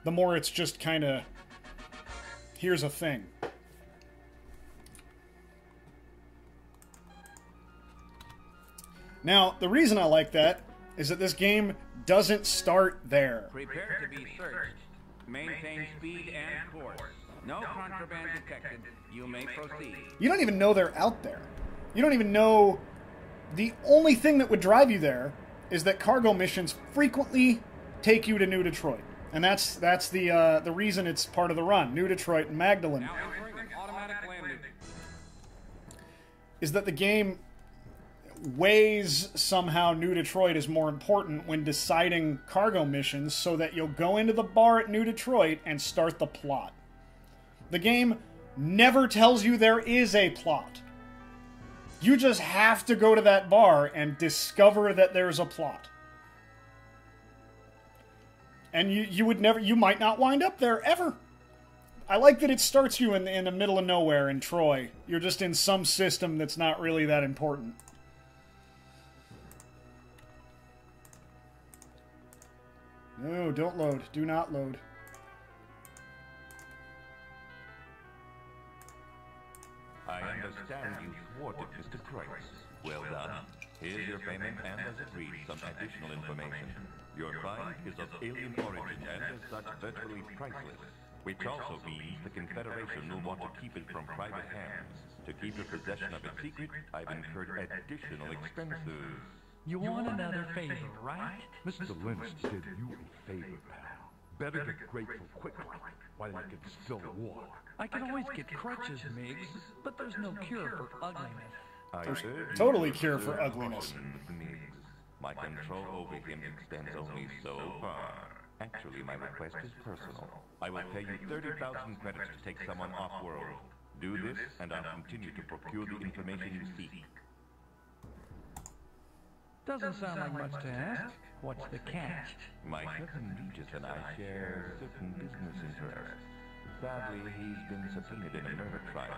[SPEAKER 1] the more it's just kind of, here's a thing. Now, the reason I like that is that this game doesn't start there.
[SPEAKER 9] Prepare to be searched. Maintain speed and course. No contraband detected. You may proceed.
[SPEAKER 1] You don't even know they're out there. You don't even know... The only thing that would drive you there is that cargo missions frequently take you to New Detroit. And that's the reason it's part of the run. New Detroit and Magdalene.
[SPEAKER 7] Now entering an automatic landing.
[SPEAKER 1] Is that the game weighs somehow New Detroit is more important when deciding cargo missions so that you'll go into the bar at New Detroit and start the plot. The game never tells you there is a plot. You just have to go to that bar and discover that there's a plot. And you might not wind up there ever. I like that it starts you in the middle of nowhere in Troy. You're just in some system that's not really that important. No, don't load. Do not load.
[SPEAKER 2] I understand you thwarted Mr. Kreutz. Well done. Here's your payment, and as agreed, some additional information. Your find is of alien origin and as such virtually priceless, which also means the Confederation will want to keep it from private hands. To keep the possession of its secret, I've incurred additional expenses.
[SPEAKER 5] You want another favor, right?
[SPEAKER 3] Mr. Lynch did you a favor, pal. Better get grateful quickly while you can still walk.
[SPEAKER 5] I can always get crutches, Miggs, but there's no cure for ugliness.
[SPEAKER 1] There's totally cure for ugliness.
[SPEAKER 2] My control over him extends only so far. Actually, my request is personal. I will pay you 30,000 credits to take someone off-world. Do this, and I'll continue to procure the information you seek.
[SPEAKER 5] Doesn't sound like much to ask. What's the catch?
[SPEAKER 2] My cousin Regis and I share certain business interests. Sadly, he's been subpoenaed in a murder trial.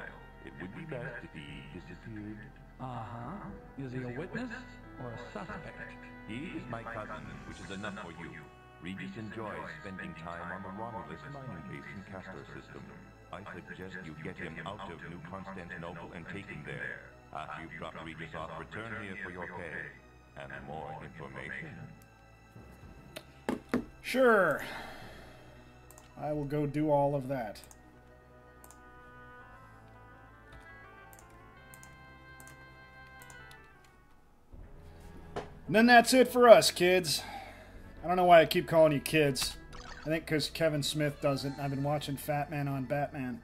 [SPEAKER 2] It would be best if he disappeared.
[SPEAKER 5] Uh-huh. Is he a witness or a suspect?
[SPEAKER 2] He is my cousin, which is enough for you. Regis enjoys spending time on the Romulus mining base in Castor system. I suggest you get him out of New Constantinople and take him there. After you've dropped Regis off, return here for your pay. And more information.
[SPEAKER 1] Sure. I will go do all of that. And then that's it for us, kids. I don't know why I keep calling you kids. I think because Kevin Smith does it. I've been watching Fat Man on Batman.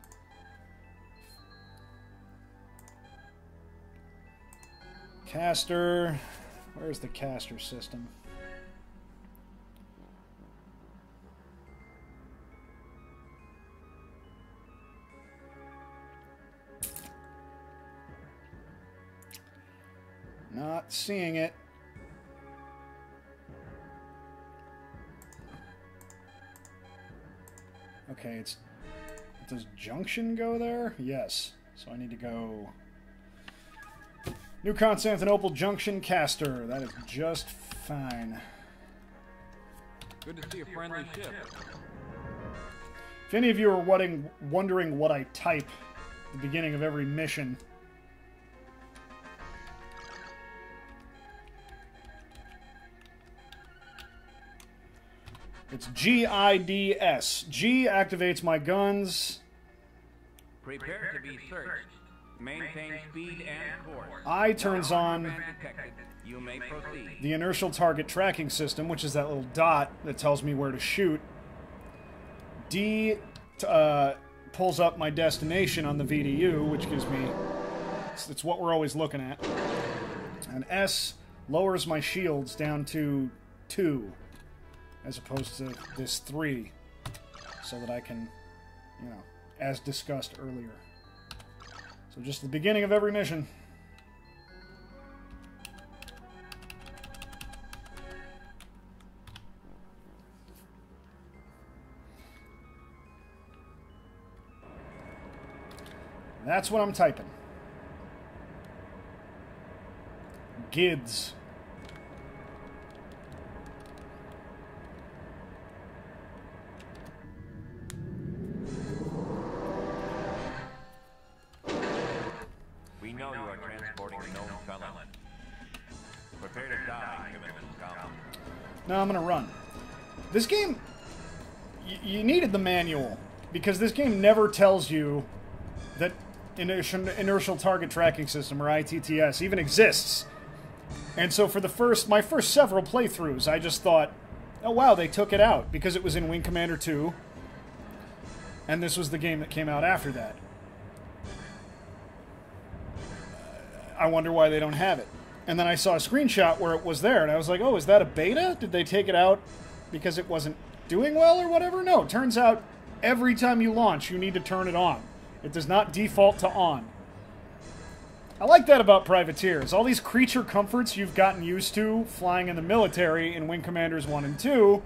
[SPEAKER 1] Castor. Where's the Castor system? Not seeing it. Okay, does Junction go there? Yes. So I need to go New Constantinople Junction Castor. That is just fine.
[SPEAKER 7] Good to see a friendly ship.
[SPEAKER 1] If any of you are wondering what I type at the beginning of every mission, it's GIDS. G activates my guns.
[SPEAKER 9] Prepare to be searched. Maintain speed and course.
[SPEAKER 1] I turns on
[SPEAKER 9] You may proceed.
[SPEAKER 1] the inertial target tracking system, which is that little dot that tells me where to shoot. D pulls up my destination on the VDU, which gives me... It's what we're always looking at. And S lowers my shields down to 2, as opposed to this 3, so that I can, you know, as discussed earlier. So just the beginning of every mission. That's what I'm typing. Gids.
[SPEAKER 2] We know you are transporting a known felon. Prepare to die, criminal scum.
[SPEAKER 1] No, I'm gonna run. This game... You needed the manual, because this game never tells you that inertial target tracking system, or ITTS, even exists. And so for my first several playthroughs, I just thought, oh wow, they took it out, because it was in Wing Commander 2, and this was the game that came out after that. I wonder why they don't have it. And then I saw a screenshot where it was there, and I was like, oh, is that a beta? Did they take it out because it wasn't doing well or whatever? No, it turns out every time you launch, you need to turn it on. It does not default to on. I like that about privateers. All these creature comforts you've gotten used to flying in the military in Wing Commanders 1 and 2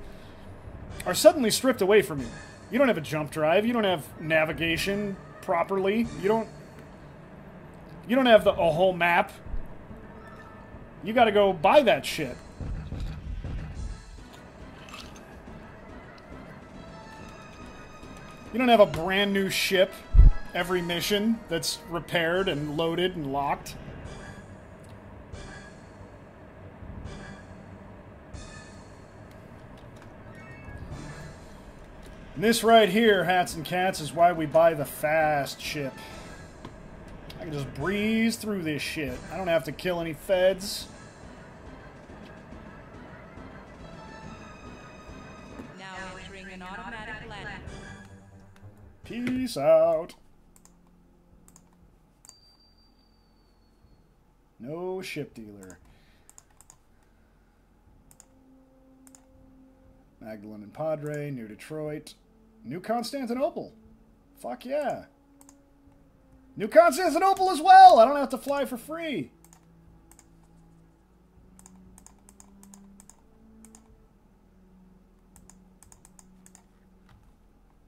[SPEAKER 1] are suddenly stripped away from you. You don't have a jump drive. You don't have navigation properly. You don't have a whole map. You gotta go buy that shit. You don't have a brand new ship every mission that's repaired and loaded and locked. And this right here, Hats and Cats, is why we buy the fast ship. I can just breeze through this shit. I don't have to kill any feds.
[SPEAKER 4] Now entering an automatic landing.
[SPEAKER 1] Peace out. No ship dealer. Magdalene and Padre, New Detroit, New Constantinople. Fuck yeah. New Constantinople as well! I don't have to fly for free.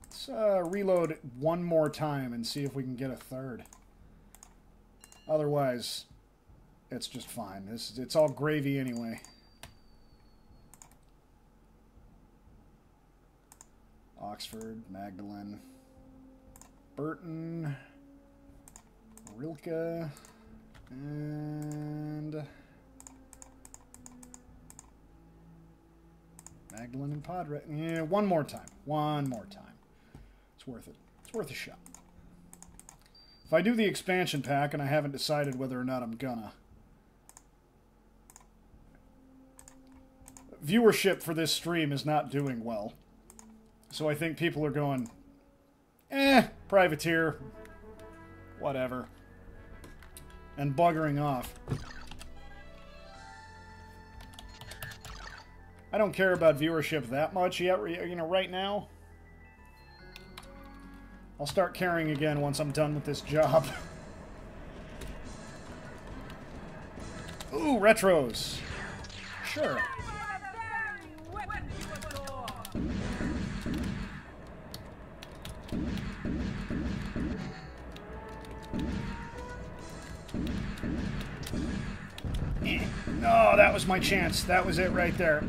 [SPEAKER 1] Let's reload one more time and see if we can get a third. Otherwise, it's just fine. It's all gravy anyway. Oxford, Magdalene, Burton, Rilke, and Magdalene and Padre. Yeah, one more time. One more time. It's worth it. It's worth a shot. If I do the expansion pack, and I haven't decided whether or not I'm gonna, viewership for this stream is not doing well. So I think people are going, privateer, whatever, and buggering off. I don't care about viewership that much yet, you know, right now. I'll start caring again once I'm done with this job. Ooh, retros. Sure. No, that was my chance. That was it right there.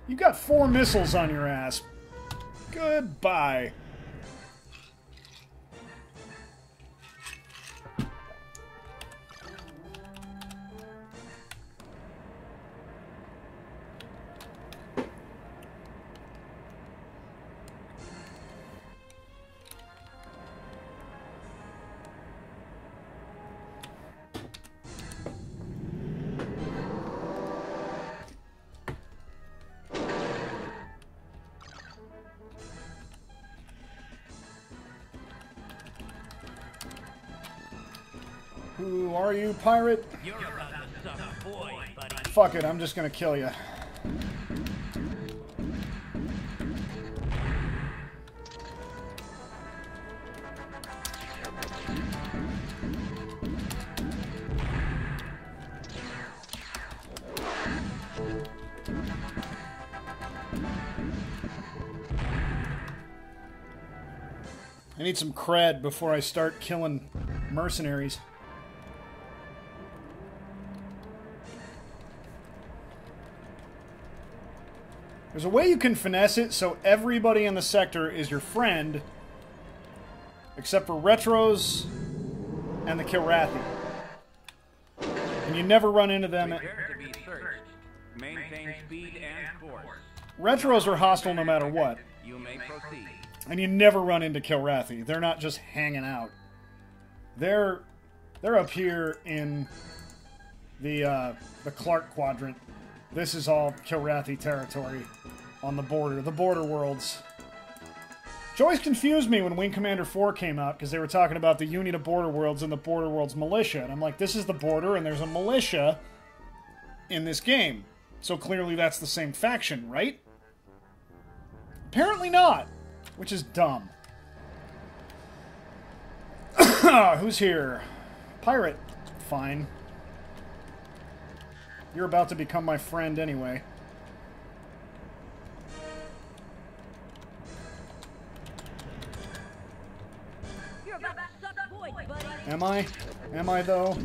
[SPEAKER 1] You got 4 missiles on your ass. Goodbye. Who are you, pirate?
[SPEAKER 8] You're about to suck boy, buddy.
[SPEAKER 1] Fuck it, I'm just gonna kill you. I need some cred before I start killing mercenaries. There's a way you can finesse it so everybody in the sector is your friend, except for Retros and the Kilrathi. And you never run into them.
[SPEAKER 9] Prepare to be searched. Maintain speed and course.
[SPEAKER 1] Retros are hostile no matter what.
[SPEAKER 9] You may proceed.
[SPEAKER 1] And you never run into Kilrathi. They're not just hanging out. They're up here in the Clark Quadrant. This is all Kilrathi territory on the border worlds. Which always confused me when Wing Commander 4 came out, because they were talking about the Union of Border Worlds and the Border Worlds militia. And I'm like, this is the border, and there's a militia in this game. So clearly that's the same faction, right? Apparently not. Which is dumb. Who's here? Pirate. Fine. You're about to become my friend anyway.
[SPEAKER 6] You're about to suck boy, buddy.
[SPEAKER 1] Am I? Am I, though?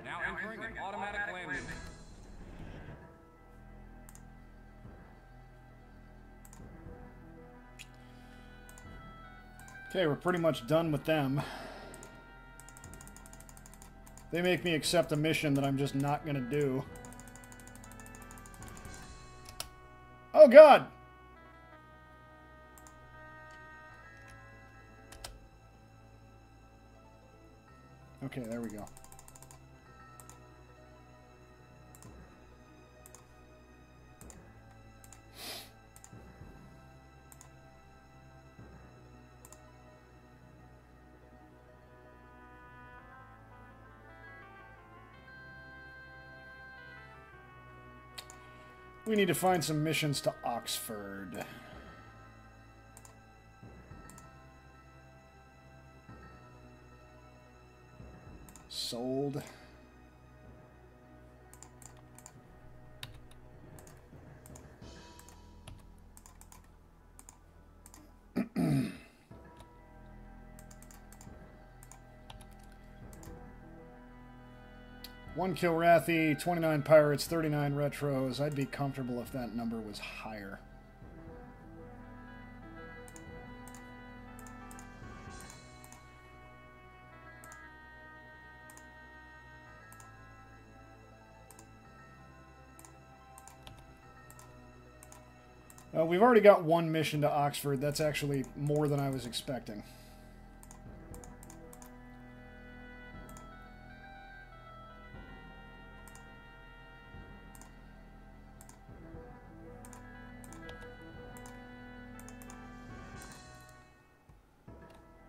[SPEAKER 9] Now entering an automatic landing.
[SPEAKER 1] Okay, we're pretty much done with them. They make me accept a mission that I'm just not gonna do. Oh god! Okay, there we go. We need to find some missions to Oxford. Sold. One Kilrathi, 29 pirates, 39 retros. I'd be comfortable if that number was higher. We've already got one mission to Oxford. That's actually more than I was expecting.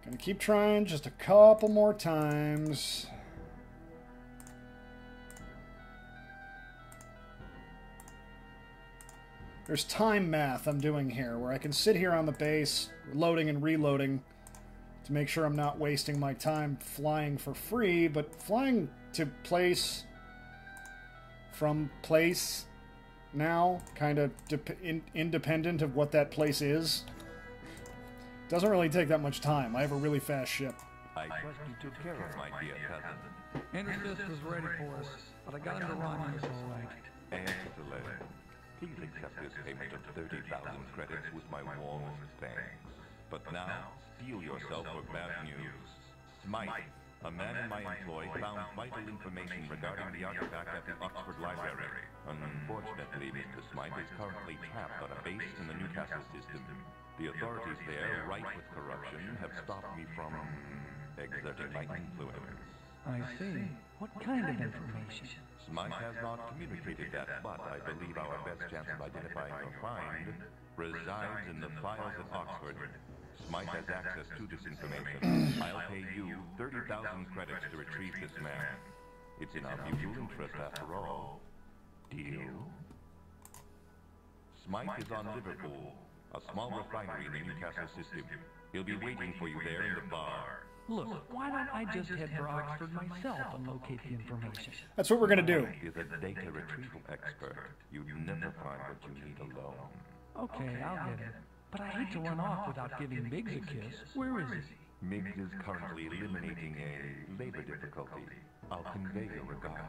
[SPEAKER 1] Gonna keep trying just a couple more times. There's time math I'm doing here, where I can sit here on the base, loading and reloading, to make sure I'm not wasting my time flying for free, but flying to place from place now, kind of independent of what that place is, doesn't really take that much time. I have a really fast ship.
[SPEAKER 2] I trust you took care of my dear cousin.
[SPEAKER 5] Interfist is ready for us, but I got him to Romulus all right.
[SPEAKER 2] Excellent. Please accept this payment of 30,000 credits with my warmest thanks. But now, steel yourself for bad news. Smythe, a man in my employ, found vital information regarding the artifact at the Oxford Library. Unfortunately, Mr. Smythe is currently trapped on a base in the Newcastle system. The authorities there, rife with corruption, have stopped me from exerting my influence.
[SPEAKER 5] I see. What kind of information?
[SPEAKER 2] Smythe has not communicated that, but I believe our best chance of identifying the find resides in the files at Oxford. Smythe has access to this information. I'll pay you 30,000 credits to retrieve this man. It's in our mutual interest, after all. Deal? Smythe is on Liverpool, a small refinery in the Newcastle system. He'll be waiting for you there in the bar.
[SPEAKER 5] Look, why don't I just head for Oxford myself and locate the information?
[SPEAKER 1] That's what we're gonna do.
[SPEAKER 2] Is a data retrieval expert. You'd never find what you need alone.
[SPEAKER 5] Okay, I'll get it. But I hate to run off without giving Biggs a kiss. Where is he?
[SPEAKER 2] Miggs is currently eliminating a labor difficulty. I'll convey your regards.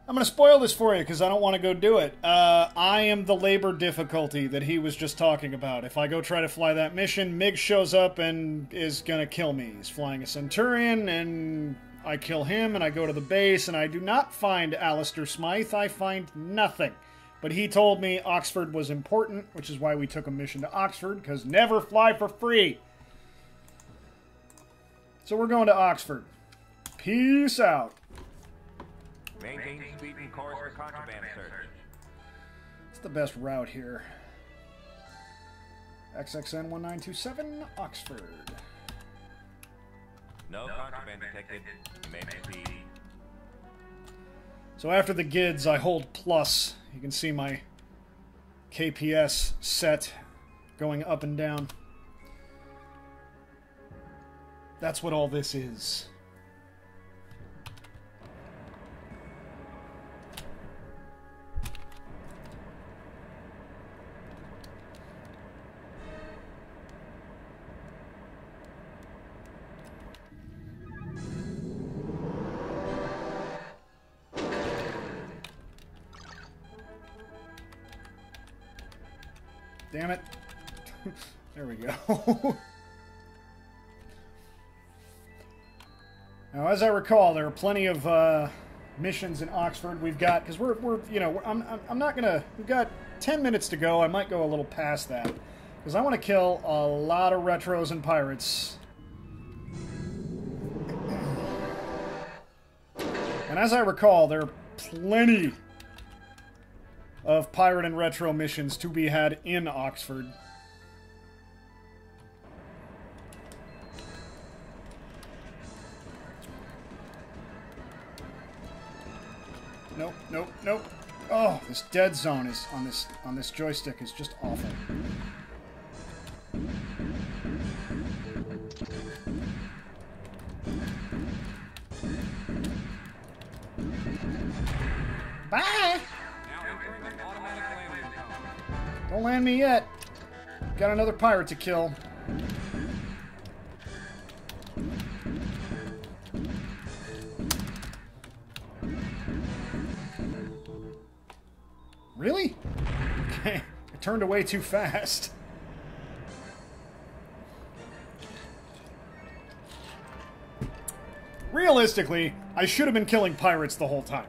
[SPEAKER 1] I'm going to spoil this for you because I don't want to go do it. I am the labor difficulty that he was just talking about. If I go try to fly that mission, Miggs shows up and is going to kill me. He's flying a Centurion, and I kill him, and I go to the base, and I do not find Alistair Smythe. I find nothing. But he told me Oxford was important, which is why we took a mission to Oxford, because never fly for free. So we're going to Oxford. Peace out.
[SPEAKER 9] Maintain speed and course for contraband search.
[SPEAKER 1] It's the best route here. XXN 1927, Oxford.
[SPEAKER 9] No contraband detected. Maintain speed.
[SPEAKER 1] So after the GIDS, I hold plus. You can see my KPS set going up and down. That's what all this is. Damn it. There we go. Now, as I recall, there are plenty of missions in Oxford. We've got, because I'm not gonna. We've got 10 minutes to go. I might go a little past that because I want to kill a lot of retros and pirates. And as I recall, there are plenty of pirate and retro missions to be had in Oxford. Nope, nope, nope. Oh, this dead zone is on this joystick is just awful. Bye. Don't land me yet. Got another pirate to kill. Really? Okay. I turned away too fast. Realistically, I should have been killing pirates the whole time.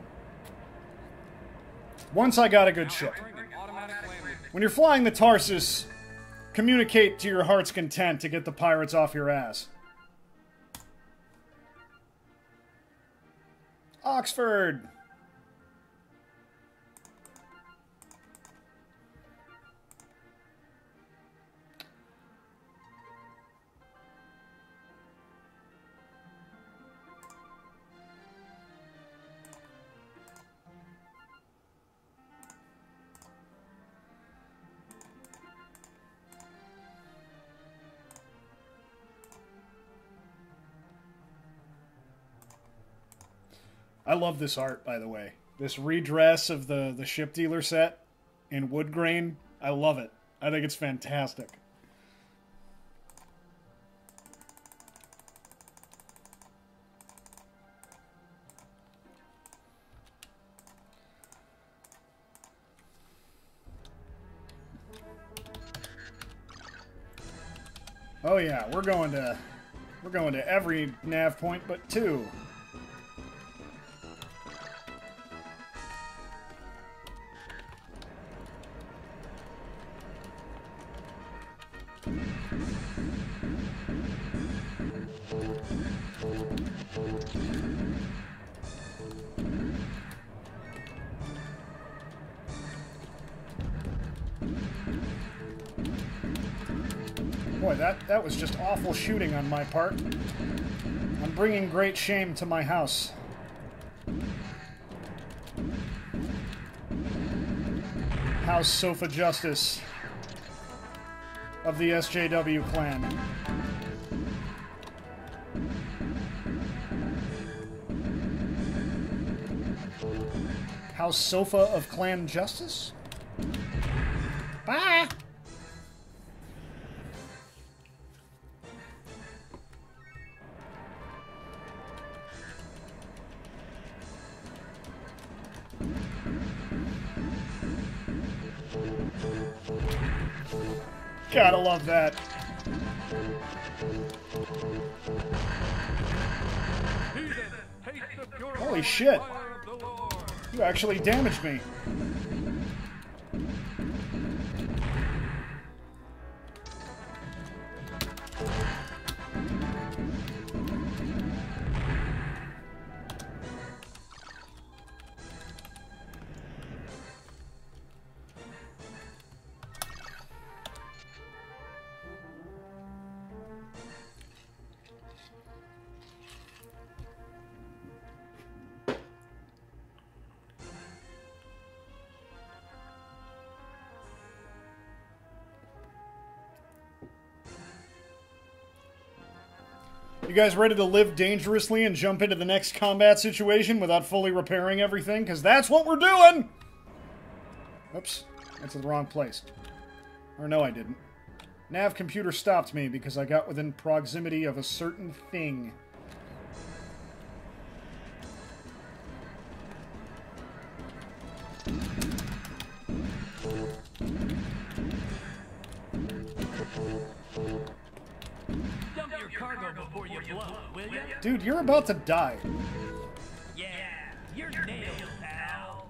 [SPEAKER 1] Once I got a good ship. When you're flying the Tarsus, communicate to your heart's content to get the pirates off your ass. Oxford! I love this art, by the way. This redress of the ship dealer set in wood grain. I love it. I think it's fantastic. Oh yeah, we're going to every nav point but 2. Boy, that was just awful shooting on my part. I'm bringing great shame to my house. House Sofa Justice of the SJW clan. House Sofa of Clan Justice? Bye! Gotta love that. Holy shit. You actually damaged me. You guys ready to live dangerously and jump into the next combat situation without fully repairing everything? Because that's what we're doing! Oops. That's in the wrong place. Or no, I didn't. Nav computer stopped me because I got within proximity of a certain thing.
[SPEAKER 5] Cargo before you blow, will ya?
[SPEAKER 1] Dude, you're about to die.
[SPEAKER 5] Yeah, you're nailed, pal.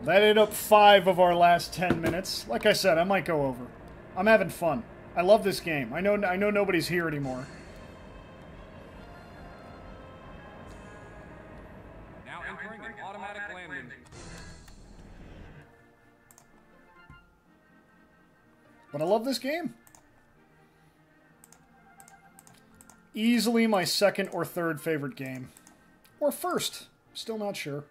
[SPEAKER 1] That ate up 5 of our last 10 minutes. Like I said, I might go over. I'm having fun. I love this game. I know nobody's here anymore.
[SPEAKER 9] Now entering an automatic landing.
[SPEAKER 1] But I love this game. Easily my second or third favorite game. Or first. Still not sure.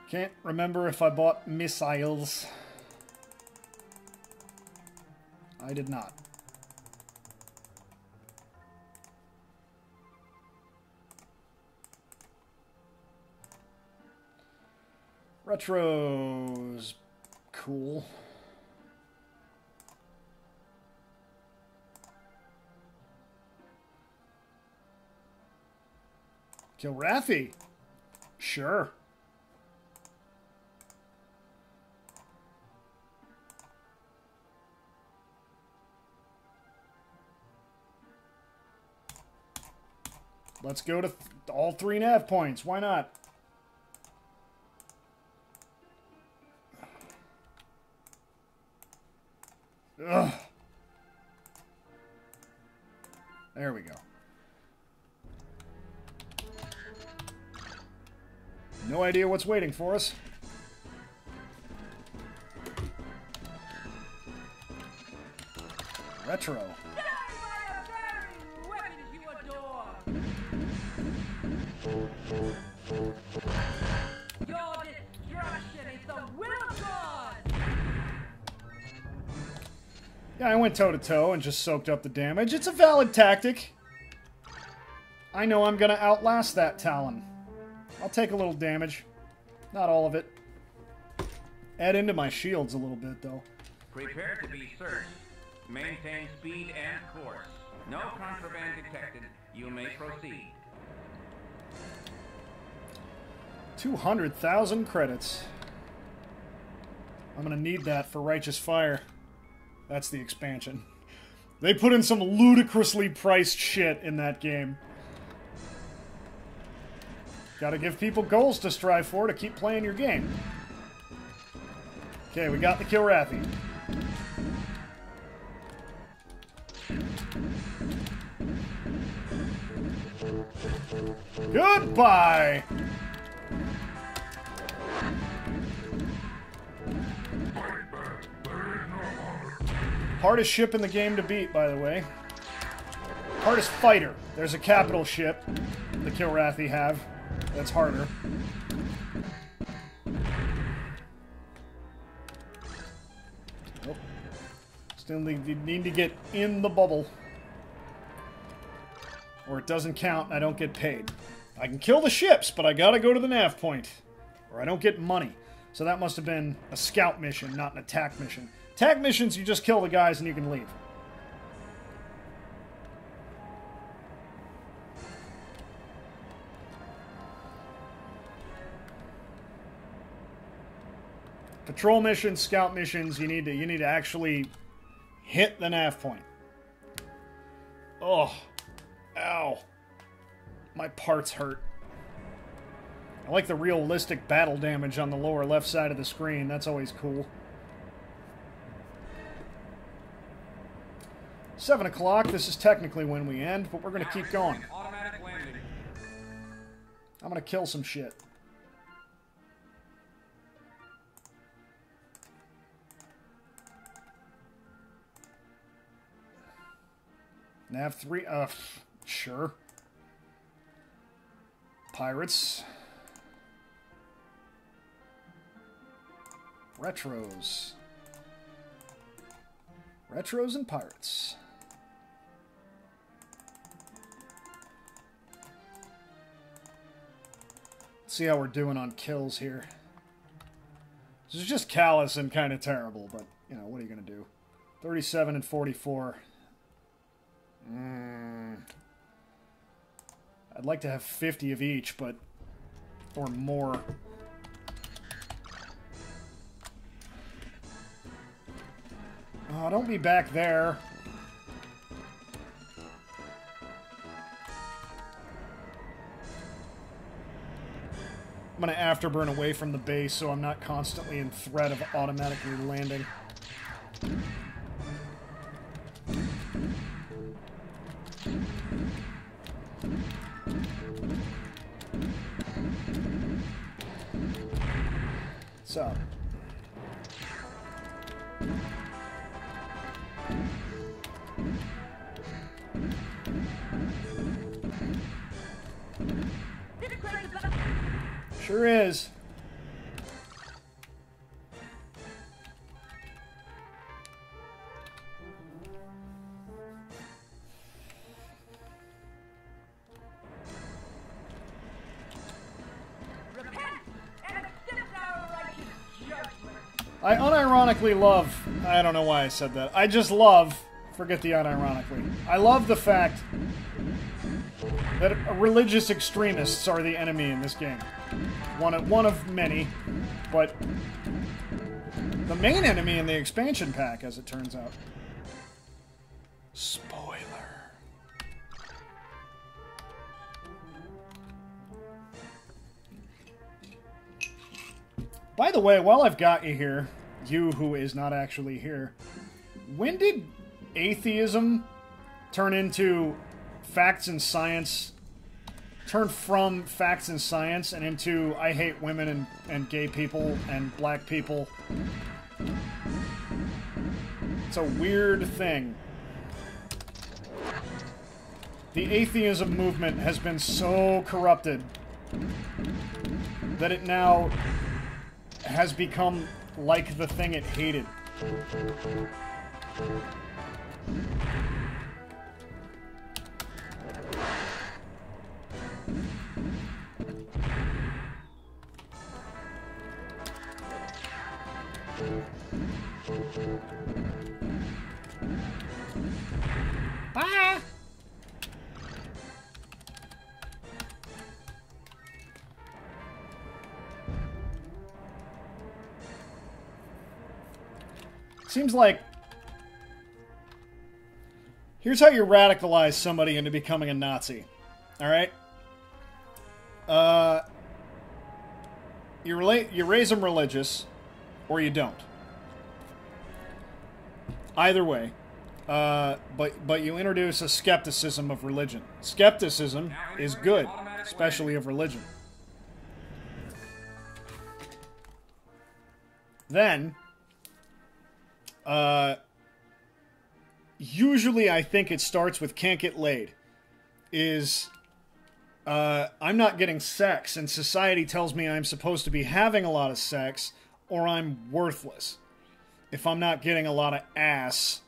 [SPEAKER 1] Can't remember if I bought missiles. I did not. Retro's cool. Kill Raffi? Sure. Let's go to all 3 nav points. Why not? Ugh. There we go. No idea what's waiting for us. Retro. Yeah, I went toe-to-toe and just soaked up the damage. It's a valid tactic. I know I'm gonna outlast that Talon. I'll take a little damage. Not all of it. Add into my shields a little bit, though.
[SPEAKER 9] Prepare to be searched. Maintain speed and course. No contraband detected. You may proceed.
[SPEAKER 1] 200,000 credits. I'm gonna need that for Righteous Fire. That's the expansion. They put in some ludicrously priced shit in that game. Gotta give people goals to strive for to keep playing your game. Okay, we got the Kilrathi. Goodbye! Hardest ship in the game to beat, by the way. Hardest fighter. There's a capital ship the Kilrathi have. That's harder. Nope. Still need to get in the bubble. Or it doesn't count and I don't get paid. I can kill the ships, but I gotta go to the nav point. Or I don't get money. So that must have been a scout mission, not an attack mission. Attack missions, you just kill the guys and you can leave. Patrol missions, scout missions, you need to actually hit the nav point. Oh. Ow. My parts hurt. I like the realistic battle damage on the lower left side of the screen. That's always cool. 7 o'clock. This is technically when we end, but we're going to keep going.
[SPEAKER 9] Automatic landing.
[SPEAKER 1] I'm going to kill some shit. Nav 3, sure. Pirates. Retros. Retros and pirates. Let's see how we're doing on kills here. This is just callous and kind of terrible, but, you know, what are you going to do? 37 and 44. I'd like to have 50 of each, but... or more. Oh, don't be back there. I'm going to afterburn away from the base so I'm not constantly in threat of automatically landing. So. Sure is. I unironically love... I don't know why I said that. I just love... Forget the unironically. I love the fact that religious extremists are the enemy in this game. One of many, but the main enemy in the expansion pack, as it turns out. Spoiler. By the way, while I've got you here, you who is not actually here, when did atheism turn into facts and science, turn from facts and science and into I hate women and gay people and black people? It's a weird thing. The atheism movement has been so corrupted that it now has become like the thing it hated. Bye! Seems like... Here's how you radicalize somebody into becoming a Nazi. Alright? You raise them religious, or you don't. Either way. But you introduce a skepticism of religion. Skepticism is good, especially of religion. Then, usually I think it starts with can't get laid. I'm not getting sex, and society tells me I'm supposed to be having a lot of sex, or I'm worthless. If I'm not getting a lot of ass,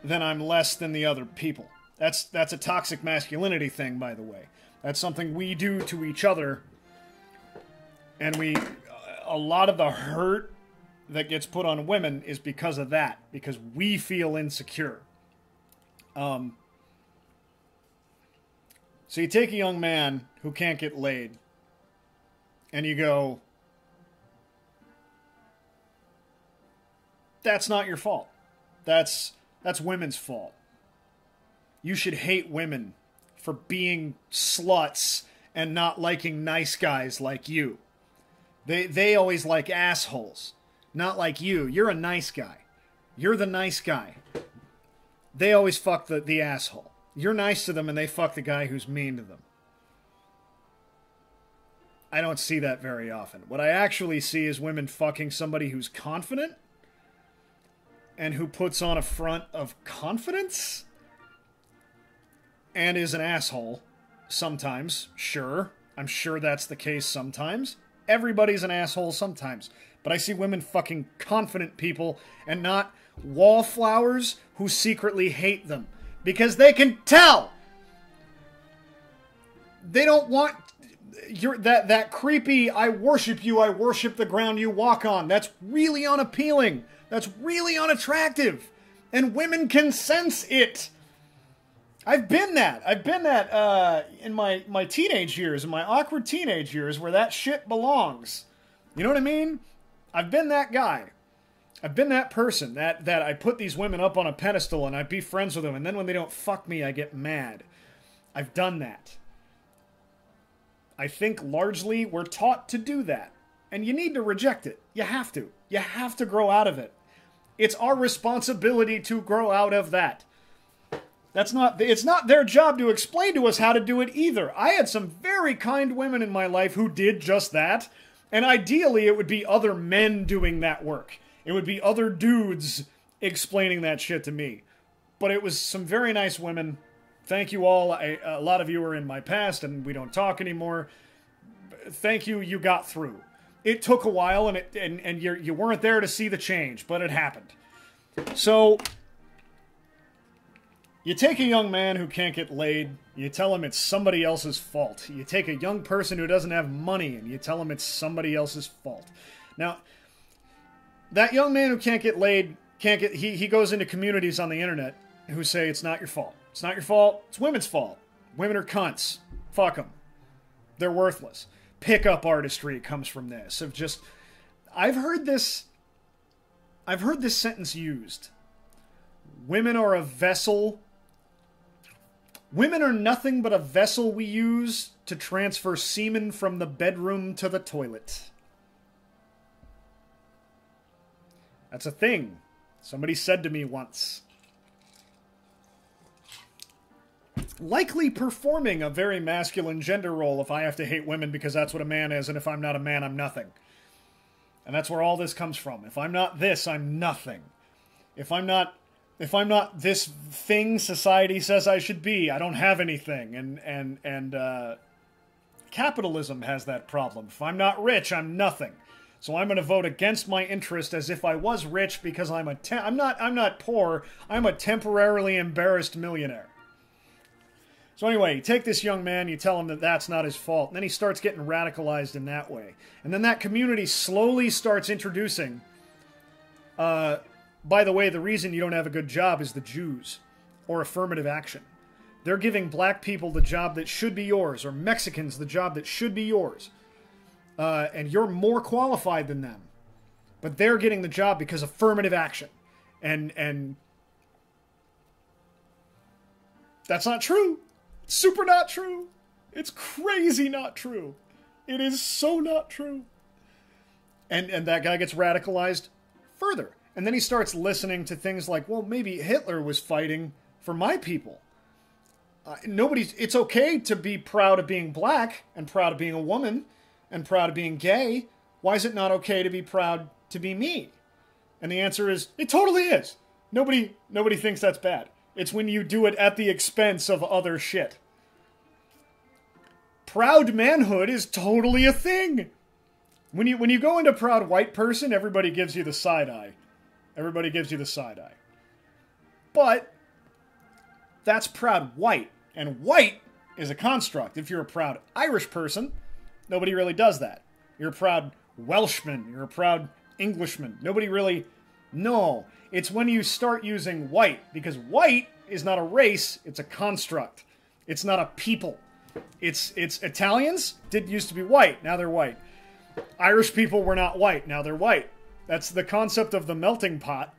[SPEAKER 1] then I'm less than the other people. That's a toxic masculinity thing, by the way. That's something we do to each other, and a lot of the hurt that gets put on women is because of that, because we feel insecure. So you take a young man who can't get laid, and you go, that's not your fault. That's women's fault. You should hate women for being sluts and not liking nice guys like you. They always like assholes. Not like you. You're a nice guy. You're the nice guy. They always fuck the asshole. You're nice to them and they fuck the guy who's mean to them. I don't see that very often. What I actually see is women fucking somebody who's confident and who puts on a front of confidence and is an asshole sometimes. Sure. I'm sure that's the case sometimes. Everybody's an asshole sometimes. But I see women fucking confident people and not wallflowers who secretly hate them. Because they can tell! They don't want that creepy, I worship you, I worship the ground you walk on. That's really unappealing. That's really unattractive. And women can sense it. I've been that in my teenage years, in my awkward teenage years where that shit belongs. You know what I mean? I've been that guy. I've been that person that I put these women up on a pedestal and I be friends with them, and then when they don't fuck me, I get mad. I've done that. I think largely we're taught to do that. And you need to reject it. You have to. You have to grow out of it. It's our responsibility to grow out of that. It's not their job to explain to us how to do it either. I had some very kind women in my life who did just that. And ideally, it would be other men doing that work. It would be other dudes explaining that shit to me. But it was some very nice women. Thank you all. A lot of you are in my past and we don't talk anymore. Thank you. You got through. It took a while and you weren't there to see the change, but it happened. So you take a young man who can't get laid, you tell him it's somebody else's fault. You take a young person who doesn't have money and you tell him it's somebody else's fault. Now, that young man who can't get laid, he goes into communities on the internet who say it's not your fault. It's not your fault. It's women's fault. Women are cunts. Fuck them. They're worthless. Pickup artistry comes from this. I've heard this sentence used. Women are a vessel. Women are nothing but a vessel we use to transfer semen from the bedroom to the toilet. That's a thing. Somebody said to me once. Likely performing a very masculine gender role if I have to hate women because that's what a man is, and if I'm not a man, I'm nothing. And that's where all this comes from. If I'm not this, I'm nothing. If I'm not this thing society says I should be, I don't have anything. And capitalism has that problem. If I'm not rich, I'm nothing. So I'm going to vote against my interest as if I was rich because I'm not poor. I'm a temporarily embarrassed millionaire. So anyway, you take this young man, you tell him that that's not his fault, and then he starts getting radicalized in that way. And then that community slowly starts introducing, by the way, the reason you don't have a good job is the Jews, or affirmative action. They're giving black people the job that should be yours, or Mexicans the job that should be yours. And you're more qualified than them. But they're getting the job because of affirmative action. And that's not true. It's super not true. It's crazy not true. It is so not true. And that guy gets radicalized further. And then he starts listening to things like, well, maybe Hitler was fighting for my people. It's okay to be proud of being black and proud of being a woman and proud of being gay. Why is it not okay to be proud to be me? And the answer is, it totally is. Nobody thinks that's bad. It's when you do it at the expense of other shit. Proud manhood is totally a thing. When you go into proud white person, everybody gives you the side eye. Everybody gives you the side eye. But that's proud white. And white is a construct. If you're a proud Irish person, nobody really does that. You're a proud Welshman. You're a proud Englishman. Nobody really... No. It's when you start using white. Because white is not a race. It's a construct. It's not a people. It's Italians used to be white. Now they're white. Irish people were not white. Now they're white. That's the concept of the melting pot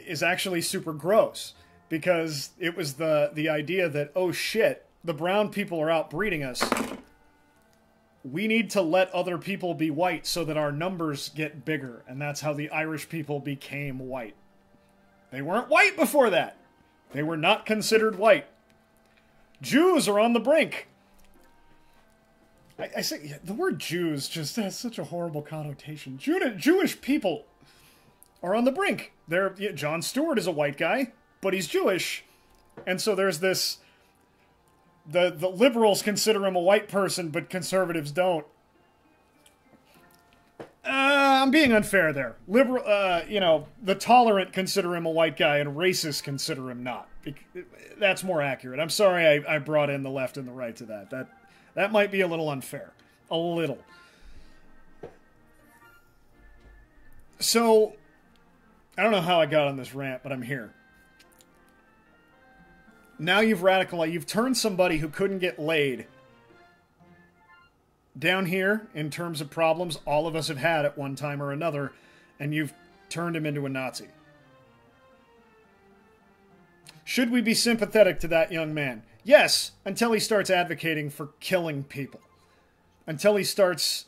[SPEAKER 1] is actually super gross. Because it was the idea that, oh shit, the brown people are outbreeding us. We need to let other people be white so that our numbers get bigger. And that's how the Irish people became white. They weren't white before that. They were not considered white. Jews are on the brink. I say, the word Jews just has such a horrible connotation. Jewish people are on the brink. Jon Stewart is a white guy, but he's Jewish. And so there's this... The liberals consider him a white person, but conservatives don't. I'm being unfair there. The tolerant consider him a white guy, and racists consider him not. That's more accurate. I'm sorry I brought in the left and the right to that. That might be a little unfair. A little. So, I don't know how I got on this rant, but I'm here. Now you've radicalized, you've turned somebody who couldn't get laid down here in terms of problems all of us have had at one time or another, and you've turned him into a Nazi. Should we be sympathetic to that young man? Yes, until he starts advocating for killing people. Until he starts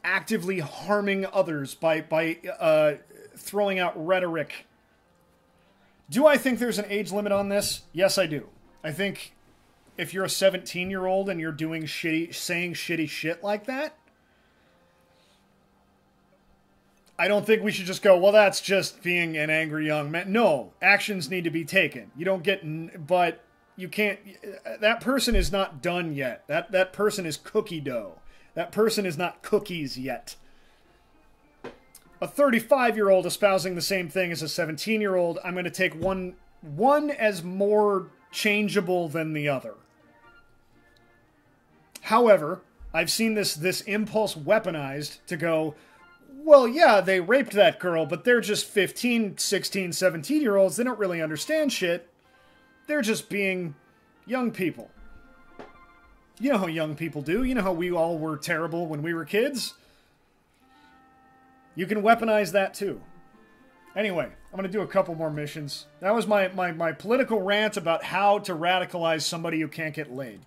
[SPEAKER 1] actively harming others by throwing out rhetoric. Do I think there's an age limit on this? Yes, I do. I think if you're a 17-year-old and you're saying shitty shit like that, I don't think we should just go, well, that's just being an angry young man. No, actions need to be taken. You don't get, but you can't, that person is not done yet. That person is cookie dough. That person is not cookies yet. A 35-year-old espousing the same thing as a 17-year-old, I'm going to take one as more changeable than the other. However, I've seen this impulse weaponized to go, well, yeah, they raped that girl, but they're just 15, 16, 17-year-olds. They don't really understand shit. They're just being young people. You know how young people do. You know how we all were terrible when we were kids. You can weaponize that too. Anyway, I'm going to do a couple more missions. That was my political rant about how to radicalize somebody who can't get laid.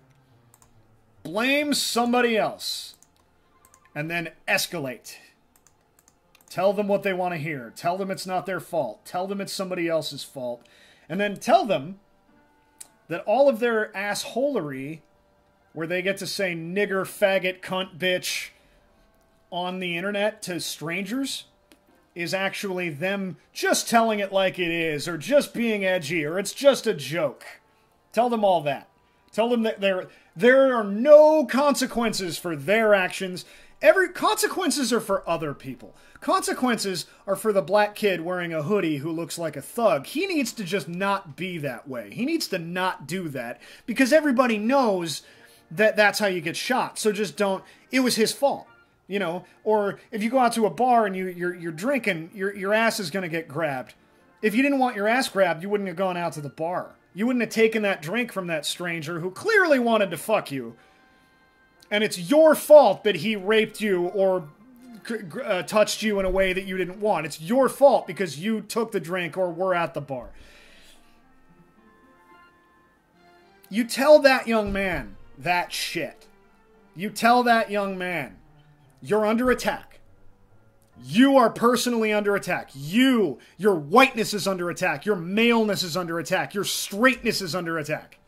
[SPEAKER 1] Blame somebody else. And then escalate. Tell them what they want to hear. Tell them it's not their fault. Tell them it's somebody else's fault. And then tell them that all of their assholery, where they get to say nigger, faggot, cunt, bitch on the internet to strangers, is actually them just telling it like it is, or just being edgy, or it's just a joke. Tell them all that. Tell them that there are no consequences for their actions. Consequences are for other people. Consequences are for the black kid wearing a hoodie who looks like a thug. He needs to just not be that way. He needs to not do that because everybody knows that that's how you get shot. So just don't. It was his fault, you know. Or if you go out to a bar and you're drinking, your ass is going to get grabbed. If you didn't want your ass grabbed, you wouldn't have gone out to the bar. You wouldn't have taken that drink from that stranger who clearly wanted to fuck you. And it's your fault that he raped you or touched you in a way that you didn't want. It's your fault because you took the drink or were at the bar. You tell that young man that shit. You tell that young man, you're under attack. You are personally under attack. Your whiteness is under attack. Your maleness is under attack. Your straightness is under attack.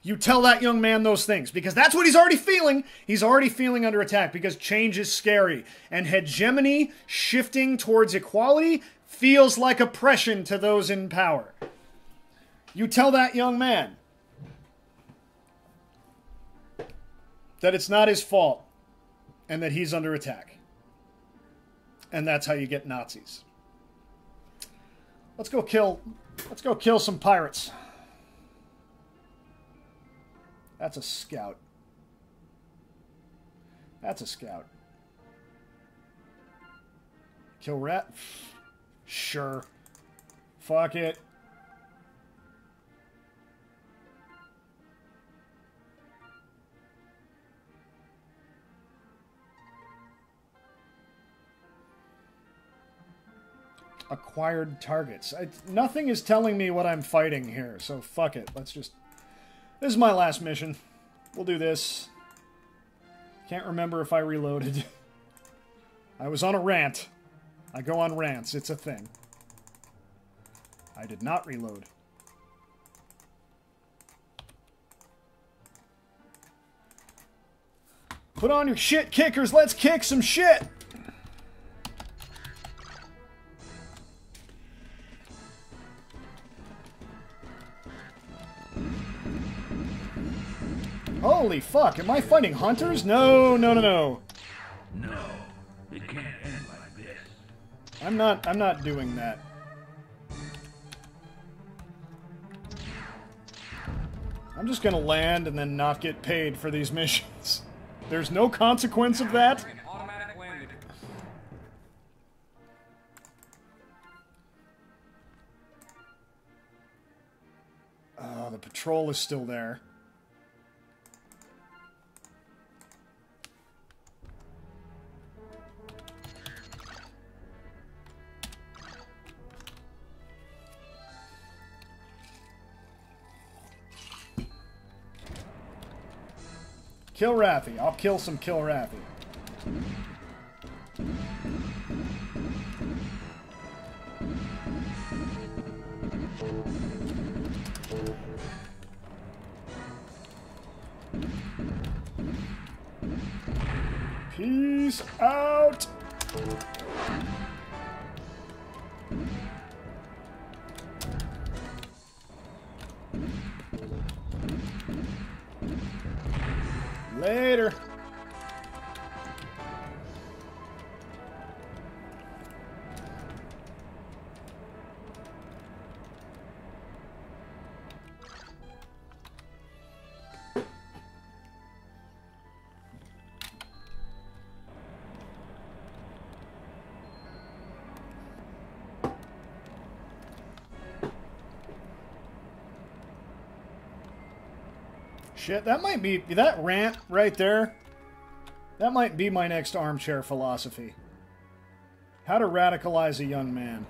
[SPEAKER 1] You tell that young man those things because that's what he's already feeling. He's already feeling under attack because change is scary. And hegemony, shifting towards equality, feels like oppression to those in power. You tell that young man that it's not his fault and that he's under attack. And that's how you get Nazis. Let's go kill some pirates. That's a scout. That's a scout. Kill rat? Sure. Fuck it. Acquired targets. Nothing is telling me what I'm fighting here, so fuck it. Let's just... This is my last mission. We'll do this. Can't remember if I reloaded. I was on a rant. I go on rants. It's a thing. I did not reload. Put on your shit kickers. Let's kick some shit. Holy fuck, am I fighting hunters? No, no, no, no.
[SPEAKER 3] No, it can't end like this.
[SPEAKER 1] I'm not doing that. I'm just gonna land and then not get paid for these missions. There's no consequence of that.
[SPEAKER 9] Automatic landing.
[SPEAKER 1] Oh, the patrol is still there. Kill Raffi. I'll kill some Kill Raffi. Peace out. Later. Shit, that might be... That rant right there, that might be my next armchair philosophy. How to radicalize a young man.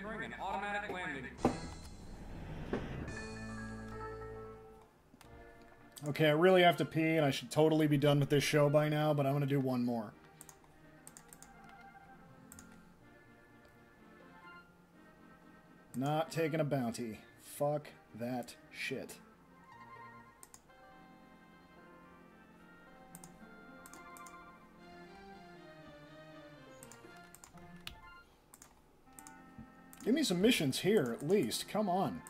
[SPEAKER 9] entering an automatic landing.
[SPEAKER 1] Okay, I really have to pee, and I should totally be done with this show by now, but I'm going to do one more. Not taking a bounty. Fuck that shit. Give me some missions here, at least. Come on.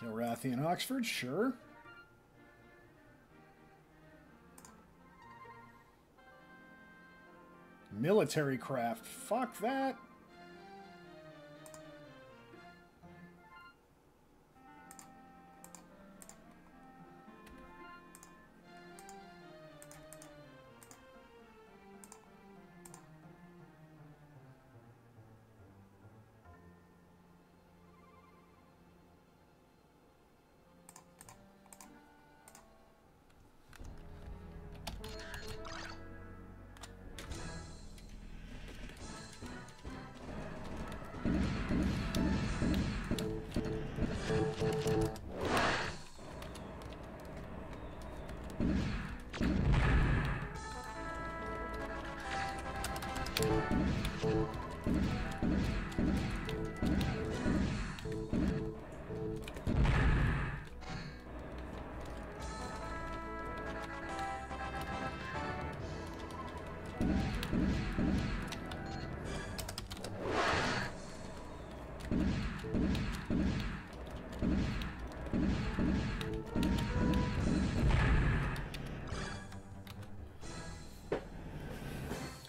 [SPEAKER 1] Kilrathian Oxford, sure. Military craft. Fuck that.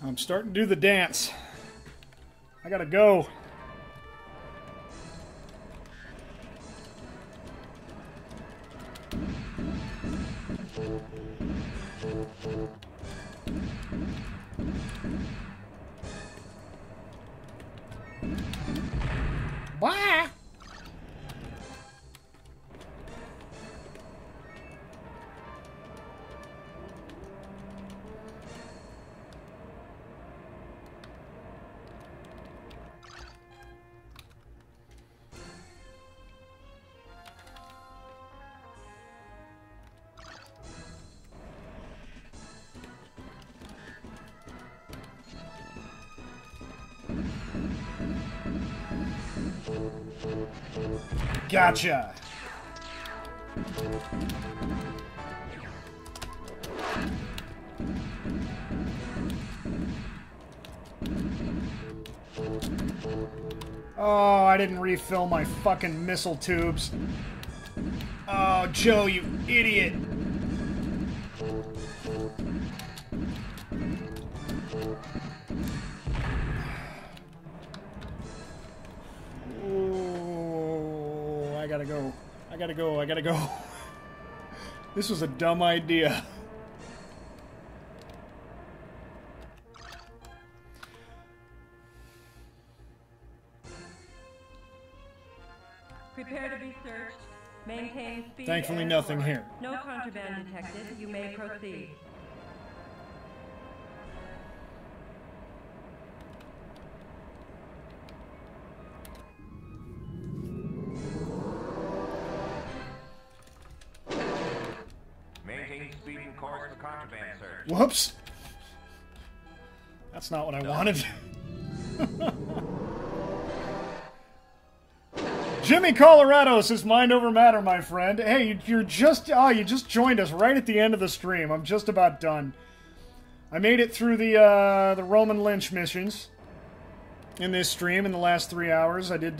[SPEAKER 1] I'm starting to do the dance. I gotta go. Bye. Gotcha. Oh, I didn't refill my fucking missile tubes. Oh, Joe, you idiot. Oh, I gotta go. I gotta go. I gotta go. This was a dumb idea.
[SPEAKER 6] Prepare to be searched. Maintain speed.
[SPEAKER 1] Thankfully,
[SPEAKER 6] and
[SPEAKER 1] nothing
[SPEAKER 6] course.
[SPEAKER 1] here.
[SPEAKER 6] No contraband detected. You may proceed.
[SPEAKER 9] Maintain speed and course for contraband search.
[SPEAKER 1] Whoops. That's not what I wanted. Jimmy Colorado says, mind over matter, my friend. Hey, you just joined us right at the end of the stream. I'm just about done. I made it through the Roman Lynch missions in this stream in the last 3 hours. I did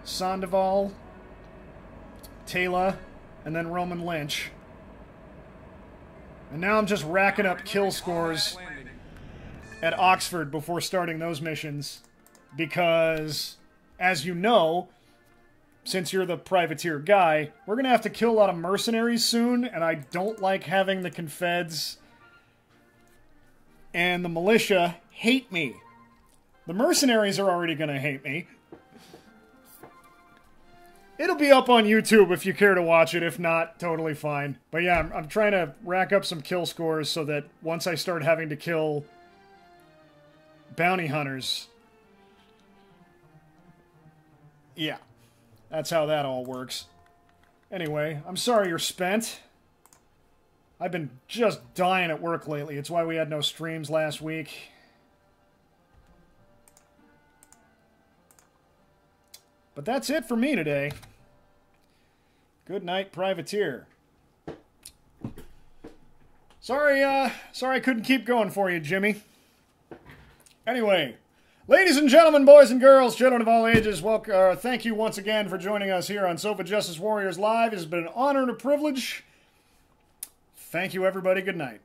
[SPEAKER 1] Sandoval, Taylor, and then Roman Lynch. And now I'm just racking up kill scores at Oxford before starting those missions. Because, as you know, since you're the privateer guy, we're going to have to kill a lot of mercenaries soon, and I don't like having the Confeds and the militia hate me. The mercenaries are already going to hate me. It'll be up on YouTube if you care to watch it. If not, totally fine. But yeah, I'm trying to rack up some kill scores so that once I start having to kill bounty hunters... Yeah, that's how that all works. Anyway, I'm sorry you're spent. I've been just dying at work lately. It's why we had no streams last week. But that's it for me today. Good night, Privateer. Sorry I couldn't keep going for you, Jimmy. Anyway... Ladies and gentlemen, boys and girls, children of all ages, welcome. Thank you once again for joining us here on Sofa Justice Warriors Live. It has been an honor and a privilege. Thank you, everybody. Good night.